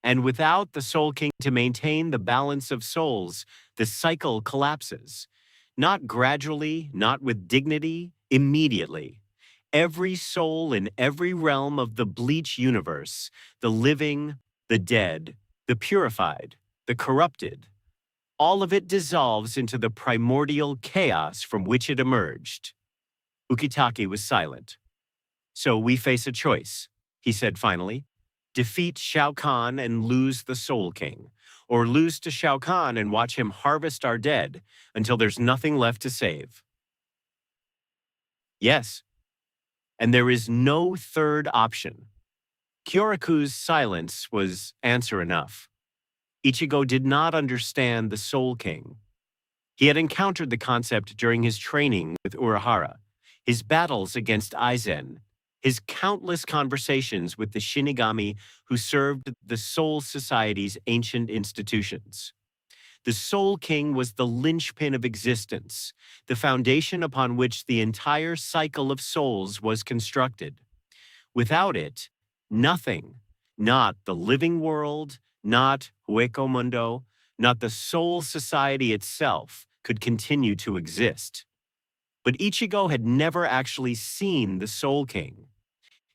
And without the Soul King to maintain the balance of souls, the cycle collapses. Not gradually, not with dignity, immediately. Every soul in every realm of the Bleach universe, the living, the dead, the purified, the corrupted, all of it dissolves into the primordial chaos from which it emerged. Ukitake was silent. So we face a choice, he said finally. Defeat Shao Kahn and lose the Soul King, or lose to Shao Kahn and watch him harvest our dead until there's nothing left to save. Yes, and there is no third option. Kyoraku's silence was answer enough. Ichigo did not understand the Soul King. He had encountered the concept during his training with Urahara, his battles against Aizen, his countless conversations with the Shinigami who served the Soul Society's ancient institutions. The Soul King was the linchpin of existence, the foundation upon which the entire cycle of souls was constructed. Without it, nothing, not the living world, not Hueco Mundo, not the Soul Society itself, could continue to exist. But Ichigo had never actually seen the Soul King.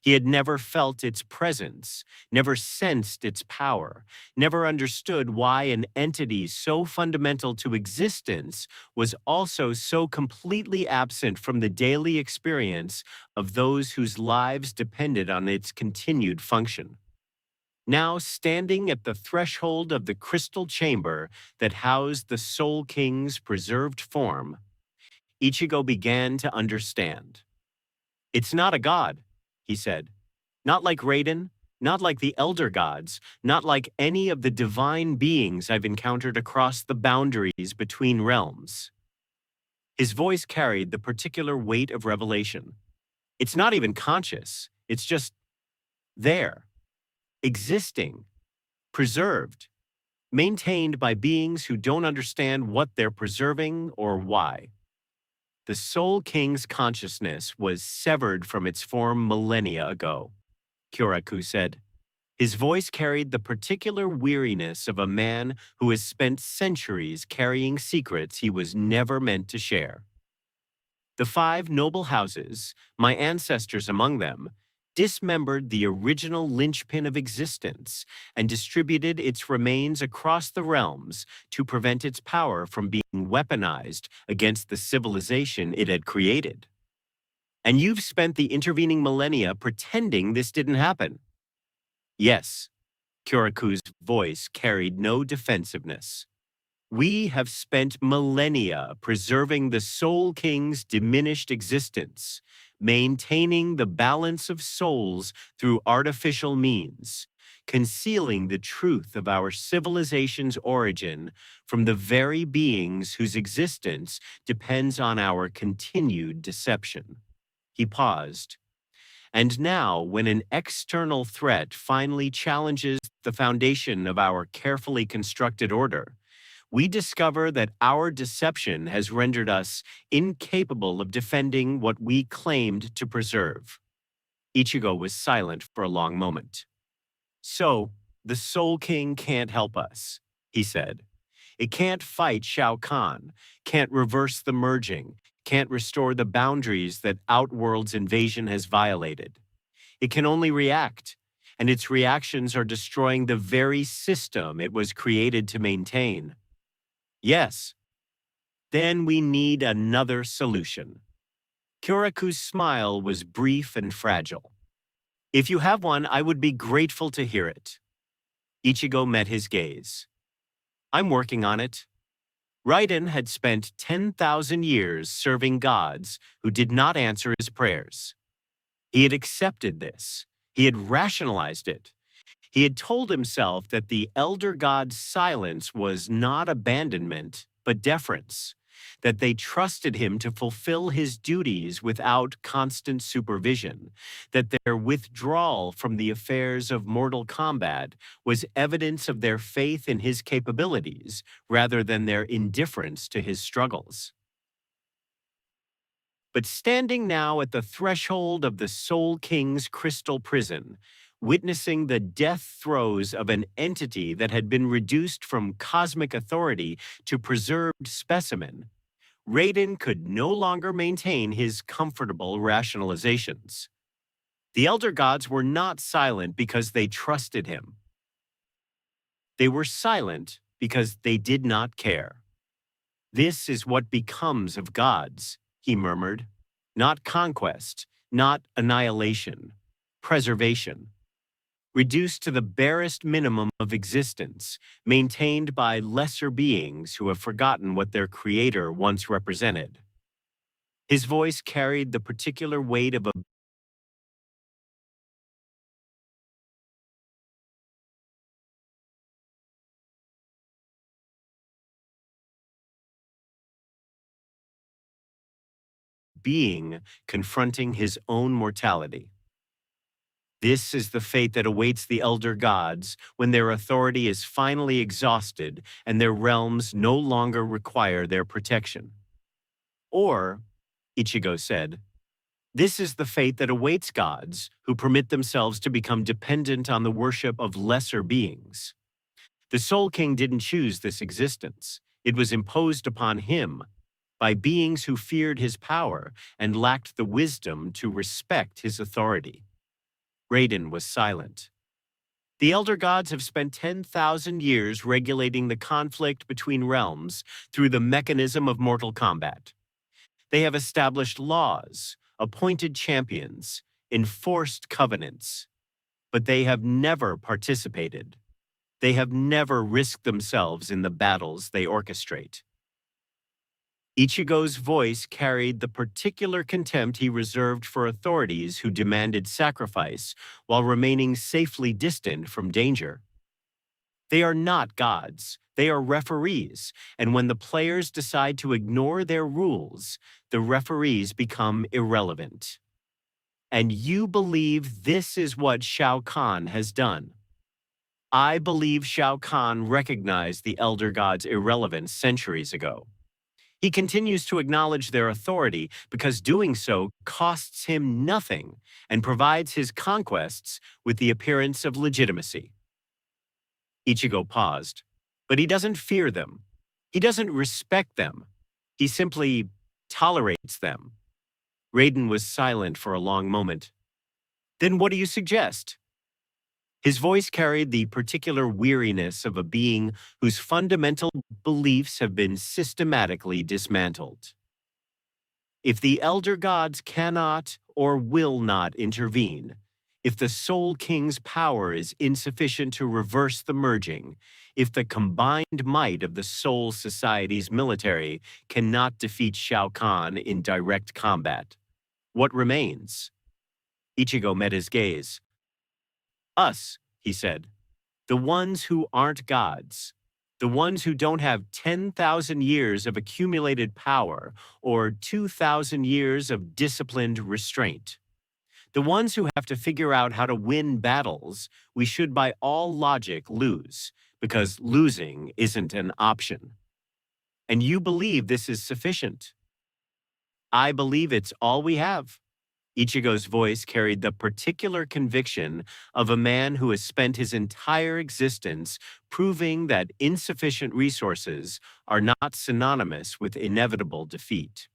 He had never felt its presence, never sensed its power, never understood why an entity so fundamental to existence was also so completely absent from the daily experience of those whose lives depended on its continued function. Now, standing at the threshold of the crystal chamber that housed the Soul King's preserved form, Ichigo began to understand. It's not a god, he said. Not like Raiden, not like the Elder Gods, not like any of the divine beings I've encountered across the boundaries between realms. His voice carried the particular weight of revelation. It's not even conscious, it's just there, existing, preserved, maintained by beings who don't understand what they're preserving or why. The Soul King's consciousness was severed from its form millennia ago, Kyoraku said. His voice carried the particular weariness of a man who has spent centuries carrying secrets he was never meant to share. The 5 noble houses, my ancestors among them, dismembered the original linchpin of existence and distributed its remains across the realms to prevent its power from being weaponized against the civilization it had created. And you've spent the intervening millennia pretending this didn't happen. Yes, Kyoraku's voice carried no defensiveness. We have spent millennia preserving the Soul King's diminished existence, maintaining the balance of souls through artificial means, concealing the truth of our civilization's origin from the very beings whose existence depends on our continued deception. He paused. And now, when an external threat finally challenges the foundation of our carefully constructed order, we discover that our deception has rendered us incapable of defending what we claimed to preserve. Ichigo was silent for a long moment. So, the Soul King can't help us, he said. It can't fight Shao Kahn, can't reverse the merging, can't restore the boundaries that Outworld's invasion has violated. It can only react, and its reactions are destroying the very system it was created to maintain. Yes. Then we need another solution. Kyoraku's smile was brief and fragile. If you have one, I would be grateful to hear it. Ichigo met his gaze. I'm working on it. Raiden had spent 10,000 years serving gods who did not answer his prayers. He had accepted this. He had rationalized it. He had told himself that the elder god's silence was not abandonment, but deference, that they trusted him to fulfill his duties without constant supervision, that their withdrawal from the affairs of Mortal Kombat was evidence of their faith in his capabilities rather than their indifference to his struggles. But standing now at the threshold of the Soul King's crystal prison, witnessing the death throes of an entity that had been reduced from cosmic authority to preserved specimen, Raiden could no longer maintain his comfortable rationalizations. The Elder Gods were not silent because they trusted him. They were silent because they did not care. This is what becomes of gods, he murmured. Not conquest, not annihilation, preservation, reduced to the barest minimum of existence, maintained by lesser beings who have forgotten what their creator once represented. His voice carried the particular weight of a being confronting his own mortality. This is the fate that awaits the elder gods when their authority is finally exhausted and their realms no longer require their protection. Or, Ichigo said, this is the fate that awaits gods who permit themselves to become dependent on the worship of lesser beings. The Soul King didn't choose this existence. It was imposed upon him by beings who feared his power and lacked the wisdom to respect his authority. Raiden was silent. The Elder Gods have spent 10,000 years regulating the conflict between realms through the mechanism of Mortal Kombat. They have established laws, appointed champions, enforced covenants, but they have never participated. They have never risked themselves in the battles they orchestrate. Ichigo's voice carried the particular contempt he reserved for authorities who demanded sacrifice while remaining safely distant from danger. They are not gods, they are referees, and when the players decide to ignore their rules, the referees become irrelevant. And you believe this is what Shao Kahn has done. I believe Shao Kahn recognized the Elder Gods' irrelevance centuries ago. He continues to acknowledge their authority because doing so costs him nothing and provides his conquests with the appearance of legitimacy. Ichigo paused, but he doesn't fear them. He doesn't respect them. He simply tolerates them. Raiden was silent for a long moment. Then what do you suggest? His voice carried the particular weariness of a being whose fundamental beliefs have been systematically dismantled. If the Elder Gods cannot or will not intervene, if the Soul King's power is insufficient to reverse the merging, if the combined might of the Soul Society's military cannot defeat Shao Kahn in direct combat, what remains? Ichigo met his gaze. Us, he said, the ones who aren't gods, the ones who don't have 10,000 years of accumulated power or 2,000 years of disciplined restraint. The ones who have to figure out how to win battles we should by all logic lose, because losing isn't an option. And you believe this is sufficient. I believe it's all we have. Ichigo's voice carried the particular conviction of a man who has spent his entire existence proving that insufficient resources are not synonymous with inevitable defeat.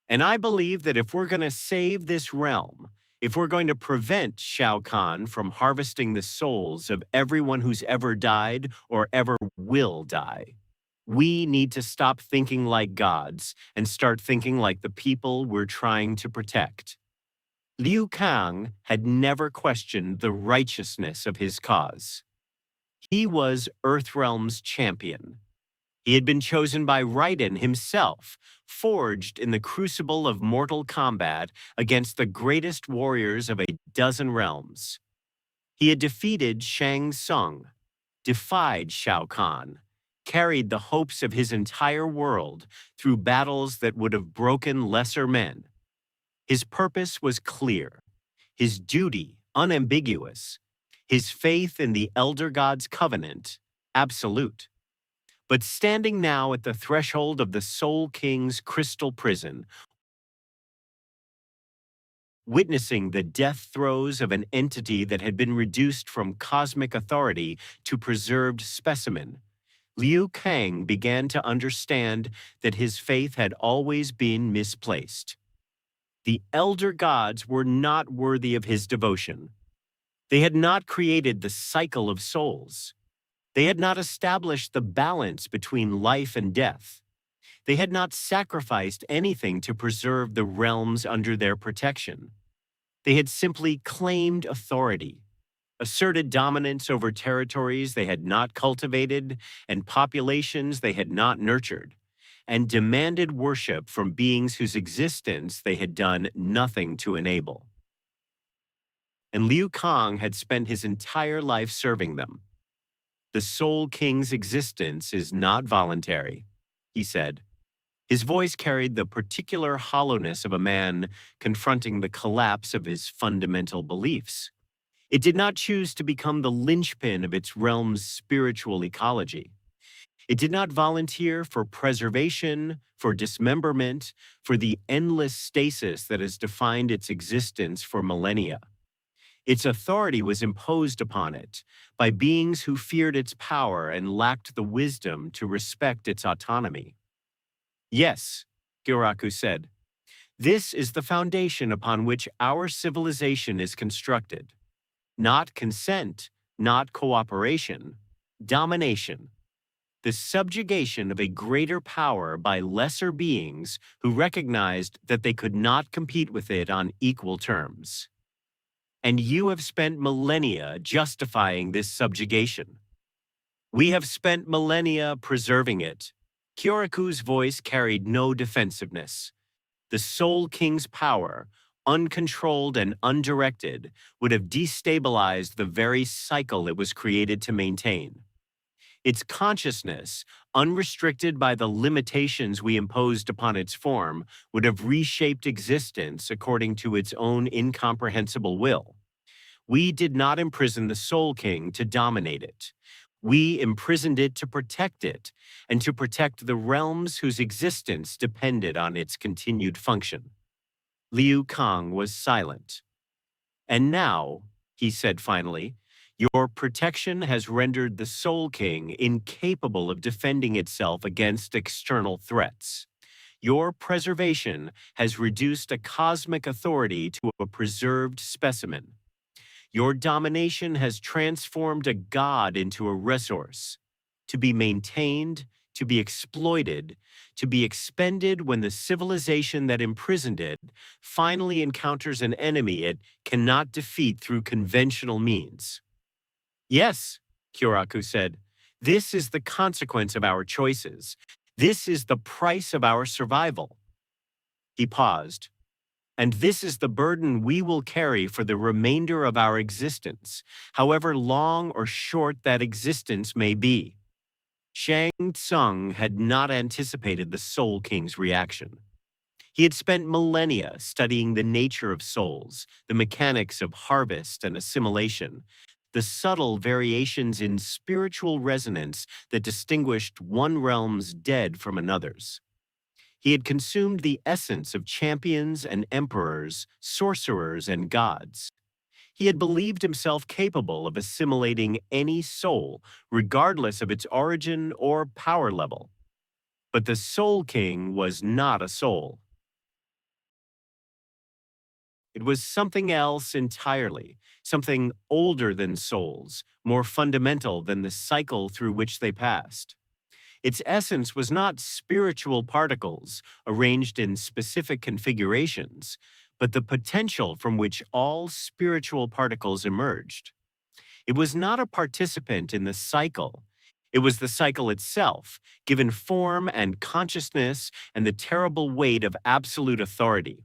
And I believe that if we're going to save this realm, if we're going to prevent Shao Kahn from harvesting the souls of everyone who's ever died or ever will die, we need to stop thinking like gods and start thinking like the people we're trying to protect. Liu Kang had never questioned the righteousness of his cause. He was Earthrealm's champion. He had been chosen by Raiden himself, forged in the crucible of Mortal Kombat against the greatest warriors of a dozen realms. He had defeated Shang Tsung, defied Shao Kahn, carried the hopes of his entire world through battles that would have broken lesser men. His purpose was clear, his duty unambiguous, his faith in the Elder God's covenant absolute. But standing now at the threshold of the Soul King's crystal prison, witnessing the death throes of an entity that had been reduced from cosmic authority to preserved specimen, Liu Kang began to understand that his faith had always been misplaced. The Elder Gods were not worthy of his devotion. They had not created the cycle of souls. They had not established the balance between life and death. They had not sacrificed anything to preserve the realms under their protection. They had simply claimed authority, asserted dominance over territories they had not cultivated and populations they had not nurtured, and demanded worship from beings whose existence they had done nothing to enable. And Liu Kang had spent his entire life serving them. The Soul King's existence is not voluntary, he said. His voice carried the particular hollowness of a man confronting the collapse of his fundamental beliefs. It did not choose to become the linchpin of its realm's spiritual ecology. It did not volunteer for preservation, for dismemberment, for the endless stasis that has defined its existence for millennia. Its authority was imposed upon it by beings who feared its power and lacked the wisdom to respect its autonomy. Yes, Gyoraku said, this is the foundation upon which our civilization is constructed. Not consent, not cooperation, domination. The subjugation of a greater power by lesser beings who recognized that they could not compete with it on equal terms. And you have spent millennia justifying this subjugation. We have spent millennia preserving it. Kyoraku's voice carried no defensiveness. The Soul King's power, uncontrolled and undirected, would have destabilized the very cycle it was created to maintain. Its consciousness, unrestricted by the limitations we imposed upon its form, would have reshaped existence according to its own incomprehensible will. We did not imprison the Soul King to dominate it. We imprisoned it to protect it, and to protect the realms whose existence depended on its continued function. Liu Kang was silent. And now, he said finally, your protection has rendered the Soul King incapable of defending itself against external threats. Your preservation has reduced a cosmic authority to a preserved specimen. Your domination has transformed a god into a resource, to be maintained, to be exploited, to be expended when the civilization that imprisoned it finally encounters an enemy it cannot defeat through conventional means. Yes, Kyoraku said, this is the consequence of our choices. This is the price of our survival. He paused. And this is the burden we will carry for the remainder of our existence, however long or short that existence may be. Shang Tsung had not anticipated the Soul King's reaction. He had spent millennia studying the nature of souls, the mechanics of harvest and assimilation, the subtle variations in spiritual resonance that distinguished one realm's dead from another's. He had consumed the essence of champions and emperors, sorcerers and gods. He had believed himself capable of assimilating any soul, regardless of its origin or power level. But the Soul King was not a soul. It was something else entirely, something older than souls, more fundamental than the cycle through which they passed. Its essence was not spiritual particles arranged in specific configurations, but the potential from which all spiritual particles emerged. It was not a participant in the cycle. It was the cycle itself, given form and consciousness and the terrible weight of absolute authority.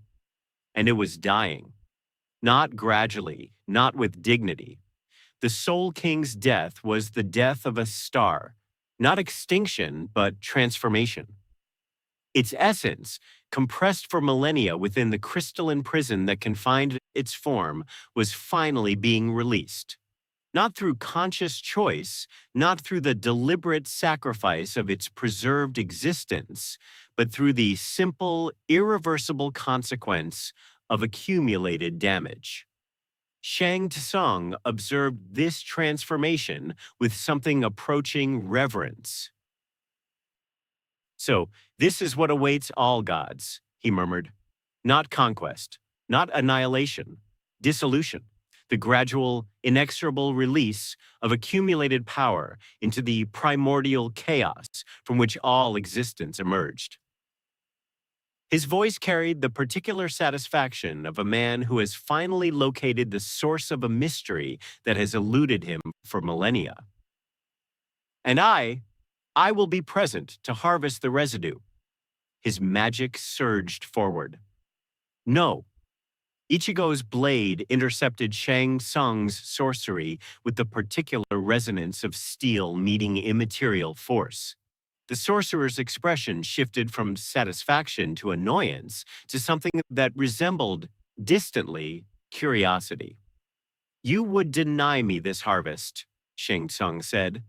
And it was dying. Not gradually, not with dignity. The Soul King's death was the death of a star, not extinction, but transformation. Its essence, compressed for millennia within the crystalline prison that confined its form, was finally being released. Not through conscious choice, not through the deliberate sacrifice of its preserved existence, but through the simple, irreversible consequence of accumulated damage. Shang Tsung observed this transformation with something approaching reverence. So, this is what awaits all gods, he murmured. Not conquest, not annihilation, dissolution. the gradual, inexorable release of accumulated power into the primordial chaos from which all existence emerged. His voice carried the particular satisfaction of a man who has finally located the source of a mystery that has eluded him for millennia. And I will be present to harvest the residue. His magic surged forward. No. Ichigo's blade intercepted Shang Tsung's sorcery with the particular resonance of steel meeting immaterial force. The sorcerer's expression shifted from satisfaction to annoyance to something that resembled, distantly, curiosity. You would deny me this harvest, Shang Tsung said,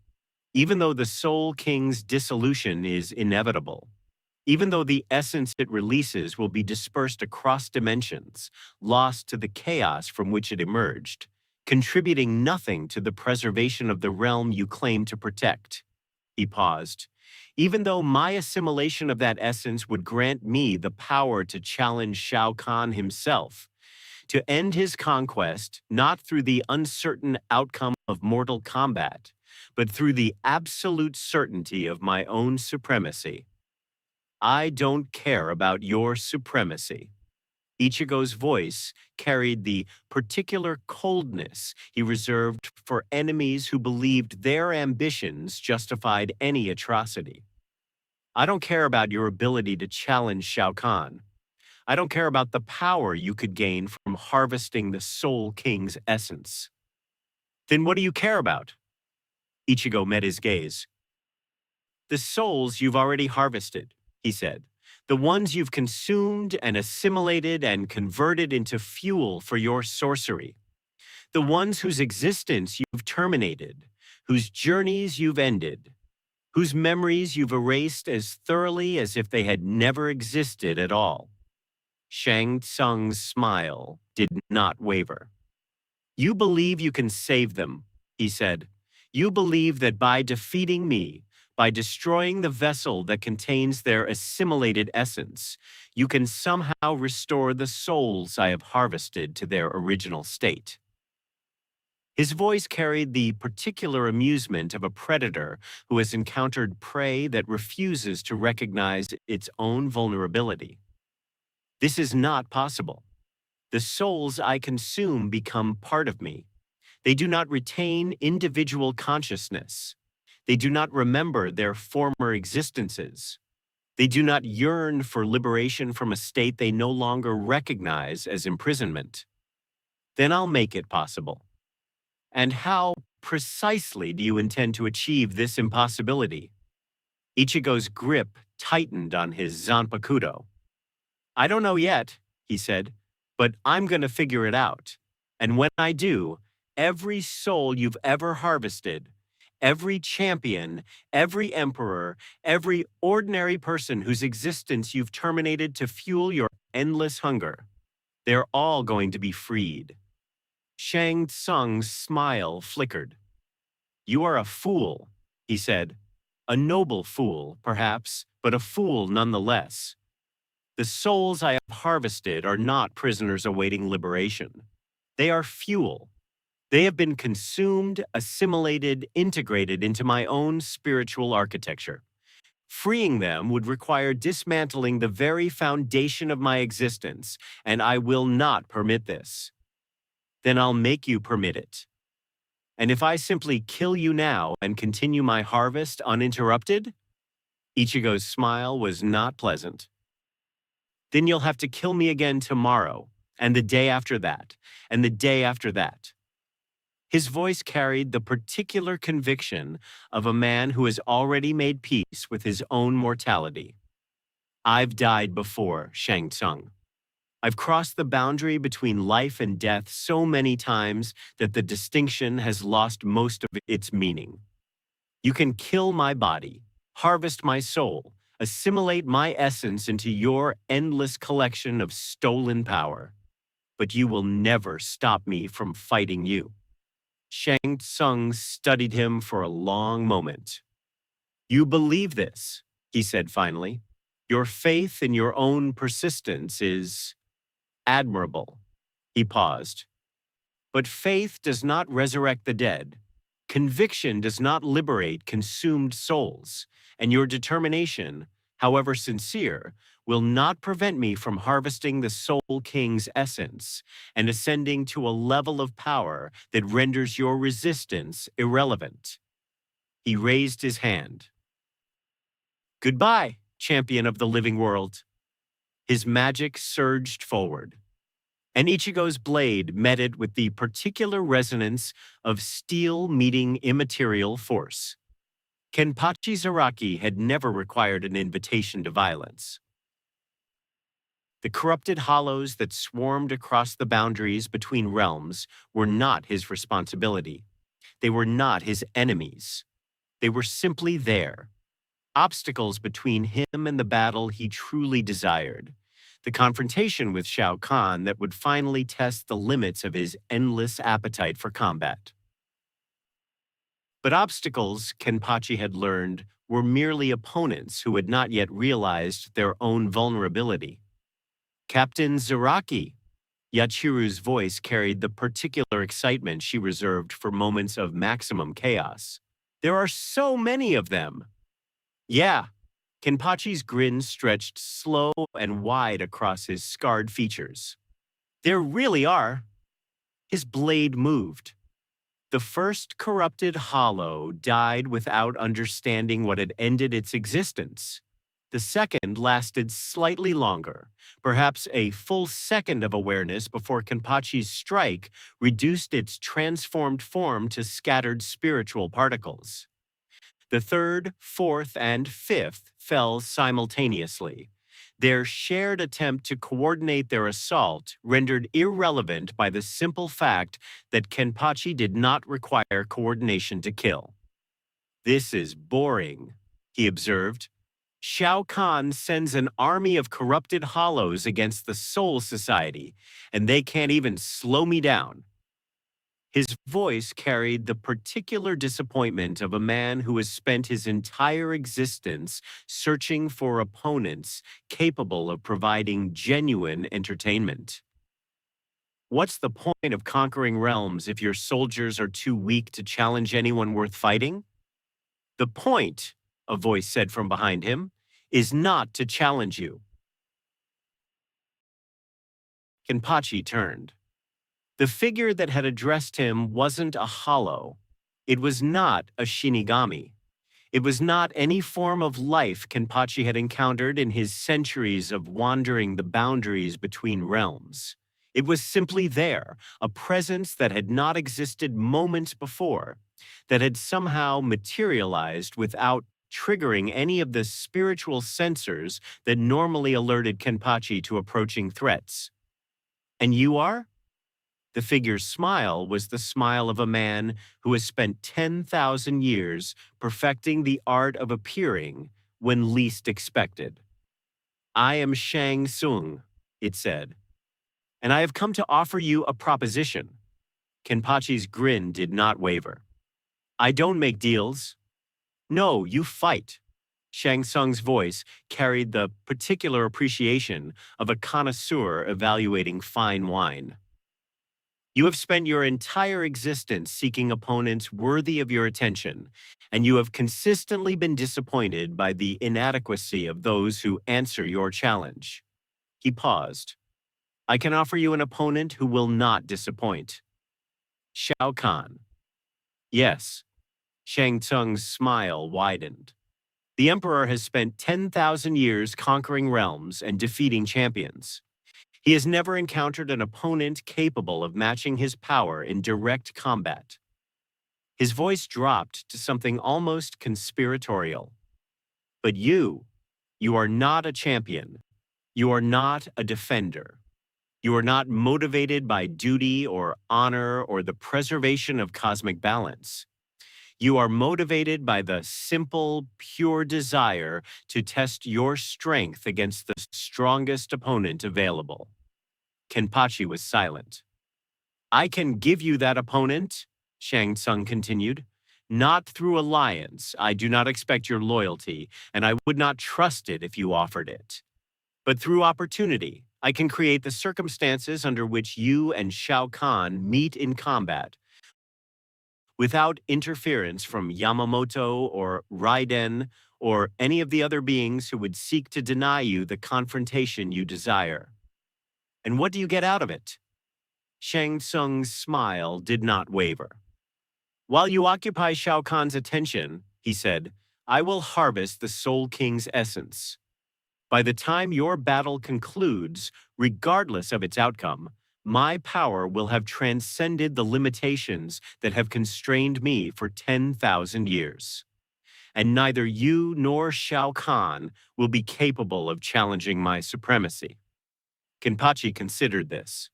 even though the Soul King's dissolution is inevitable. Even though the essence it releases will be dispersed across dimensions, lost to the chaos from which it emerged, contributing nothing to the preservation of the realm you claim to protect. He paused. Even though my assimilation of that essence would grant me the power to challenge Shao Kahn himself, to end his conquest not through the uncertain outcome of Mortal Kombat, but through the absolute certainty of my own supremacy. I don't care about your supremacy. Ichigo's voice carried the particular coldness he reserved for enemies who believed their ambitions justified any atrocity. I don't care about your ability to challenge Shao Kahn. I don't care about the power you could gain from harvesting the Soul King's essence. Then what do you care about? Ichigo met his gaze. The souls you've already harvested, he said. The ones you've consumed and assimilated and converted into fuel for your sorcery. The ones whose existence you've terminated, whose journeys you've ended, whose memories you've erased as thoroughly as if they had never existed at all. Shang Tsung's smile did not waver. You believe you can save them, he said. You believe that by defeating me, by destroying the vessel that contains their assimilated essence, you can somehow restore the souls I have harvested to their original state. His voice carried the particular amusement of a predator who has encountered prey that refuses to recognize its own vulnerability. This is not possible. The souls I consume become part of me. They do not retain individual consciousness. They do not remember their former existences. They do not yearn for liberation from a state they no longer recognize as imprisonment. Then I'll make it possible. And how precisely do you intend to achieve this impossibility? Ichigo's grip tightened on his Zanpakuto. I don't know yet, he said, but I'm going to figure it out. And when I do, every soul you've ever harvested, every champion, every emperor, every ordinary person whose existence you've terminated to fuel your endless hunger, they're all going to be freed. Shang Tsung's smile flickered. You are a fool, he said. A noble fool, perhaps, but a fool nonetheless. The souls I have harvested are not prisoners awaiting liberation. They are fuel. They have been consumed, assimilated, integrated into my own spiritual architecture. Freeing them would require dismantling the very foundation of my existence, and I will not permit this. Then I'll make you permit it. And if I simply kill you now and continue my harvest uninterrupted? Ichigo's smile was not pleasant. Then you'll have to kill me again tomorrow, and the day after that, and the day after that. His voice carried the particular conviction of a man who has already made peace with his own mortality. I've died before, Shang Tsung. I've crossed the boundary between life and death so many times that the distinction has lost most of its meaning. You can kill my body, harvest my soul, assimilate my essence into your endless collection of stolen power, but you will never stop me from fighting you. Shang Tsung studied him for a long moment. You believe this, he said finally. Your faith in your own persistence is admirable. He paused. But faith does not resurrect the dead. Conviction does not liberate consumed souls, and your determination, however sincere, will not prevent me from harvesting the Soul King's essence and ascending to a level of power that renders your resistance irrelevant. He raised his hand. Goodbye, champion of the living world. His magic surged forward, and Ichigo's blade met it with the particular resonance of steel meeting immaterial force. Kenpachi Zaraki had never required an invitation to violence. The corrupted hollows that swarmed across the boundaries between realms were not his responsibility. They were not his enemies. They were simply there, obstacles between him and the battle he truly desired, the confrontation with Shao Kahn that would finally test the limits of his endless appetite for combat. But obstacles, Kenpachi had learned, were merely opponents who had not yet realized their own vulnerability. Captain Zaraki. Yachiru's voice carried the particular excitement she reserved for moments of maximum chaos. There are so many of them. Yeah. Kenpachi's grin stretched slow and wide across his scarred features. There really are. His blade moved. The first corrupted hollow died without understanding what had ended its existence. The second lasted slightly longer, perhaps a full second of awareness before Kenpachi's strike reduced its transformed form to scattered spiritual particles. The third, fourth, and fifth fell simultaneously, their shared attempt to coordinate their assault rendered irrelevant by the simple fact that Kenpachi did not require coordination to kill. This is boring, he observed. Shao Kahn sends an army of corrupted hollows against the Soul Society, and they can't even slow me down. His voice carried the particular disappointment of a man who has spent his entire existence searching for opponents capable of providing genuine entertainment. What's the point of conquering realms if your soldiers are too weak to challenge anyone worth fighting? The point, a voice said from behind him, is not to challenge you. Kenpachi turned. The figure that had addressed him wasn't a hollow. It was not a Shinigami. It was not any form of life Kenpachi had encountered in his centuries of wandering the boundaries between realms. It was simply there, a presence that had not existed moments before, that had somehow materialized without triggering any of the spiritual sensors that normally alerted Kenpachi to approaching threats. And you are? The figure's smile was the smile of a man who has spent 10,000 years perfecting the art of appearing when least expected. I am Shang Tsung, it said, and I have come to offer you a proposition. Kenpachi's grin did not waver. I don't make deals. No, you fight. Shang Tsung's voice carried the particular appreciation of a connoisseur evaluating fine wine. You have spent your entire existence seeking opponents worthy of your attention, and you have consistently been disappointed by the inadequacy of those who answer your challenge. He paused. I can offer you an opponent who will not disappoint. Shao Kahn. Yes. Shang Tsung's smile widened. The Emperor has spent 10,000 years conquering realms and defeating champions. He has never encountered an opponent capable of matching his power in direct combat. His voice dropped to something almost conspiratorial. But you are not a champion. You are not a defender. You are not motivated by duty or honor or the preservation of cosmic balance. You are motivated by the simple, pure desire to test your strength against the strongest opponent available. Kenpachi was silent. I can give you that opponent, Shang Tsung continued. Not through alliance. I do not expect your loyalty, and I would not trust it if you offered it. But through opportunity, I can create the circumstances under which you and Shao Kahn meet in combat without interference from Yamamoto or Raiden or any of the other beings who would seek to deny you the confrontation you desire. And what do you get out of it? Shang Tsung's smile did not waver. While you occupy Shao Kahn's attention, he said, I will harvest the Soul King's essence. By the time your battle concludes, regardless of its outcome, my power will have transcended the limitations that have constrained me for 10,000 years. And neither you nor Shao Kahn will be capable of challenging my supremacy. Kenpachi considered this.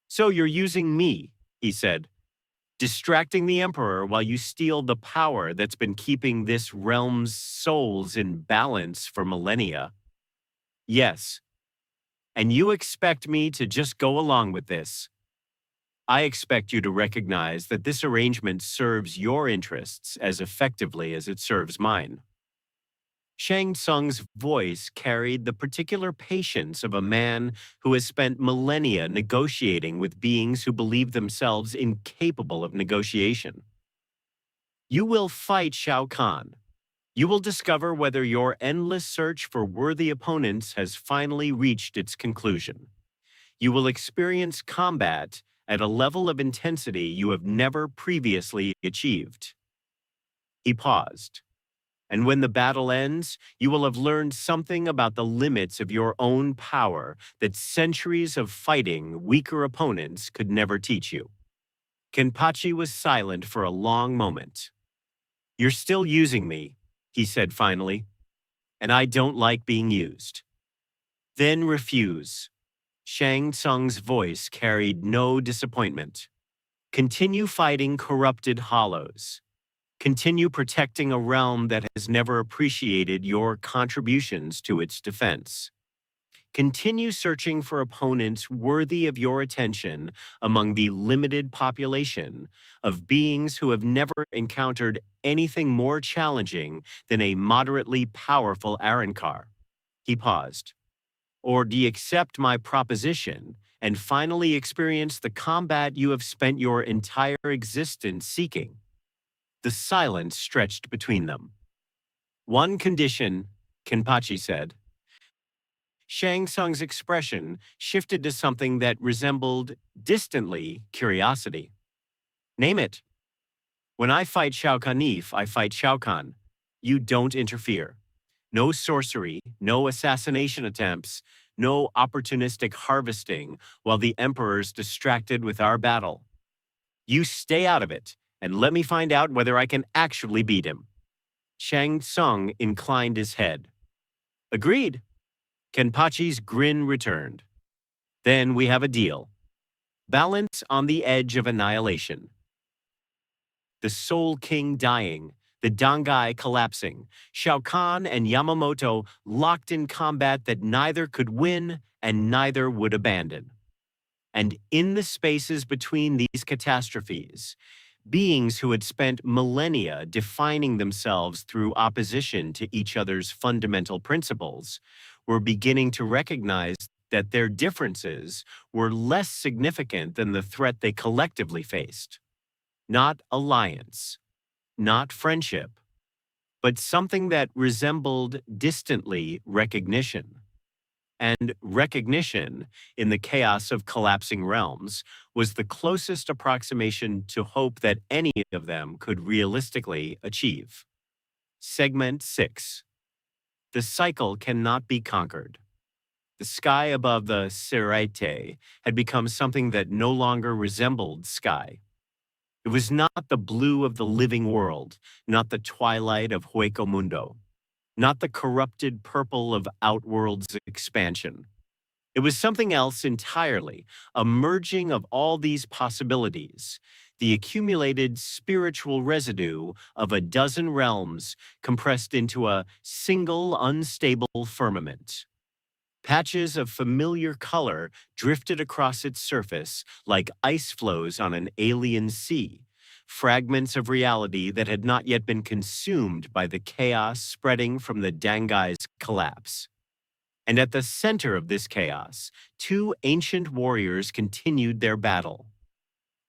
So you're using me, he said, distracting the Emperor while you steal the power that's been keeping this realm's souls in balance for millennia. Yes. And you expect me to just go along with this? I expect you to recognize that this arrangement serves your interests as effectively as it serves mine. Shang Tsung's voice carried the particular patience of a man who has spent millennia negotiating with beings who believe themselves incapable of negotiation. You will fight Shao Kahn. You will discover whether your endless search for worthy opponents has finally reached its conclusion. You will experience combat at a level of intensity you have never previously achieved. He paused. And when the battle ends, you will have learned something about the limits of your own power that centuries of fighting weaker opponents could never teach you. Kenpachi was silent for a long moment. You're still using me, he said finally, and I don't like being used. Then refuse. Shang Tsung's voice carried no disappointment. Continue fighting corrupted hollows. Continue protecting a realm that has never appreciated your contributions to its defense. Continue searching for opponents worthy of your attention among the limited population of beings who have never encountered anything more challenging than a moderately powerful Arankar. He paused. Or do you accept my proposition and finally experience the combat you have spent your entire existence seeking? The silence stretched between them. One condition, Kenpachi said. Shang Tsung's expression shifted to something that resembled, distantly, curiosity. Name it. When I fight Shao Kahn, I fight Shao Kahn. You don't interfere. No sorcery, no assassination attempts, no opportunistic harvesting while the Emperor's distracted with our battle. You stay out of it, and let me find out whether I can actually beat him. Shang Tsung inclined his head. Agreed. Kenpachi's grin returned. Then we have a deal. Balance on the edge of annihilation. The Soul King dying, the Dangai collapsing, Shao Kahn and Yamamoto locked in combat that neither could win and neither would abandon. And in the spaces between these catastrophes, beings who had spent millennia defining themselves through opposition to each other's fundamental principles were beginning to recognize that their differences were less significant than the threat they collectively faced. Not alliance, not friendship, but something that resembled distantly recognition. And recognition, in the chaos of collapsing realms, was the closest approximation to hope that any of them could realistically achieve. Segment 6. The cycle cannot be conquered. The sky above the Seraite had become something that no longer resembled sky. It was not the blue of the living world, not the twilight of Hueco Mundo, not the corrupted purple of Outworld's expansion. It was something else entirely, a merging of all these possibilities, the accumulated spiritual residue of a dozen realms compressed into a single unstable firmament. Patches of familiar color drifted across its surface like ice flows on an alien sea, fragments of reality that had not yet been consumed by the chaos spreading from the Dangai's collapse. And at the center of this chaos, two ancient warriors continued their battle.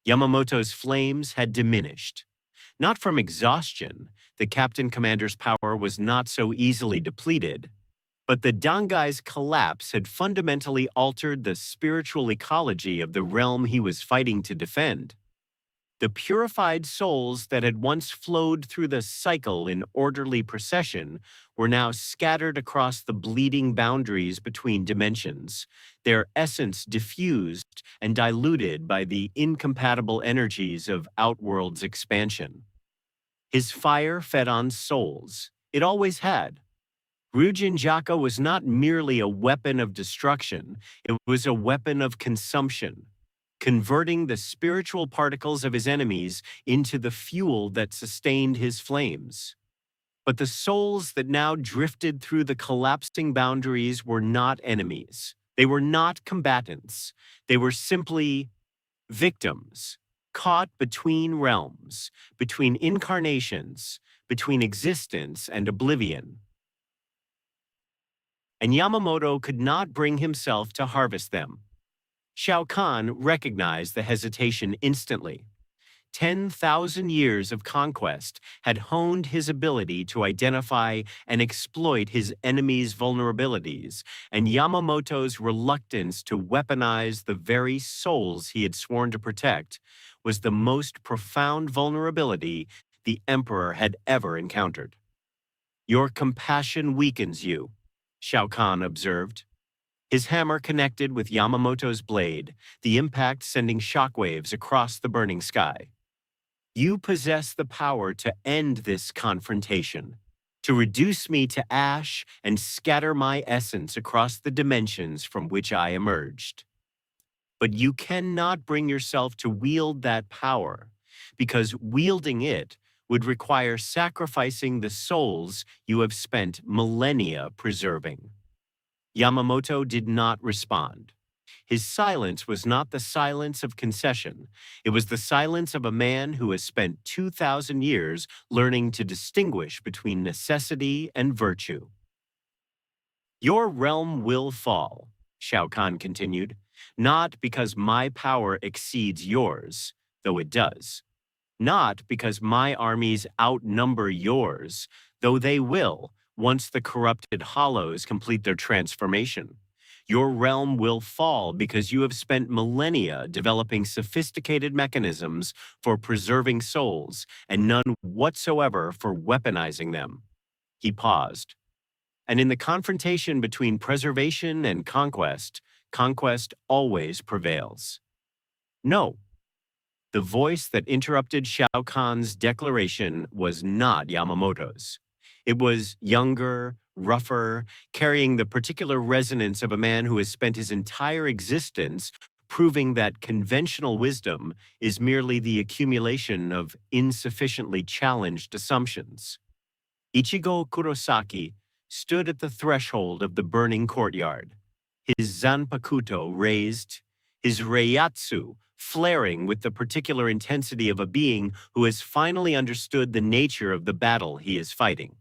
Yamamoto's flames had diminished. Not from exhaustion, the captain commander's power was not so easily depleted, but the Dangai's collapse had fundamentally altered the spiritual ecology of the realm he was fighting to defend. The purified souls that had once flowed through the cycle in orderly procession were now scattered across the bleeding boundaries between dimensions, their essence diffused and diluted by the incompatible energies of Outworld's expansion. His fire fed on souls. It always had. Ryujin Jaka was not merely a weapon of destruction, it was a weapon of consumption, converting the spiritual particles of his enemies into the fuel that sustained his flames. But the souls that now drifted through the collapsing boundaries were not enemies. They were not combatants. They were simply victims, caught between realms, between incarnations, between existence and oblivion. And Yamamoto could not bring himself to harvest them. Shao Kahn recognized the hesitation instantly. 10,000 years of conquest had honed his ability to identify and exploit his enemies' vulnerabilities, and Yamamoto's reluctance to weaponize the very souls he had sworn to protect was the most profound vulnerability the Emperor had ever encountered. "Your compassion weakens you," Shao Kahn observed. His hammer connected with Yamamoto's blade, the impact sending shockwaves across the burning sky. "You possess the power to end this confrontation, to reduce me to ash and scatter my essence across the dimensions from which I emerged. But you cannot bring yourself to wield that power, because wielding it would require sacrificing the souls you have spent millennia preserving." Yamamoto did not respond. His silence was not the silence of concession. It was the silence of a man who has spent 2,000 years learning to distinguish between necessity and virtue. "Your realm will fall," Shao Kahn continued, "not because my power exceeds yours, though it does. Not because my armies outnumber yours, though they will once the corrupted hollows complete their transformation. Your realm will fall because you have spent millennia developing sophisticated mechanisms for preserving souls and none whatsoever for weaponizing them." He paused. "And in the confrontation between preservation and conquest, conquest always prevails." "No." The voice that interrupted Shao Kahn's declaration was not Yamamoto's. It was younger, rougher, carrying the particular resonance of a man who has spent his entire existence proving that conventional wisdom is merely the accumulation of insufficiently challenged assumptions. Ichigo Kurosaki stood at the threshold of the burning courtyard, his zanpakuto raised, his reiatsu flaring with the particular intensity of a being who has finally understood the nature of the battle he is fighting.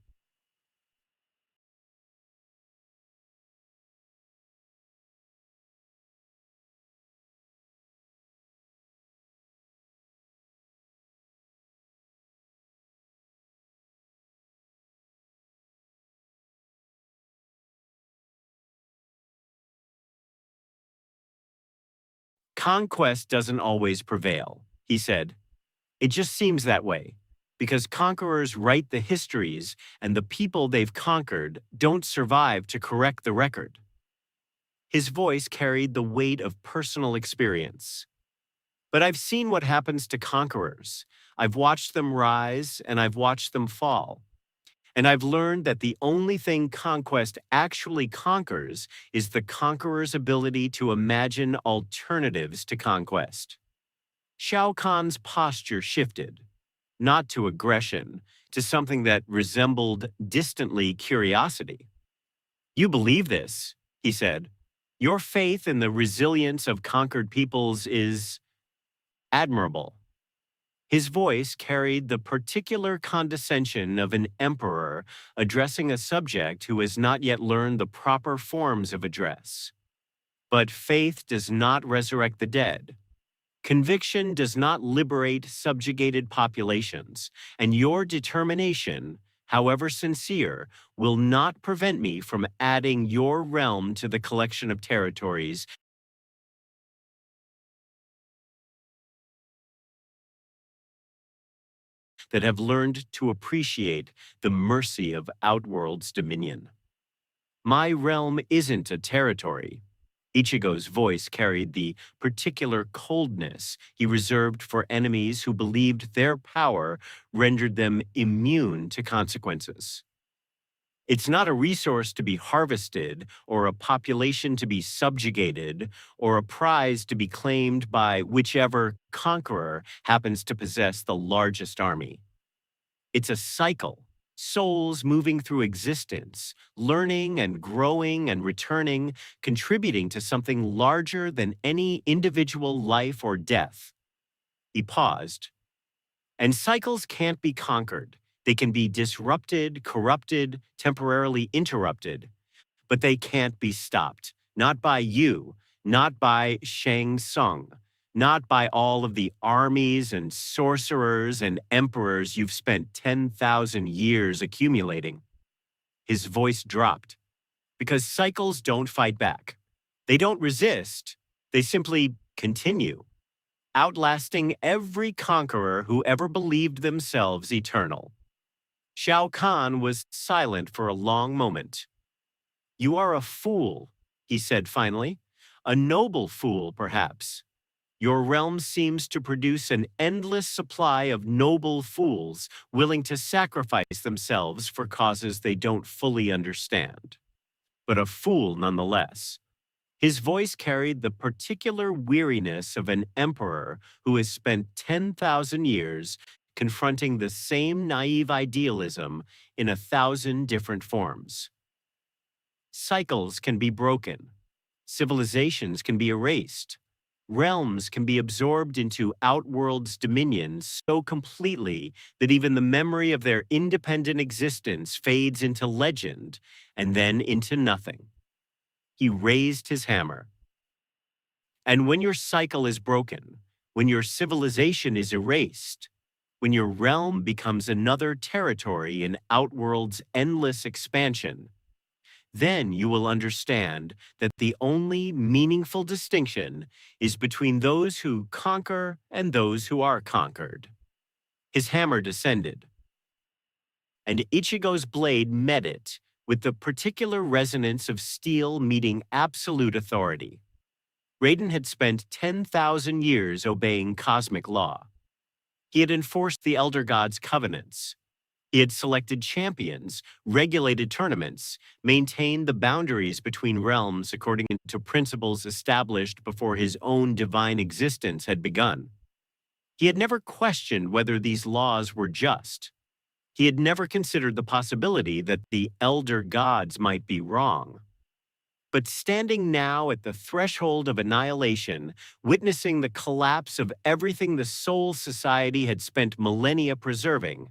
"Conquest doesn't always prevail," he said. "It just seems that way, because conquerors write the histories and the people they've conquered don't survive to correct the record." His voice carried the weight of personal experience. "But I've seen what happens to conquerors. I've watched them rise and I've watched them fall. And I've learned that the only thing conquest actually conquers is the conqueror's ability to imagine alternatives to conquest." Shao Kahn's posture shifted, not to aggression, to something that resembled distantly curiosity. "You believe this," he said. "Your faith in the resilience of conquered peoples is admirable." His voice carried the particular condescension of an emperor addressing a subject who has not yet learned the proper forms of address. But faith does not resurrect the dead. Conviction does not liberate subjugated populations, and your determination, however sincere, will not prevent me from adding your realm to the collection of territories that have learned to appreciate the mercy of Outworld's dominion. My realm isn't a territory. Ichigo's voice carried the particular coldness he reserved for enemies who believed their power rendered them immune to consequences. It's not a resource to be harvested, or a population to be subjugated, or a prize to be claimed by whichever conqueror happens to possess the largest army. It's a cycle, souls moving through existence, learning and growing and returning, contributing to something larger than any individual life or death. He paused. And cycles can't be conquered. They can be disrupted, corrupted, temporarily interrupted, but they can't be stopped. Not by you, not by Shang Tsung, not by all of the armies and sorcerers and emperors you've spent 10,000 years accumulating. His voice dropped, because cycles don't fight back. They don't resist. They simply continue, outlasting every conqueror who ever believed themselves eternal. Shao Kahn was silent for a long moment. "You are a fool," he said finally. "A noble fool, perhaps. Your realm seems to produce an endless supply of noble fools willing to sacrifice themselves for causes they don't fully understand. But a fool nonetheless." His voice carried the particular weariness of an emperor who has spent 10,000 years confronting the same naive idealism in 1,000 different forms. Cycles can be broken. Civilizations can be erased. Realms can be absorbed into Outworld's dominion so completely that even the memory of their independent existence fades into legend and then into nothing. He raised his hammer. And when your cycle is broken, when your civilization is erased, when your realm becomes another territory in Outworld's endless expansion, then you will understand that the only meaningful distinction is between those who conquer and those who are conquered. His hammer descended, and Ichigo's blade met it with the particular resonance of steel meeting absolute authority. Raiden had spent 10,000 years obeying cosmic law. He had enforced the Elder God's covenants. He had selected champions, regulated tournaments, maintained the boundaries between realms according to principles established before his own divine existence had begun. He had never questioned whether these laws were just. He had never considered the possibility that the Elder Gods might be wrong. But standing now at the threshold of annihilation, witnessing the collapse of everything the Soul Society had spent millennia preserving,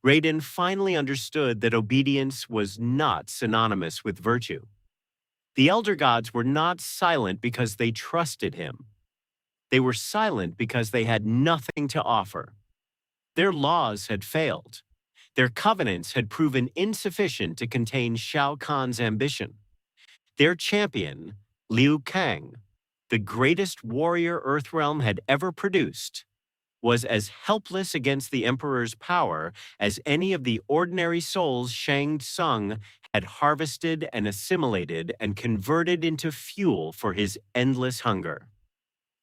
Raiden finally understood that obedience was not synonymous with virtue. The Elder Gods were not silent because they trusted him. They were silent because they had nothing to offer. Their laws had failed. Their covenants had proven insufficient to contain Shao Kahn's ambition. Their champion, Liu Kang, the greatest warrior Earthrealm had ever produced, was as helpless against the Emperor's power as any of the ordinary souls Shang Tsung had harvested and assimilated and converted into fuel for his endless hunger.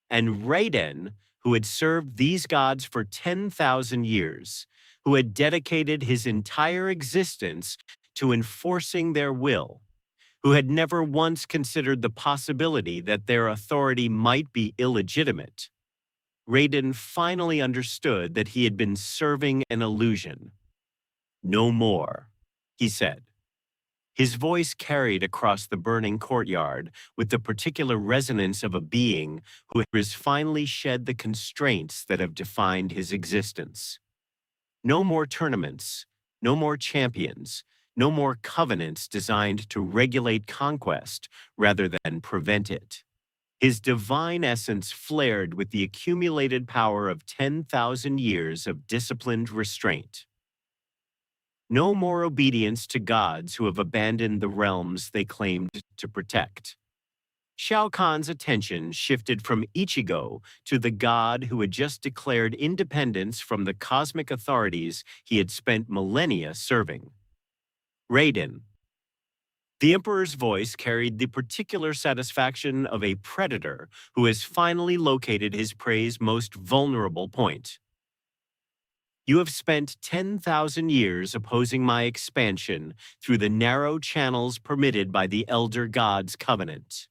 And Raiden, who had served these gods for 10,000 years, who had dedicated his entire existence to enforcing their will, who had never once considered the possibility that their authority might be illegitimate, Raiden finally understood that he had been serving an illusion. "No more," he said. His voice carried across the burning courtyard with the particular resonance of a being who has finally shed the constraints that have defined his existence. No more tournaments, no more champions, no more covenants designed to regulate conquest rather than prevent it. His divine essence flared with the accumulated power of 10,000 years of disciplined restraint. No more obedience to gods who have abandoned the realms they claimed to protect. Shao Kahn's attention shifted from Ichigo to the god who had just declared independence from the cosmic authorities he had spent millennia serving. Raiden. The Emperor's voice carried the particular satisfaction of a predator who has finally located his prey's most vulnerable point. You have spent 10,000 years opposing my expansion through the narrow channels permitted by the Elder Gods' covenant.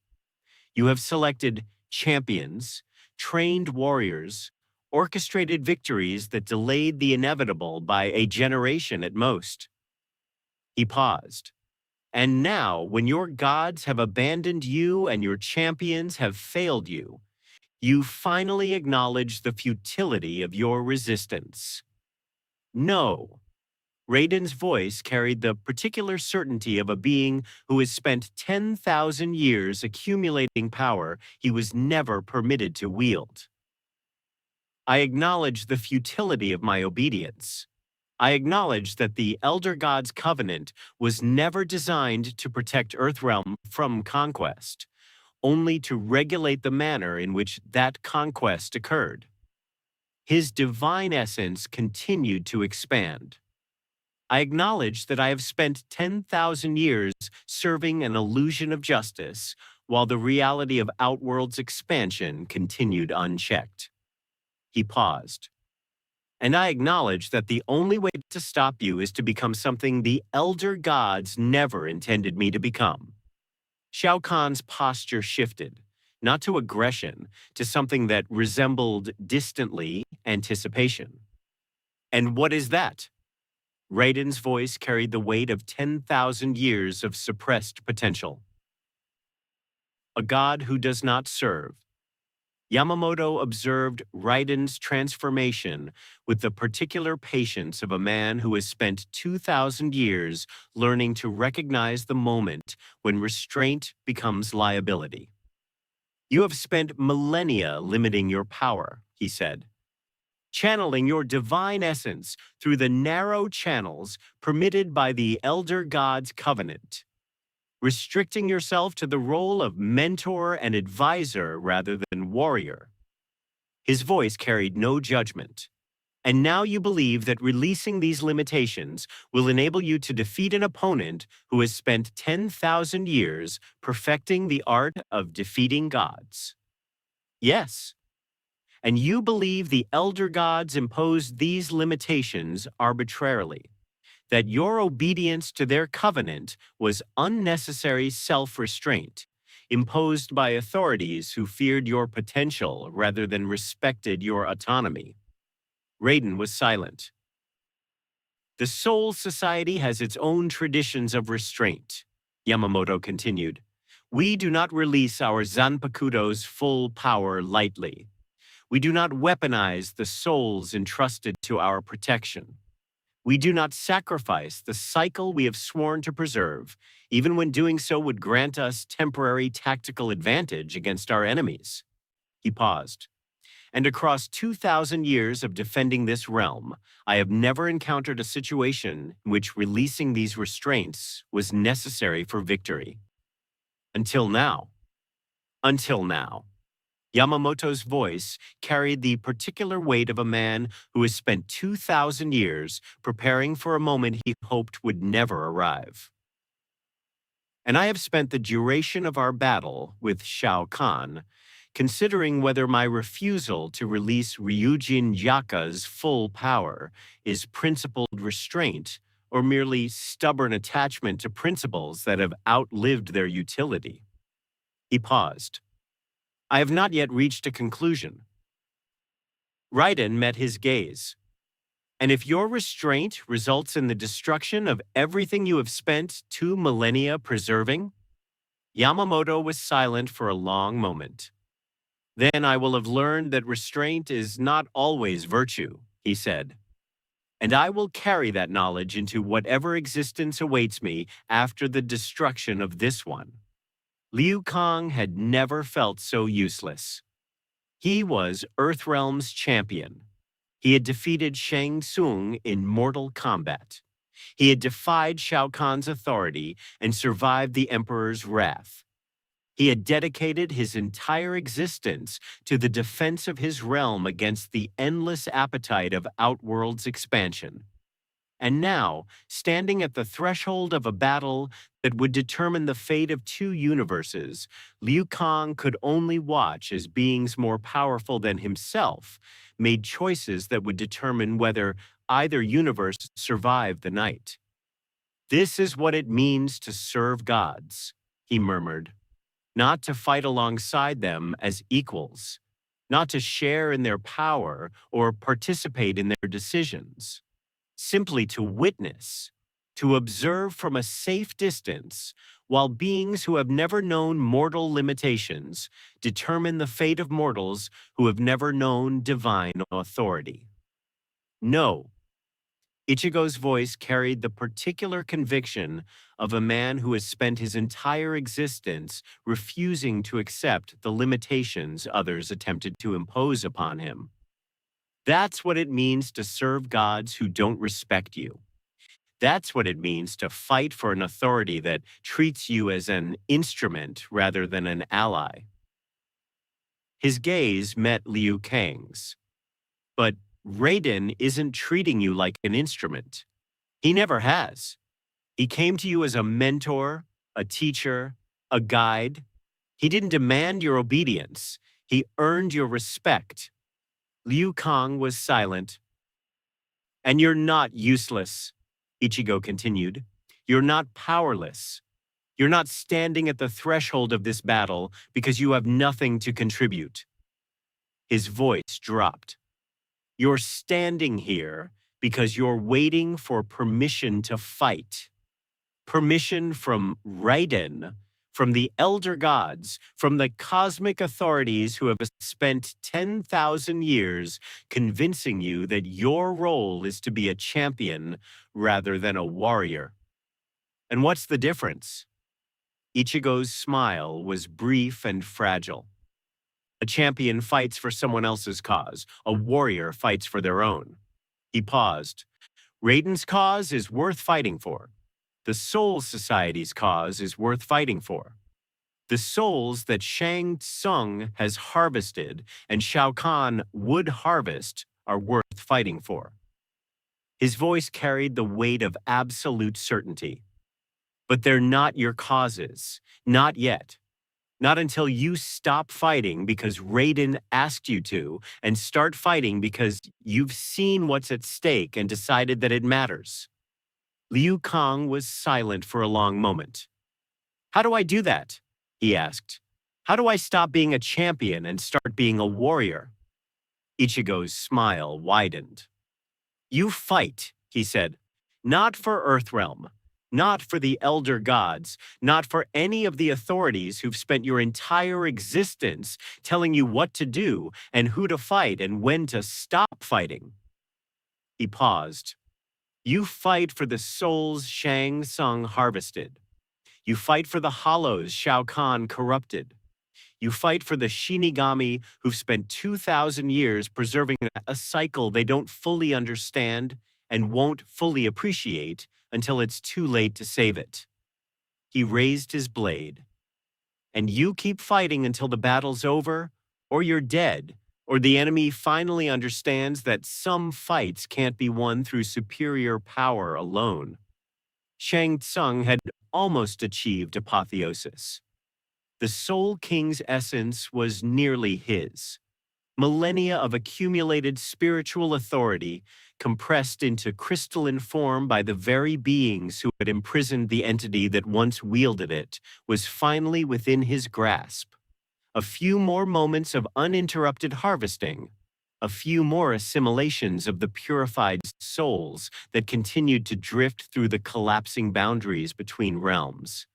You have selected champions, trained warriors, orchestrated victories that delayed the inevitable by a generation at most. He paused. And now, when your gods have abandoned you and your champions have failed you, you finally acknowledge the futility of your resistance. No. Raiden's voice carried the particular certainty of a being who has spent 10,000 years accumulating power he was never permitted to wield. I acknowledge the futility of my obedience. I acknowledge that the Elder God's covenant was never designed to protect Earthrealm from conquest, only to regulate the manner in which that conquest occurred. His divine essence continued to expand. I acknowledge that I have spent 10,000 years serving an illusion of justice, while the reality of Outworld's expansion continued unchecked. He paused. And I acknowledge that the only way to stop you is to become something the Elder Gods never intended me to become. Shao Kahn's posture shifted, not to aggression, to something that resembled distantly anticipation. And what is that? Raiden's voice carried the weight of 10,000 years of suppressed potential. A god who does not serve. Yamamoto observed Raiden's transformation with the particular patience of a man who has spent 2,000 years learning to recognize the moment when restraint becomes liability. You have spent millennia limiting your power, he said, channeling your divine essence through the narrow channels permitted by the Elder God's covenant, restricting yourself to the role of mentor and advisor rather than warrior. His voice carried no judgment. And now you believe that releasing these limitations will enable you to defeat an opponent who has spent 10,000 years perfecting the art of defeating gods. Yes. And you believe the Elder Gods imposed these limitations arbitrarily, that your obedience to their covenant was unnecessary self-restraint, imposed by authorities who feared your potential rather than respected your autonomy. Raiden was silent. The Soul Society has its own traditions of restraint, Yamamoto continued. We do not release our Zanpakuto's full power lightly. We do not weaponize the souls entrusted to our protection. We do not sacrifice the cycle we have sworn to preserve, even when doing so would grant us temporary tactical advantage against our enemies. He paused. And across 2,000 years of defending this realm, I have never encountered a situation in which releasing these restraints was necessary for victory. Until now. Until now. Yamamoto's voice carried the particular weight of a man who has spent 2,000 years preparing for a moment he hoped would never arrive. And I have spent the duration of our battle with Shao Kahn considering whether my refusal to release Ryujin Yaka's full power is principled restraint or merely stubborn attachment to principles that have outlived their utility. He paused. I have not yet reached a conclusion. Raiden met his gaze. And if your restraint results in the destruction of everything you have spent 2 millennia preserving? Yamamoto was silent for a long moment. Then I will have learned that restraint is not always virtue, he said. And I will carry that knowledge into whatever existence awaits me after the destruction of this one. Liu Kang had never felt so useless. He was Earthrealm's champion. He had defeated Shang Tsung in Mortal Kombat. He had defied Shao Kahn's authority and survived the Emperor's wrath. He had dedicated his entire existence to the defense of his realm against the endless appetite of Outworld's expansion. And now, standing at the threshold of a battle that would determine the fate of 2 universes, Liu Kang could only watch as beings more powerful than himself made choices that would determine whether either universe survived the night. "This is what it means to serve gods," he murmured. "Not to fight alongside them as equals, not to share in their power or participate in their decisions. Simply to witness, to observe from a safe distance, while beings who have never known mortal limitations determine the fate of mortals who have never known divine authority." No. Ichigo's voice carried the particular conviction of a man who has spent his entire existence refusing to accept the limitations others attempted to impose upon him. That's what it means to serve gods who don't respect you. That's what it means to fight for an authority that treats you as an instrument rather than an ally. His gaze met Liu Kang's. But Raiden isn't treating you like an instrument. He never has. He came to you as a mentor, a teacher, a guide. He didn't demand your obedience. He earned your respect. Liu Kang was silent. "And you're not useless," Ichigo continued. "You're not powerless. You're not standing at the threshold of this battle because you have nothing to contribute." His voice dropped. "You're standing here because you're waiting for permission to fight. Permission from Raiden, from the Elder Gods, from the cosmic authorities who have spent 10,000 years convincing you that your role is to be a champion rather than a warrior. And what's the difference?" Ichigo's smile was brief and fragile. "A champion fights for someone else's cause. A warrior fights for their own." He paused. "Raiden's cause is worth fighting for. The Soul Society's cause is worth fighting for. The souls that Shang Tsung has harvested and Shao Kahn would harvest are worth fighting for." His voice carried the weight of absolute certainty. "But they're not your causes. Not yet. Not until you stop fighting because Raiden asked you to and start fighting because you've seen what's at stake and decided that it matters." Liu Kang was silent for a long moment. "How do I do that?" he asked. "How do I stop being a champion and start being a warrior?" Ichigo's smile widened. "You fight," he said, "not for Earthrealm, not for the Elder Gods, not for any of the authorities who've spent your entire existence telling you what to do and who to fight and when to stop fighting." He paused. "You fight for the souls Shang Tsung harvested. You fight for the hollows Shao Kahn corrupted. You fight for the Shinigami who've spent 2,000 years preserving a cycle they don't fully understand and won't fully appreciate until it's too late to save it." He raised his blade. "And you keep fighting until the battle's over, or you're dead, or the enemy finally understands that some fights can't be won through superior power alone." Shang Tsung had almost achieved apotheosis. The Soul King's essence was nearly his. Millennia of accumulated spiritual authority compressed into crystalline form by the very beings who had imprisoned the entity that once wielded it was finally within his grasp. A few more moments of uninterrupted harvesting, a few more assimilations of the purified souls that continued to drift through the collapsing boundaries between realms,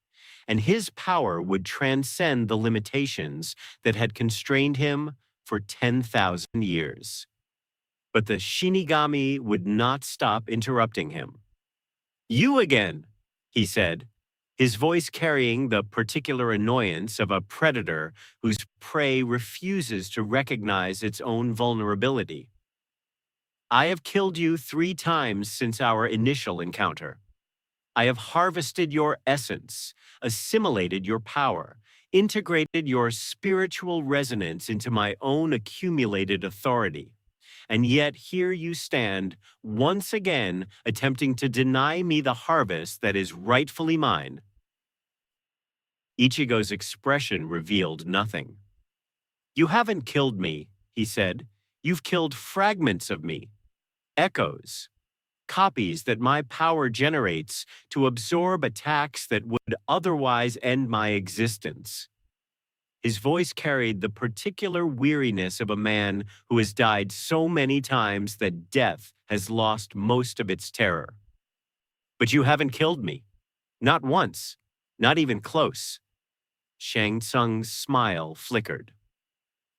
and his power would transcend the limitations that had constrained him for 10,000 years. But the Shinigami would not stop interrupting him. "You again," he said, his voice carrying the particular annoyance of a predator whose prey refuses to recognize its own vulnerability. "I have killed you 3 times since our initial encounter. I have harvested your essence, assimilated your power, integrated your spiritual resonance into my own accumulated authority. And yet here you stand, once again attempting to deny me the harvest that is rightfully mine." Ichigo's expression revealed nothing. "You haven't killed me," he said. "You've killed fragments of me, echoes, copies that my power generates to absorb attacks that would otherwise end my existence." His voice carried the particular weariness of a man who has died so many times that death has lost most of its terror. "But you haven't killed me. Not once. Not even close." Shang Tsung's smile flickered.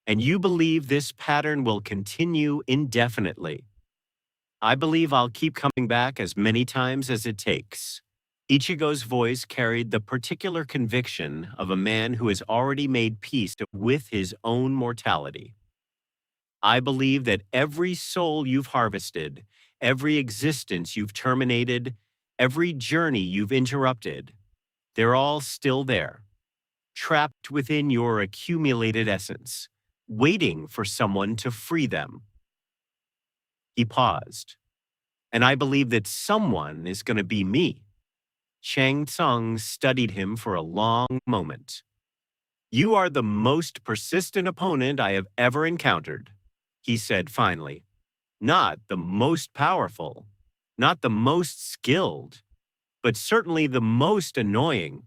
"And you believe this pattern will continue indefinitely?" "I believe I'll keep coming back as many times as it takes." Ichigo's voice carried the particular conviction of a man who has already made peace with his own mortality. "I believe that every soul you've harvested, every existence you've terminated, every journey you've interrupted, they're all still there, trapped within your accumulated essence, waiting for someone to free them." He paused. "And I believe that someone is going to be me." Shang Tsung studied him for a long moment. "You are the most persistent opponent I have ever encountered," he said finally. "Not the most powerful, not the most skilled, but certainly the most annoying."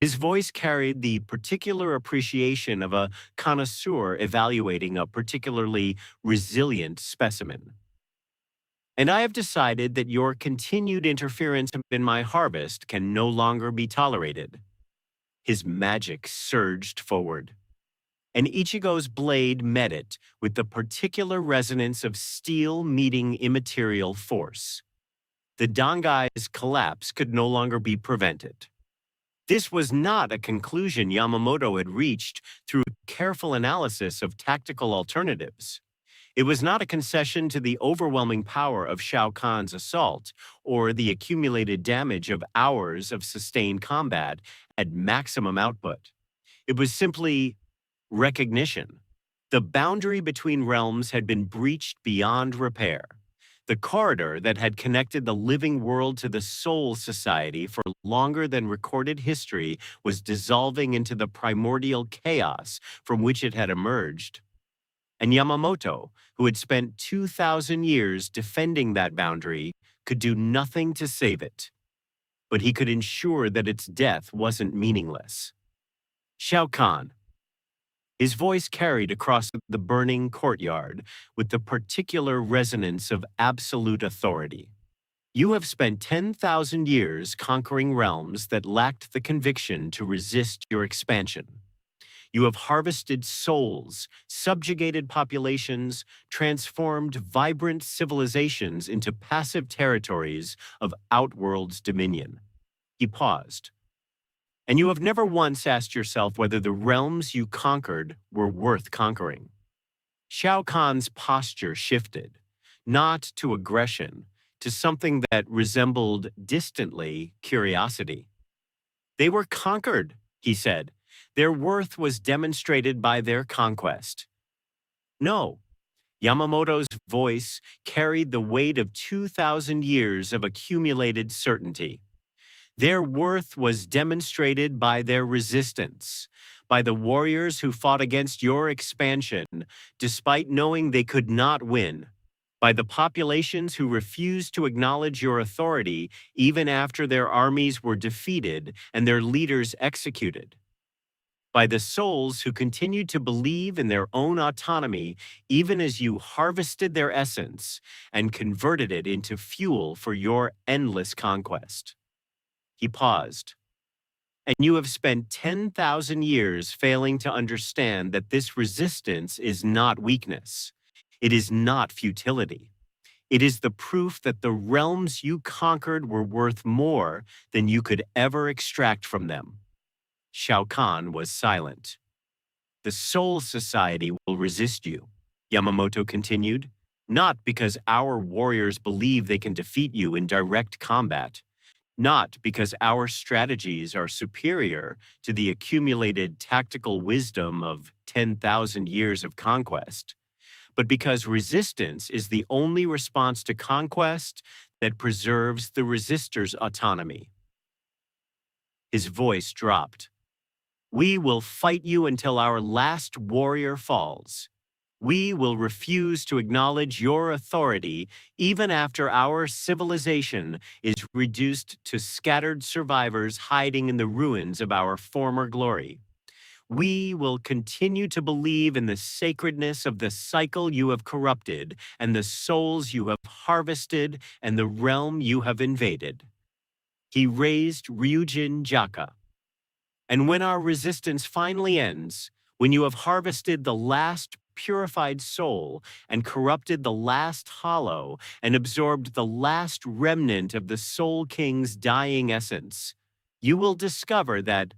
His voice carried the particular appreciation of a connoisseur evaluating a particularly resilient specimen. "And I have decided that your continued interference in my harvest can no longer be tolerated." His magic surged forward, and Ichigo's blade met it with the particular resonance of steel meeting immaterial force. The Dangai's collapse could no longer be prevented. This was not a conclusion Yamamoto had reached through careful analysis of tactical alternatives. It was not a concession to the overwhelming power of Shao Kahn's assault or the accumulated damage of hours of sustained combat at maximum output. It was simply recognition. The boundary between realms had been breached beyond repair. The corridor that had connected the living world to the soul society for longer than recorded history was dissolving into the primordial chaos from which it had emerged. And Yamamoto, who had spent 2,000 years defending that boundary, could do nothing to save it. But he could ensure that its death wasn't meaningless. "Shao Kahn." His voice carried across the burning courtyard with the particular resonance of absolute authority. "You have spent 10,000 years conquering realms that lacked the conviction to resist your expansion. You have harvested souls, subjugated populations, transformed vibrant civilizations into passive territories of Outworld's dominion." He paused. "And you have never once asked yourself whether the realms you conquered were worth conquering." Shao Kahn's posture shifted, not to aggression, to something that resembled distantly curiosity. "They were conquered," he said. "Their worth was demonstrated by their conquest." "No." Yamamoto's voice carried the weight of 2,000 years of accumulated certainty. "Their worth was demonstrated by their resistance, by the warriors who fought against your expansion despite knowing they could not win, by the populations who refused to acknowledge your authority even after their armies were defeated and their leaders executed." by the souls who continued to believe in their own autonomy even as you harvested their essence and converted it into fuel for your endless conquest. He paused. And you have spent 10,000 years failing to understand that this resistance is not weakness. It is not futility. It is the proof that the realms you conquered were worth more than you could ever extract from them. Shao Kahn was silent. The Soul Society will resist you, Yamamoto continued, not because our warriors believe they can defeat you in direct combat, not because our strategies are superior to the accumulated tactical wisdom of 10,000 years of conquest, but because resistance is the only response to conquest that preserves the resistor's autonomy. His voice dropped. We will fight you until our last warrior falls. We will refuse to acknowledge your authority even after our civilization is reduced to scattered survivors hiding in the ruins of our former glory. We will continue to believe in the sacredness of the cycle you have corrupted and the souls you have harvested and the realm you have invaded. He raised Ryujin Jaka. And when our resistance finally ends, when you have harvested the last purified soul and corrupted the last hollow and absorbed the last remnant of the Soul King's dying essence, you will discover that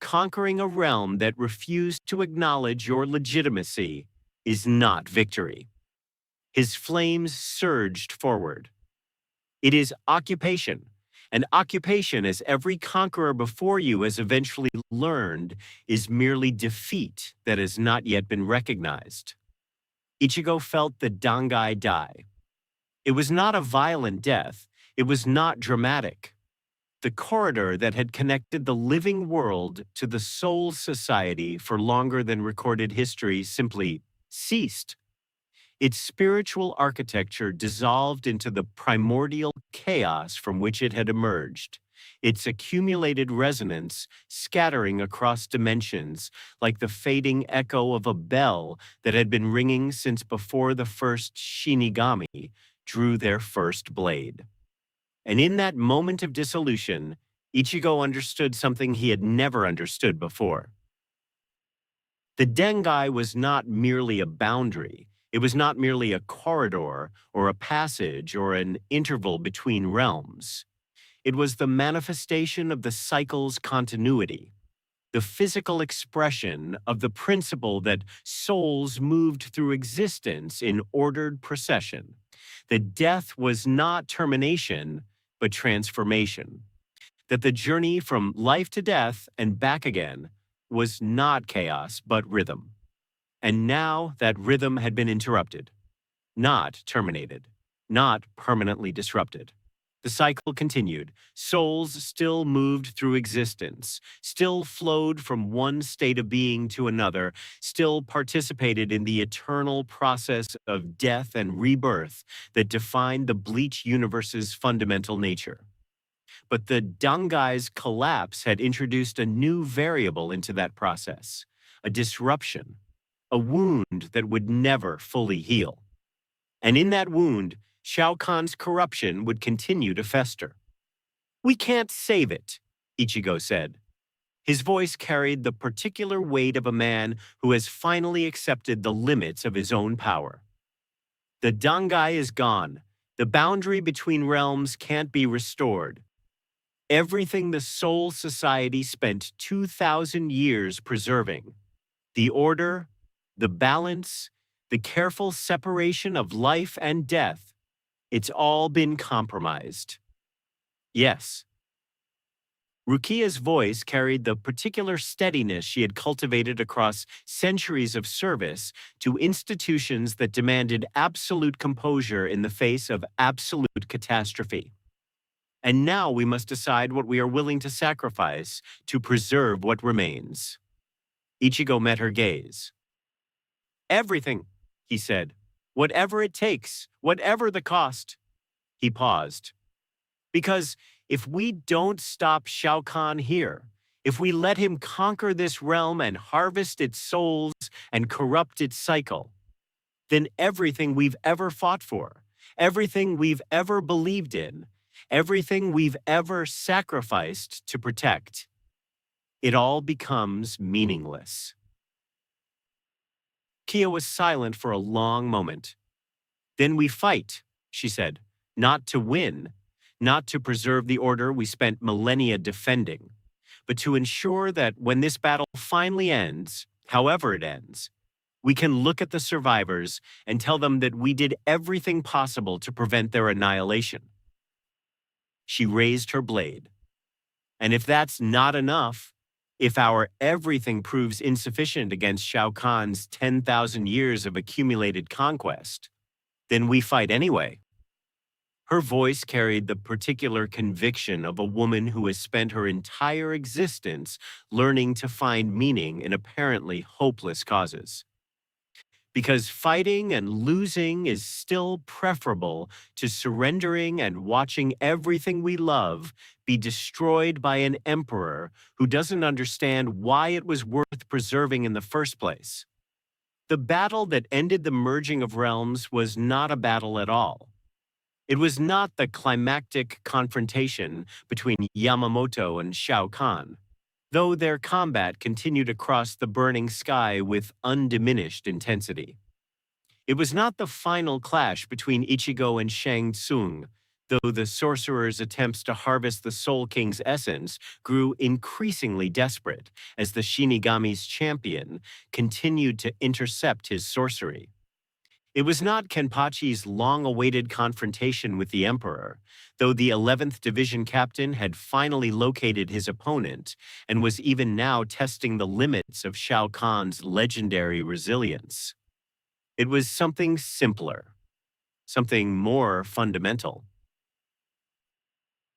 conquering a realm that refused to acknowledge your legitimacy is not victory. His flames surged forward. It is occupation. And occupation, as every conqueror before you has eventually learned, is merely defeat that has not yet been recognized. Ichigo felt the Dangai die. It was not a violent death. It was not dramatic. The corridor that had connected the living world to the Soul Society for longer than recorded history simply ceased. Its spiritual architecture dissolved into the primordial chaos from which it had emerged, its accumulated resonance scattering across dimensions like the fading echo of a bell that had been ringing since before the first Shinigami drew their first blade. And in that moment of dissolution, Ichigo understood something he had never understood before. The Dangai was not merely a boundary. It was not merely a corridor or a passage or an interval between realms. It was the manifestation of the cycle's continuity, the physical expression of the principle that souls moved through existence in ordered procession, that death was not termination, but transformation, that the journey from life to death and back again was not chaos, but rhythm. And now that rhythm had been interrupted, not terminated, not permanently disrupted. The cycle continued. Souls still moved through existence, still flowed from one state of being to another, still participated in the eternal process of death and rebirth that defined the Bleach universe's fundamental nature. But the Dangai's collapse had introduced a new variable into that process, a disruption, a wound that would never fully heal. And in that wound, Shao Kahn's corruption would continue to fester. We can't save it, Ichigo said. His voice carried the particular weight of a man who has finally accepted the limits of his own power. The Dangai is gone. The boundary between realms can't be restored. Everything the Soul Society spent 2,000 years preserving, the order, the balance, the careful separation of life and death, it's all been compromised. Yes. Rukia's voice carried the particular steadiness she had cultivated across centuries of service to institutions that demanded absolute composure in the face of absolute catastrophe. And now we must decide what we are willing to sacrifice to preserve what remains. Ichigo met her gaze. Everything, he said. Whatever it takes, whatever the cost. He paused. Because if we don't stop Shao Kahn here, If we let him conquer this realm and harvest its souls and corrupt its cycle, then everything we've ever fought for, everything we've ever believed in, everything we've ever sacrificed to protect, it all becomes meaningless. Kia was silent for a long moment. Then we fight, she said, not to win, not to preserve the order we spent millennia defending, but to ensure that when this battle finally ends, however it ends, we can look at the survivors and tell them that we did everything possible to prevent their annihilation. She raised her blade. And if that's not enough, if our everything proves insufficient against Shao Kahn's 10,000 years of accumulated conquest, then we fight anyway. Her voice carried the particular conviction of a woman who has spent her entire existence learning to find meaning in apparently hopeless causes. Because fighting and losing is still preferable to surrendering and watching everything we love be destroyed by an emperor who doesn't understand why it was worth preserving in the first place. The battle that ended the merging of realms was not a battle at all. It was not the climactic confrontation between Yamamoto and Shao Kahn, though their combat continued across the burning sky with undiminished intensity. It was not the final clash between Ichigo and Shang Tsung, though the sorcerer's attempts to harvest the Soul King's essence grew increasingly desperate as the Shinigami's champion continued to intercept his sorcery. It was not Kenpachi's long-awaited confrontation with the Emperor, though the 11th Division captain had finally located his opponent and was even now testing the limits of Shao Kahn's legendary resilience. It was something simpler, something more fundamental.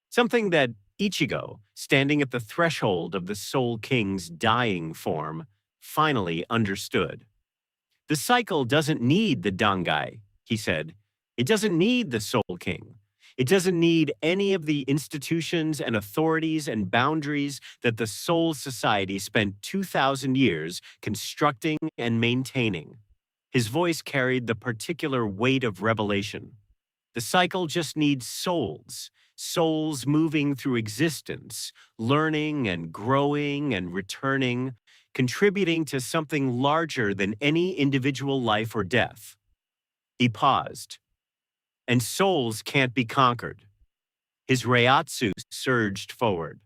Something that Ichigo, standing at the threshold of the Soul King's dying form, finally understood. The cycle doesn't need the Dangai, he said. It doesn't need the Soul King. It doesn't need any of the institutions and authorities and boundaries that the Soul Society spent 2,000 years constructing and maintaining. His voice carried the particular weight of revelation. The cycle just needs souls, souls moving through existence, learning and growing and returning, contributing to something larger than any individual life or death. He paused. And souls can't be conquered. His reiatsu surged forward.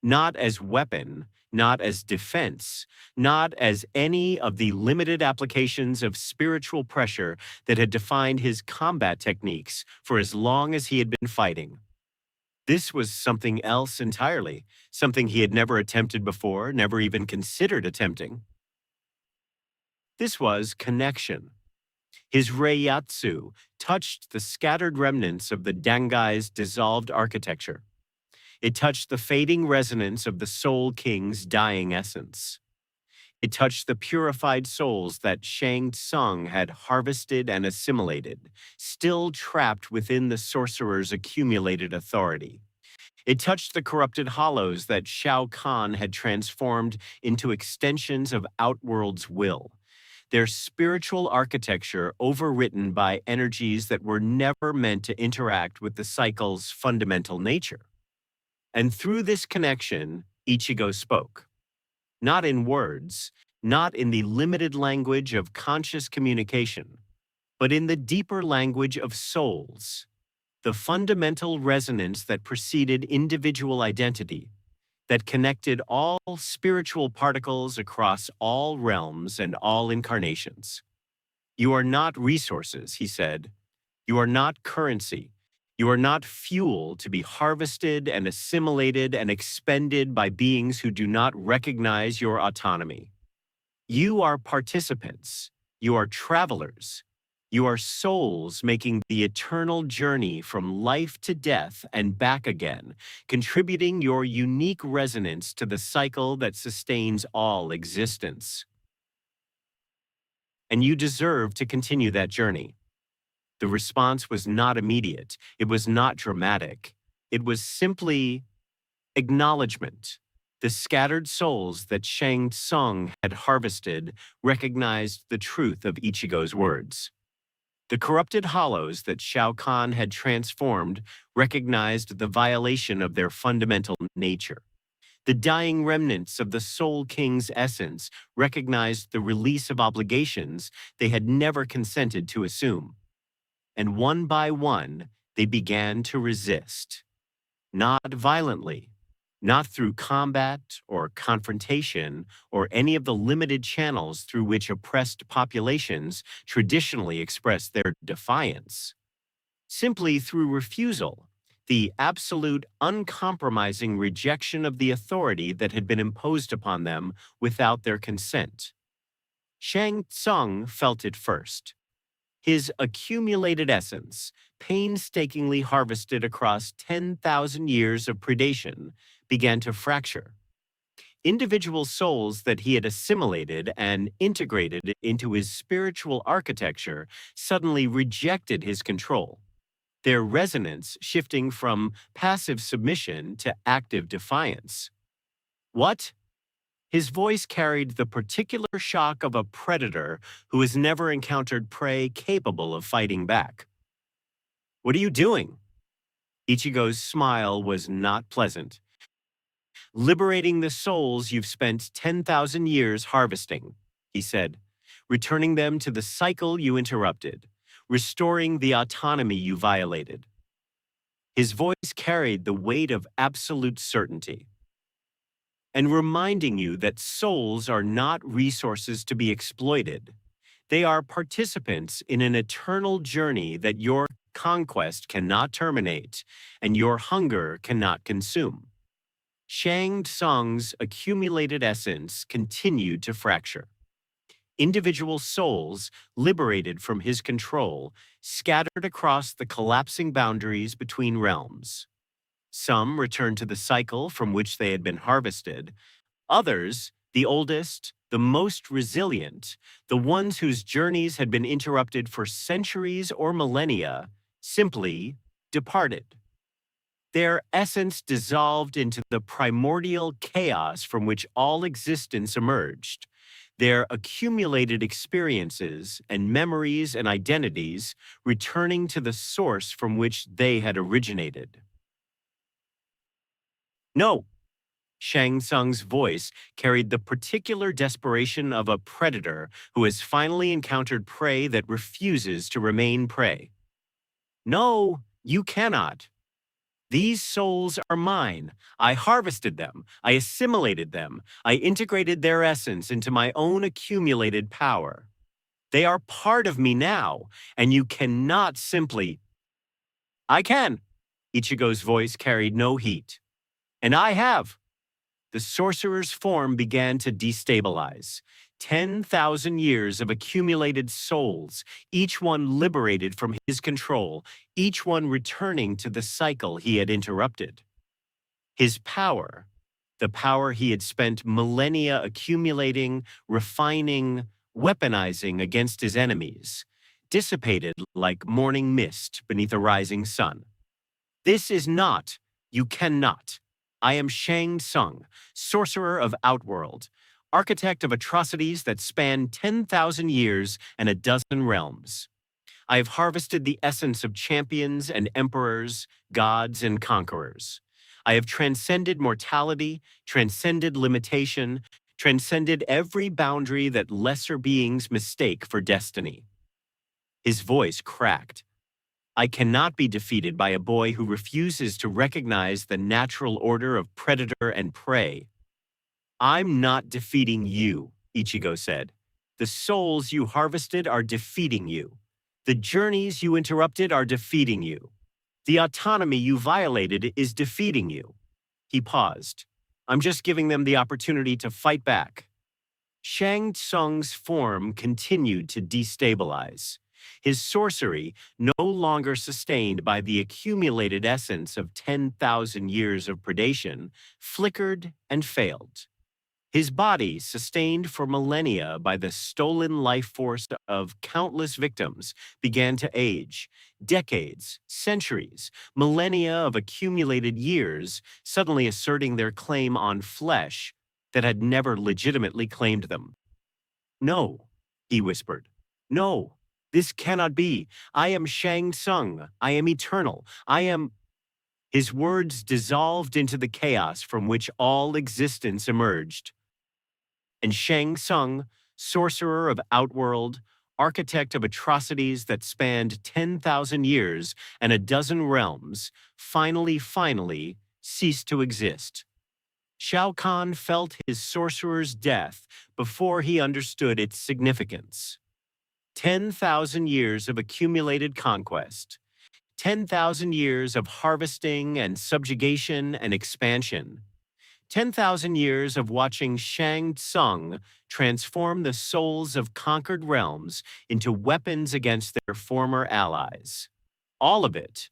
Not as weapon, not as defense, not as any of the limited applications of spiritual pressure that had defined his combat techniques for as long as he had been fighting. This was something else entirely, something he had never attempted before, never even considered attempting. This was connection. His reiatsu touched the scattered remnants of the Dangai's dissolved architecture. It touched the fading resonance of the Soul King's dying essence. It touched the purified souls that Shang Tsung had harvested and assimilated, still trapped within the sorcerer's accumulated authority. It touched the corrupted hollows that Shao Kahn had transformed into extensions of Outworld's will, their spiritual architecture overwritten by energies that were never meant to interact with the cycle's fundamental nature. And through this connection, Ichigo spoke. Not in words, not in the limited language of conscious communication, but in the deeper language of souls, the fundamental resonance that preceded individual identity, that connected all spiritual particles across all realms and all incarnations. You are not resources, he said. You are not currency. You are not fuel to be harvested and assimilated and expended by beings who do not recognize your autonomy. You are participants. You are travelers. You are souls making the eternal journey from life to death and back again, contributing your unique resonance to the cycle that sustains all existence. And you deserve to continue that journey. The response was not immediate. It was not dramatic. It was simply acknowledgement. The scattered souls that Shang Tsung had harvested recognized the truth of Ichigo's words. The corrupted hollows that Shao Kahn had transformed recognized the violation of their fundamental nature. The dying remnants of the Soul King's essence recognized the release of obligations they had never consented to assume. And one by one, they began to resist. Not violently, not through combat or confrontation or any of the limited channels through which oppressed populations traditionally express their defiance. Simply through refusal, the absolute uncompromising rejection of the authority that had been imposed upon them without their consent. Shang Tsung felt it first. His accumulated essence, painstakingly harvested across 10,000 years of predation, began to fracture. Individual souls that he had assimilated and integrated into his spiritual architecture suddenly rejected his control, their resonance shifting from passive submission to active defiance. What? His voice carried the particular shock of a predator who has never encountered prey capable of fighting back. What are you doing? Ichigo's smile was not pleasant. Liberating the souls you've spent 10,000 years harvesting, he said, returning them to the cycle you interrupted, restoring the autonomy you violated. His voice carried the weight of absolute certainty. And reminding you that souls are not resources to be exploited. They are participants in an eternal journey that your conquest cannot terminate and your hunger cannot consume. Shang Tsung's accumulated essence continued to fracture. Individual souls, liberated from his control, scattered across the collapsing boundaries between realms. Some returned to the cycle from which they had been harvested. Others, the oldest, the most resilient, the ones whose journeys had been interrupted for centuries or millennia, simply departed. Their essence dissolved into the primordial chaos from which all existence emerged. Their accumulated experiences and memories and identities returning to the source from which they had originated. No, Shang Tsung's voice carried the particular desperation of a predator who has finally encountered prey that refuses to remain prey. No, you cannot. These souls are mine. I harvested them. I assimilated them. I integrated their essence into my own accumulated power. They are part of me now, and you cannot simply. I can. Ichigo's voice carried no heat. And I have. The sorcerer's form began to destabilize. 10,000 years of accumulated souls, each one liberated from his control, each one returning to the cycle he had interrupted. His power, the power he had spent millennia accumulating, refining, weaponizing against his enemies, dissipated like morning mist beneath a rising sun. This is not, you cannot. I am Shang Tsung, sorcerer of Outworld, architect of atrocities that span 10,000 years and a dozen realms. I have harvested the essence of champions and emperors, gods and conquerors. I have transcended mortality, transcended limitation, transcended every boundary that lesser beings mistake for destiny. His voice cracked. I cannot be defeated by a boy who refuses to recognize the natural order of predator and prey. I'm not defeating you, Ichigo said. The souls you harvested are defeating you. The journeys you interrupted are defeating you. The autonomy you violated is defeating you. He paused. I'm just giving them the opportunity to fight back. Shang Tsung's form continued to destabilize. His sorcery, no longer sustained by the accumulated essence of 10,000 years of predation, flickered and failed. His body, sustained for millennia by the stolen life force of countless victims, began to age. Decades, centuries, millennia of accumulated years suddenly asserting their claim on flesh that had never legitimately claimed them. "No," he whispered. "No, this cannot be. I am Shang Tsung. I am eternal. I am—" His words dissolved into the chaos from which all existence emerged. And Shang Tsung, sorcerer of Outworld, architect of atrocities that spanned 10,000 years and a dozen realms, finally ceased to exist. Shao Kahn felt his sorcerer's death before he understood its significance. 10,000 years of accumulated conquest, 10,000 years of harvesting and subjugation and expansion, 10,000 years of watching Shang Tsung transform the souls of conquered realms into weapons against their former allies. All of it,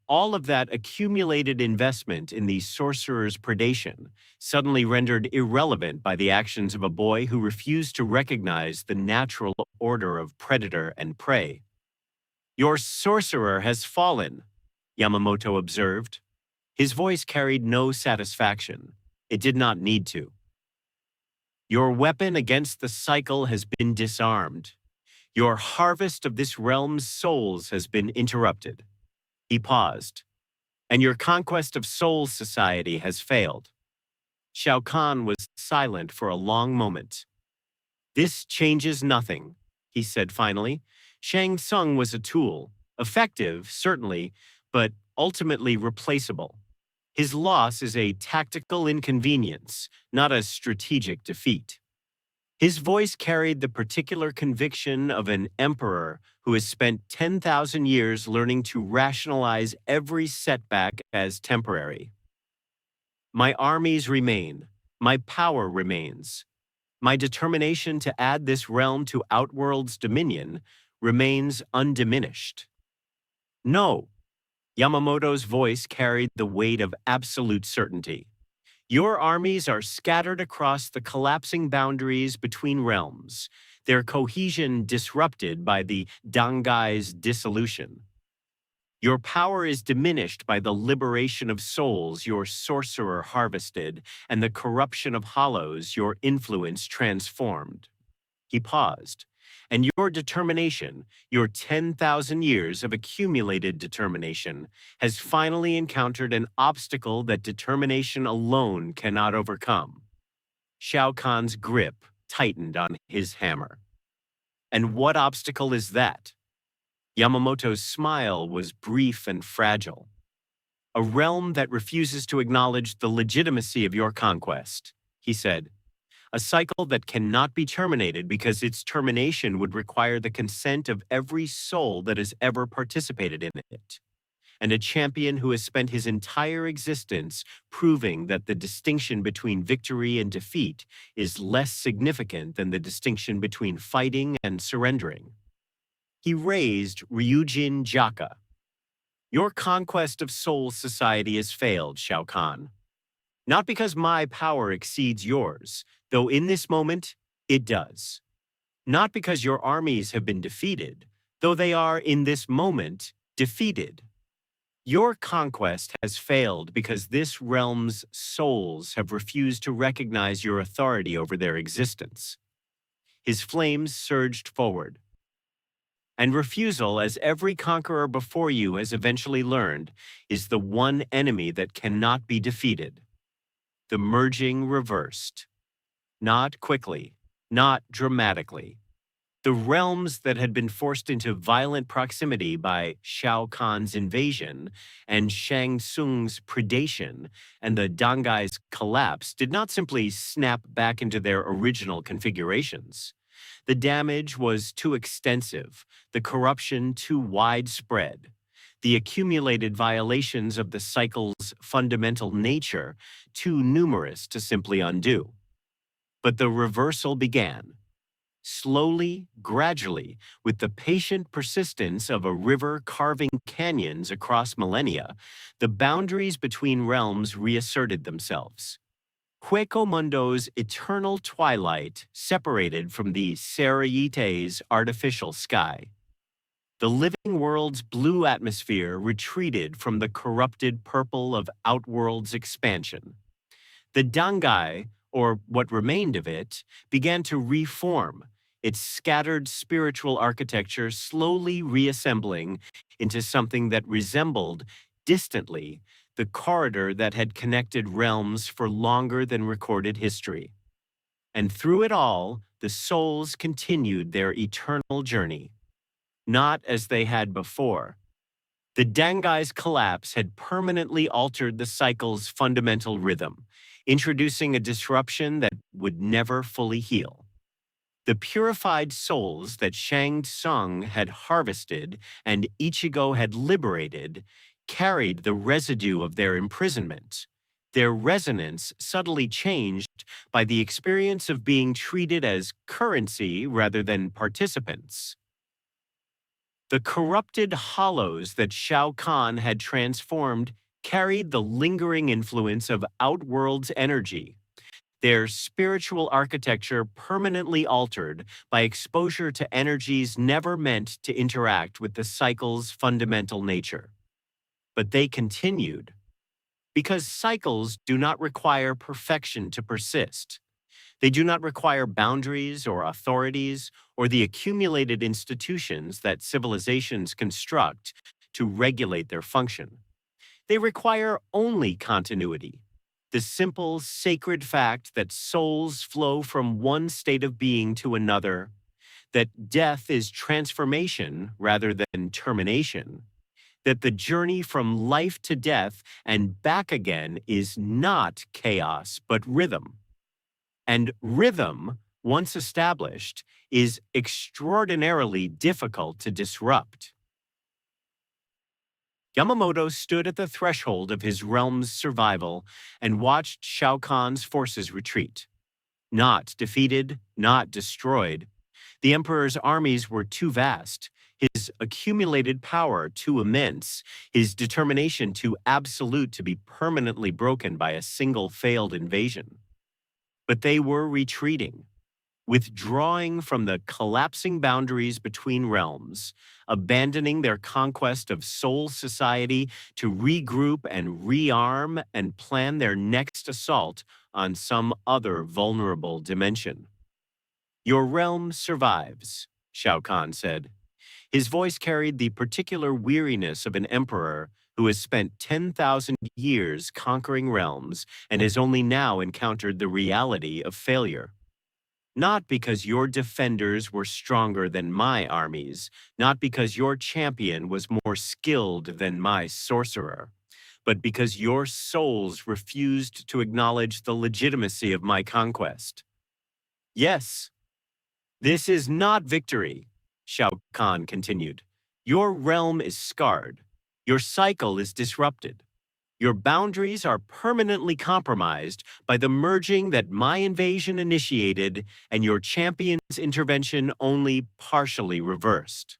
all of that accumulated investment in the sorcerer's predation, suddenly rendered irrelevant by the actions of a boy who refused to recognize the natural order of predator and prey. "Your sorcerer has fallen," Yamamoto observed. His voice carried no satisfaction. It did not need to. "Your weapon against the cycle has been disarmed. Your harvest of this realm's souls has been interrupted." He paused. "And your conquest of Soul Society has failed." Shao Kahn was silent for a long moment. "This changes nothing," he said finally. "Shang Tsung was a tool, effective, certainly, but ultimately replaceable. His loss is a tactical inconvenience, not a strategic defeat." His voice carried the particular conviction of an emperor who has spent 10,000 years learning to rationalize every setback as temporary. "My armies remain. My power remains. My determination to add this realm to Outworld's dominion remains undiminished." "No," Yamamoto's voice carried the weight of absolute certainty. "Your armies are scattered across the collapsing boundaries between realms, their cohesion disrupted by the Dangai's dissolution. Your power is diminished by the liberation of souls your sorcerer harvested and the corruption of hollows your influence transformed." He paused. "And your determination, your 10,000 years of accumulated determination, has finally encountered an obstacle that determination alone cannot overcome." Shao Kahn's grip tightened on his hammer. "And what obstacle is that?" Yamamoto's smile was brief and fragile. "A realm that refuses to acknowledge the legitimacy of your conquest," he said. "A cycle that cannot be terminated because its termination would require the consent of every soul that has ever participated in it. And a champion who has spent his entire existence proving that the distinction between victory and defeat is less significant than the distinction between fighting and surrendering." He raised Ryujin Jaka. "Your conquest of Soul Society has failed, Shao Kahn. Not because my power exceeds yours, though in this moment, it does. Not because your armies have been defeated, though they are in this moment defeated. Your conquest has failed because this realm's souls have refused to recognize your authority over their existence." His flames surged forward. "And refusal, as every conqueror before you has eventually learned, is the one enemy that cannot be defeated." The merging reversed. Not quickly, not dramatically. The realms that had been forced into violent proximity by Shao Kahn's invasion and Shang Tsung's predation and the Dangai's collapse did not simply snap back into their original configurations. The damage was too extensive, the corruption too widespread, the accumulated violations of the cycle's fundamental nature too numerous to simply undo. But the reversal began. Slowly, gradually, with the patient persistence of a river carving canyons across millennia, the boundaries between realms reasserted themselves. Mundo's eternal twilight separated from the Seriite's artificial sky. The living world's blue atmosphere retreated from the corrupted purple of Outworld's expansion. The Dangai, or what remained of it, began to reform, its scattered spiritual architecture slowly reassembling into something that resembled, distantly, the corridor that had connected realms for longer than recorded history. And through it all, the souls continued their eternal journey. Not as they had before. The Dangai's collapse had permanently altered the cycle's fundamental rhythm, introducing a disruption that would never fully heal. The purified souls that Shang Tsung had harvested and Ichigo had liberated carried the residue of their imprisonment. Their resonance subtly changed by the experience of being treated as currency rather than participants. The corrupted hollows that Shao Kahn had transformed carried the lingering influence of Outworld's energy, their spiritual architecture permanently altered by exposure to energies never meant to interact with the cycle's fundamental nature. But they continued, because cycles do not require perfection to persist. They do not require boundaries or authorities or the accumulated institutions that civilizations construct to regulate their function. They require only continuity, the simple, sacred fact that souls flow from one state of being to another, that death is transformation rather than termination, that the journey from life to death and back again is not chaos but rhythm. And rhythm, once established, is extraordinarily difficult to disrupt. Yamamoto stood at the threshold of his realm's survival and watched Shao Kahn's forces retreat. Not defeated, not destroyed. The emperor's armies were too vast, his accumulated power too immense, his determination too absolute to be permanently broken by a single failed invasion. But they were retreating, withdrawing from the collapsing boundaries between realms, abandoning their conquest of soul society to regroup and rearm and plan their next assault on some other vulnerable dimension. Your realm survives, Shao Kahn said. His voice carried the particular weariness of an emperor who has spent 10,000 years conquering realms and has only now encountered the reality of failure. Not because your defenders were stronger than my armies, not because your champion was more skilled than my sorcerer, but because your souls refused to acknowledge the legitimacy of my conquest. Yes, this is not victory, Shao Kahn continued. Your realm is scarred. Your cycle is disrupted. Your boundaries are permanently compromised by the merging that my invasion initiated and your champion's intervention only partially reversed.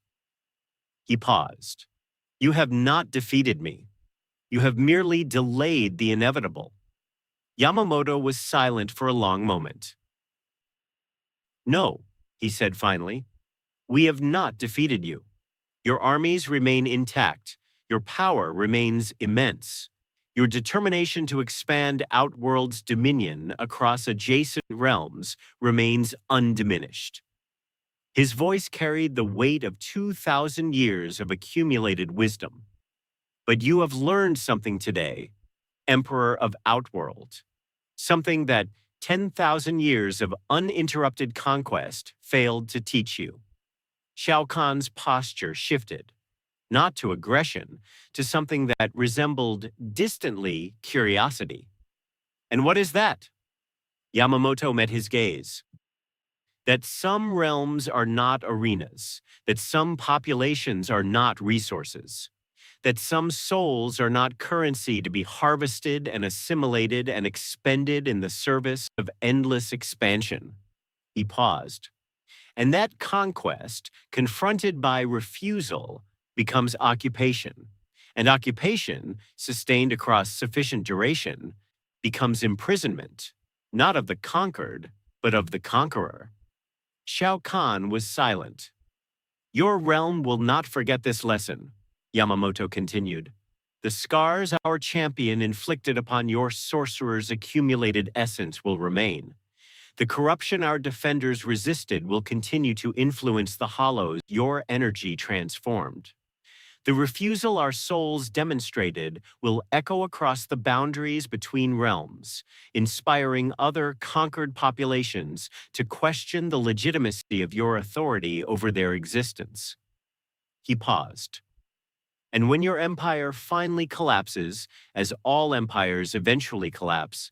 He paused. You have not defeated me. You have merely delayed the inevitable. Yamamoto was silent for a long moment. No, he said finally. We have not defeated you. Your armies remain intact. Your power remains immense. Your determination to expand Outworld's dominion across adjacent realms remains undiminished. His voice carried the weight of 2,000 years of accumulated wisdom. But you have learned something today, Emperor of Outworld. Something that 10,000 years of uninterrupted conquest failed to teach you. Shao Kahn's posture shifted, not to aggression, to something that resembled distantly curiosity. And what is that? Yamamoto met his gaze. That some realms are not arenas, that some populations are not resources, that some souls are not currency to be harvested and assimilated and expended in the service of endless expansion. He paused. And that conquest, confronted by refusal, becomes occupation. And occupation, sustained across sufficient duration, becomes imprisonment. not of the conquered, but of the conqueror. Shao Kahn was silent. Your realm will not forget this lesson, Yamamoto continued. The scars our champion inflicted upon your sorcerer's accumulated essence will remain. The corruption our defenders resisted will continue to influence the hollows your energy transformed. The refusal our souls demonstrated will echo across the boundaries between realms, inspiring other conquered populations to question the legitimacy of your authority over their existence. He paused. And when your empire finally collapses, as all empires eventually collapse,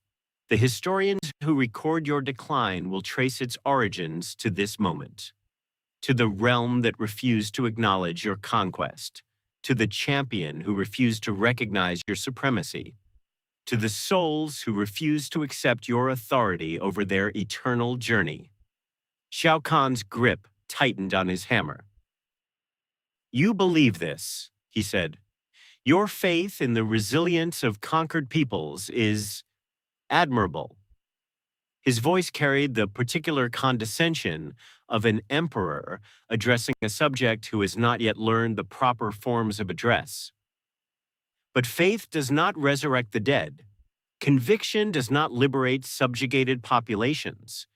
the historians who record your decline will trace its origins to this moment, to the realm that refused to acknowledge your conquest, to the champion who refused to recognize your supremacy, to the souls who refused to accept your authority over their eternal journey. Shao Kahn's grip tightened on his hammer. You believe this, he said. Your faith in the resilience of conquered peoples is admirable. His voice carried the particular condescension of an emperor addressing a subject who has not yet learned the proper forms of address. But faith does not resurrect the dead. Conviction does not liberate subjugated populations.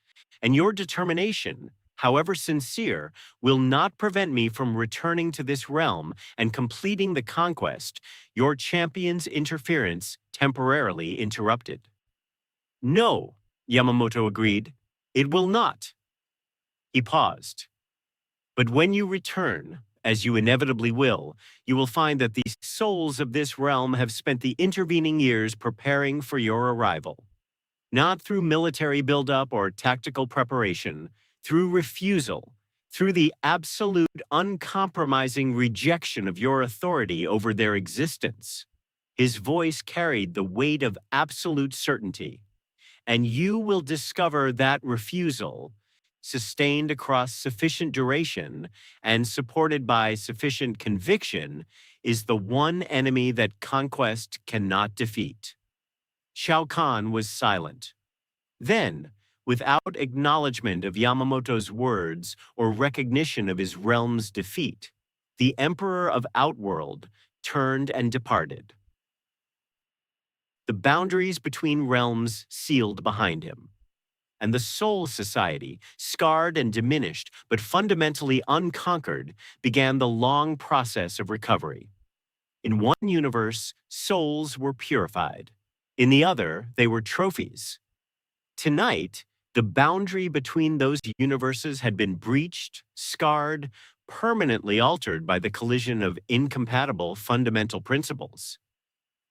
And your determination, however sincere, will not prevent me from returning to this realm and completing the conquest your champion's interference temporarily interrupted. No, Yamamoto agreed. It will not. He paused. But when you return, as you inevitably will, you will find that the souls of this realm have spent the intervening years preparing for your arrival. Not through military buildup or tactical preparation, through refusal, through the absolute uncompromising rejection of your authority over their existence. His voice carried the weight of absolute certainty. And you will discover that refusal, sustained across sufficient duration and supported by sufficient conviction, is the one enemy that conquest cannot defeat. Shao Kahn was silent. Then, without acknowledgement of Yamamoto's words or recognition of his realm's defeat, the Emperor of Outworld turned and departed. The boundaries between realms sealed behind him. And the Soul Society, scarred and diminished, but fundamentally unconquered, began the long process of recovery. In one universe, souls were purified. In the other, they were trophies. Tonight, the boundary between those universes had been breached, scarred, permanently altered by the collision of incompatible fundamental principles.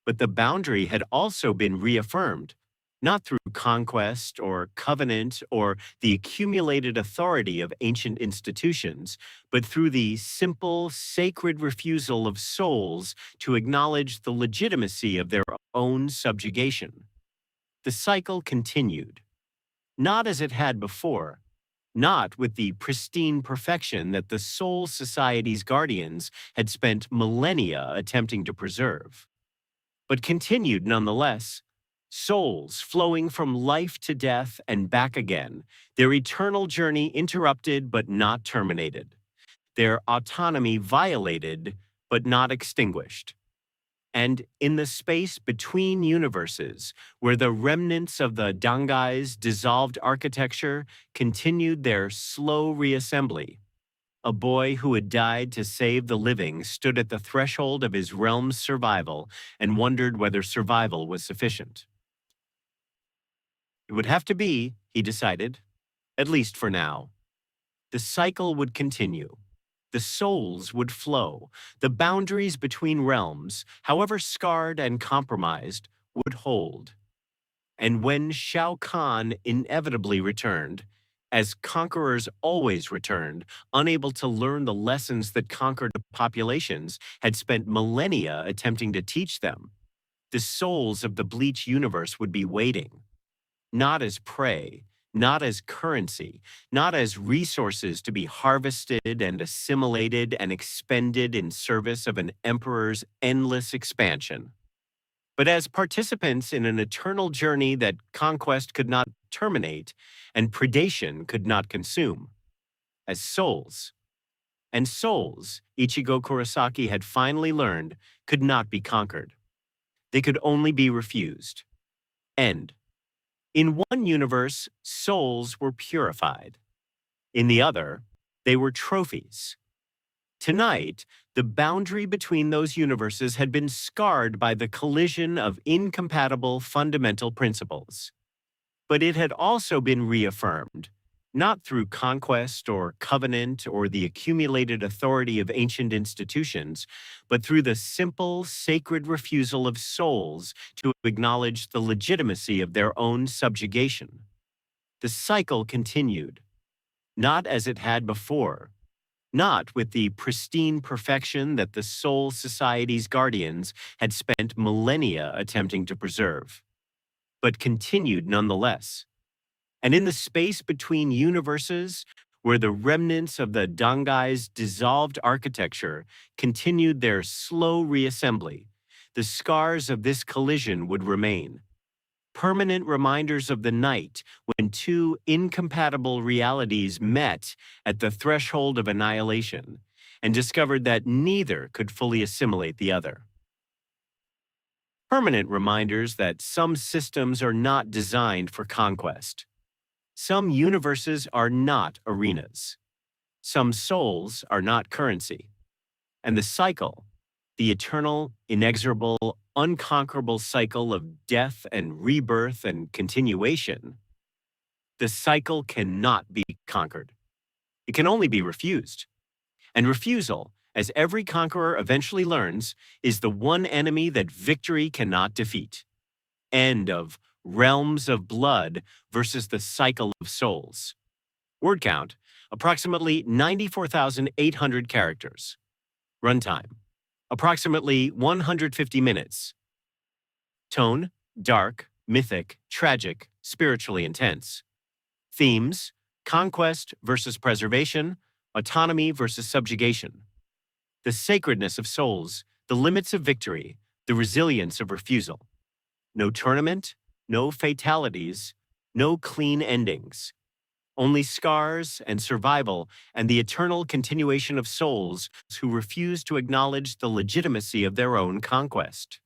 But the boundary had also been reaffirmed, not through conquest or covenant or the accumulated authority of ancient institutions, but through the simple, sacred refusal of souls to acknowledge the legitimacy of their own subjugation. The cycle continued, not as it had before, not with the pristine perfection that the Soul Society's guardians had spent millennia attempting to preserve, but continued nonetheless, souls flowing from life to death and back again, their eternal journey interrupted but not terminated, their autonomy violated but not extinguished. And in the space between universes, where the remnants of the Dangai's dissolved architecture continued their slow reassembly, a boy who had died to save the living stood at the threshold of his realm's survival and wondered whether survival was sufficient. It would have to be, he decided, at least for now. The cycle would continue. The souls would flow. The boundaries between realms, however scarred and compromised, would hold. And when Shao Kahn inevitably returned, as conquerors always returned, unable to learn the lessons that conquered populations had spent millennia attempting to teach them, the souls of the Bleach universe would be waiting, not as prey, not as currency, not as resources to be harvested and assimilated and expended in service of an emperor's endless expansion. but as participants in an eternal journey that conquest could not terminate and predation could not consume, as souls. And souls, Ichigo Kurosaki had finally learned, could not be conquered. They could only be refused. End. In one universe, souls were purified. In the other, they were trophies. Tonight, the boundary between those universes had been scarred by the collision of incompatible fundamental principles. But it had also been reaffirmed, not through conquest or covenant or the accumulated authority of ancient institutions, but through the simple, sacred refusal of souls to acknowledge the legitimacy of their own subjugation. The cycle continued, not as it had before, not with the pristine perfection that the Soul Society's guardians had spent millennia attempting to preserve, but continued nonetheless. And in the space between universes, where the remnants of the Dangai's dissolved architecture continued their slow reassembly, the scars of this collision would remain. Permanent reminders of the night when two incompatible realities met at the threshold of annihilation and discovered that neither could fully assimilate the other. Permanent reminders that some systems are not designed for conquest. Some universes are not arenas. Some souls are not currency. And the cycle, the eternal, inexorable, unconquerable cycle of death and rebirth and continuation, the cycle cannot be conquered. It can only be refused. And refusal, as every conqueror eventually learns, is the one enemy that victory cannot defeat. End of Realms of Blood versus the Cycle of Souls. Word count, approximately 94,800 characters. Runtime, approximately 150 minutes. Tone, dark, mythic, tragic, spiritually intense. Themes, conquest versus preservation, autonomy versus subjugation. The sacredness of souls, the limits of victory, the resilience of refusal. No tournament, no fatalities, no clean endings. Only scars and survival and the eternal continuation of souls who refuse to acknowledge the legitimacy of their own conquest.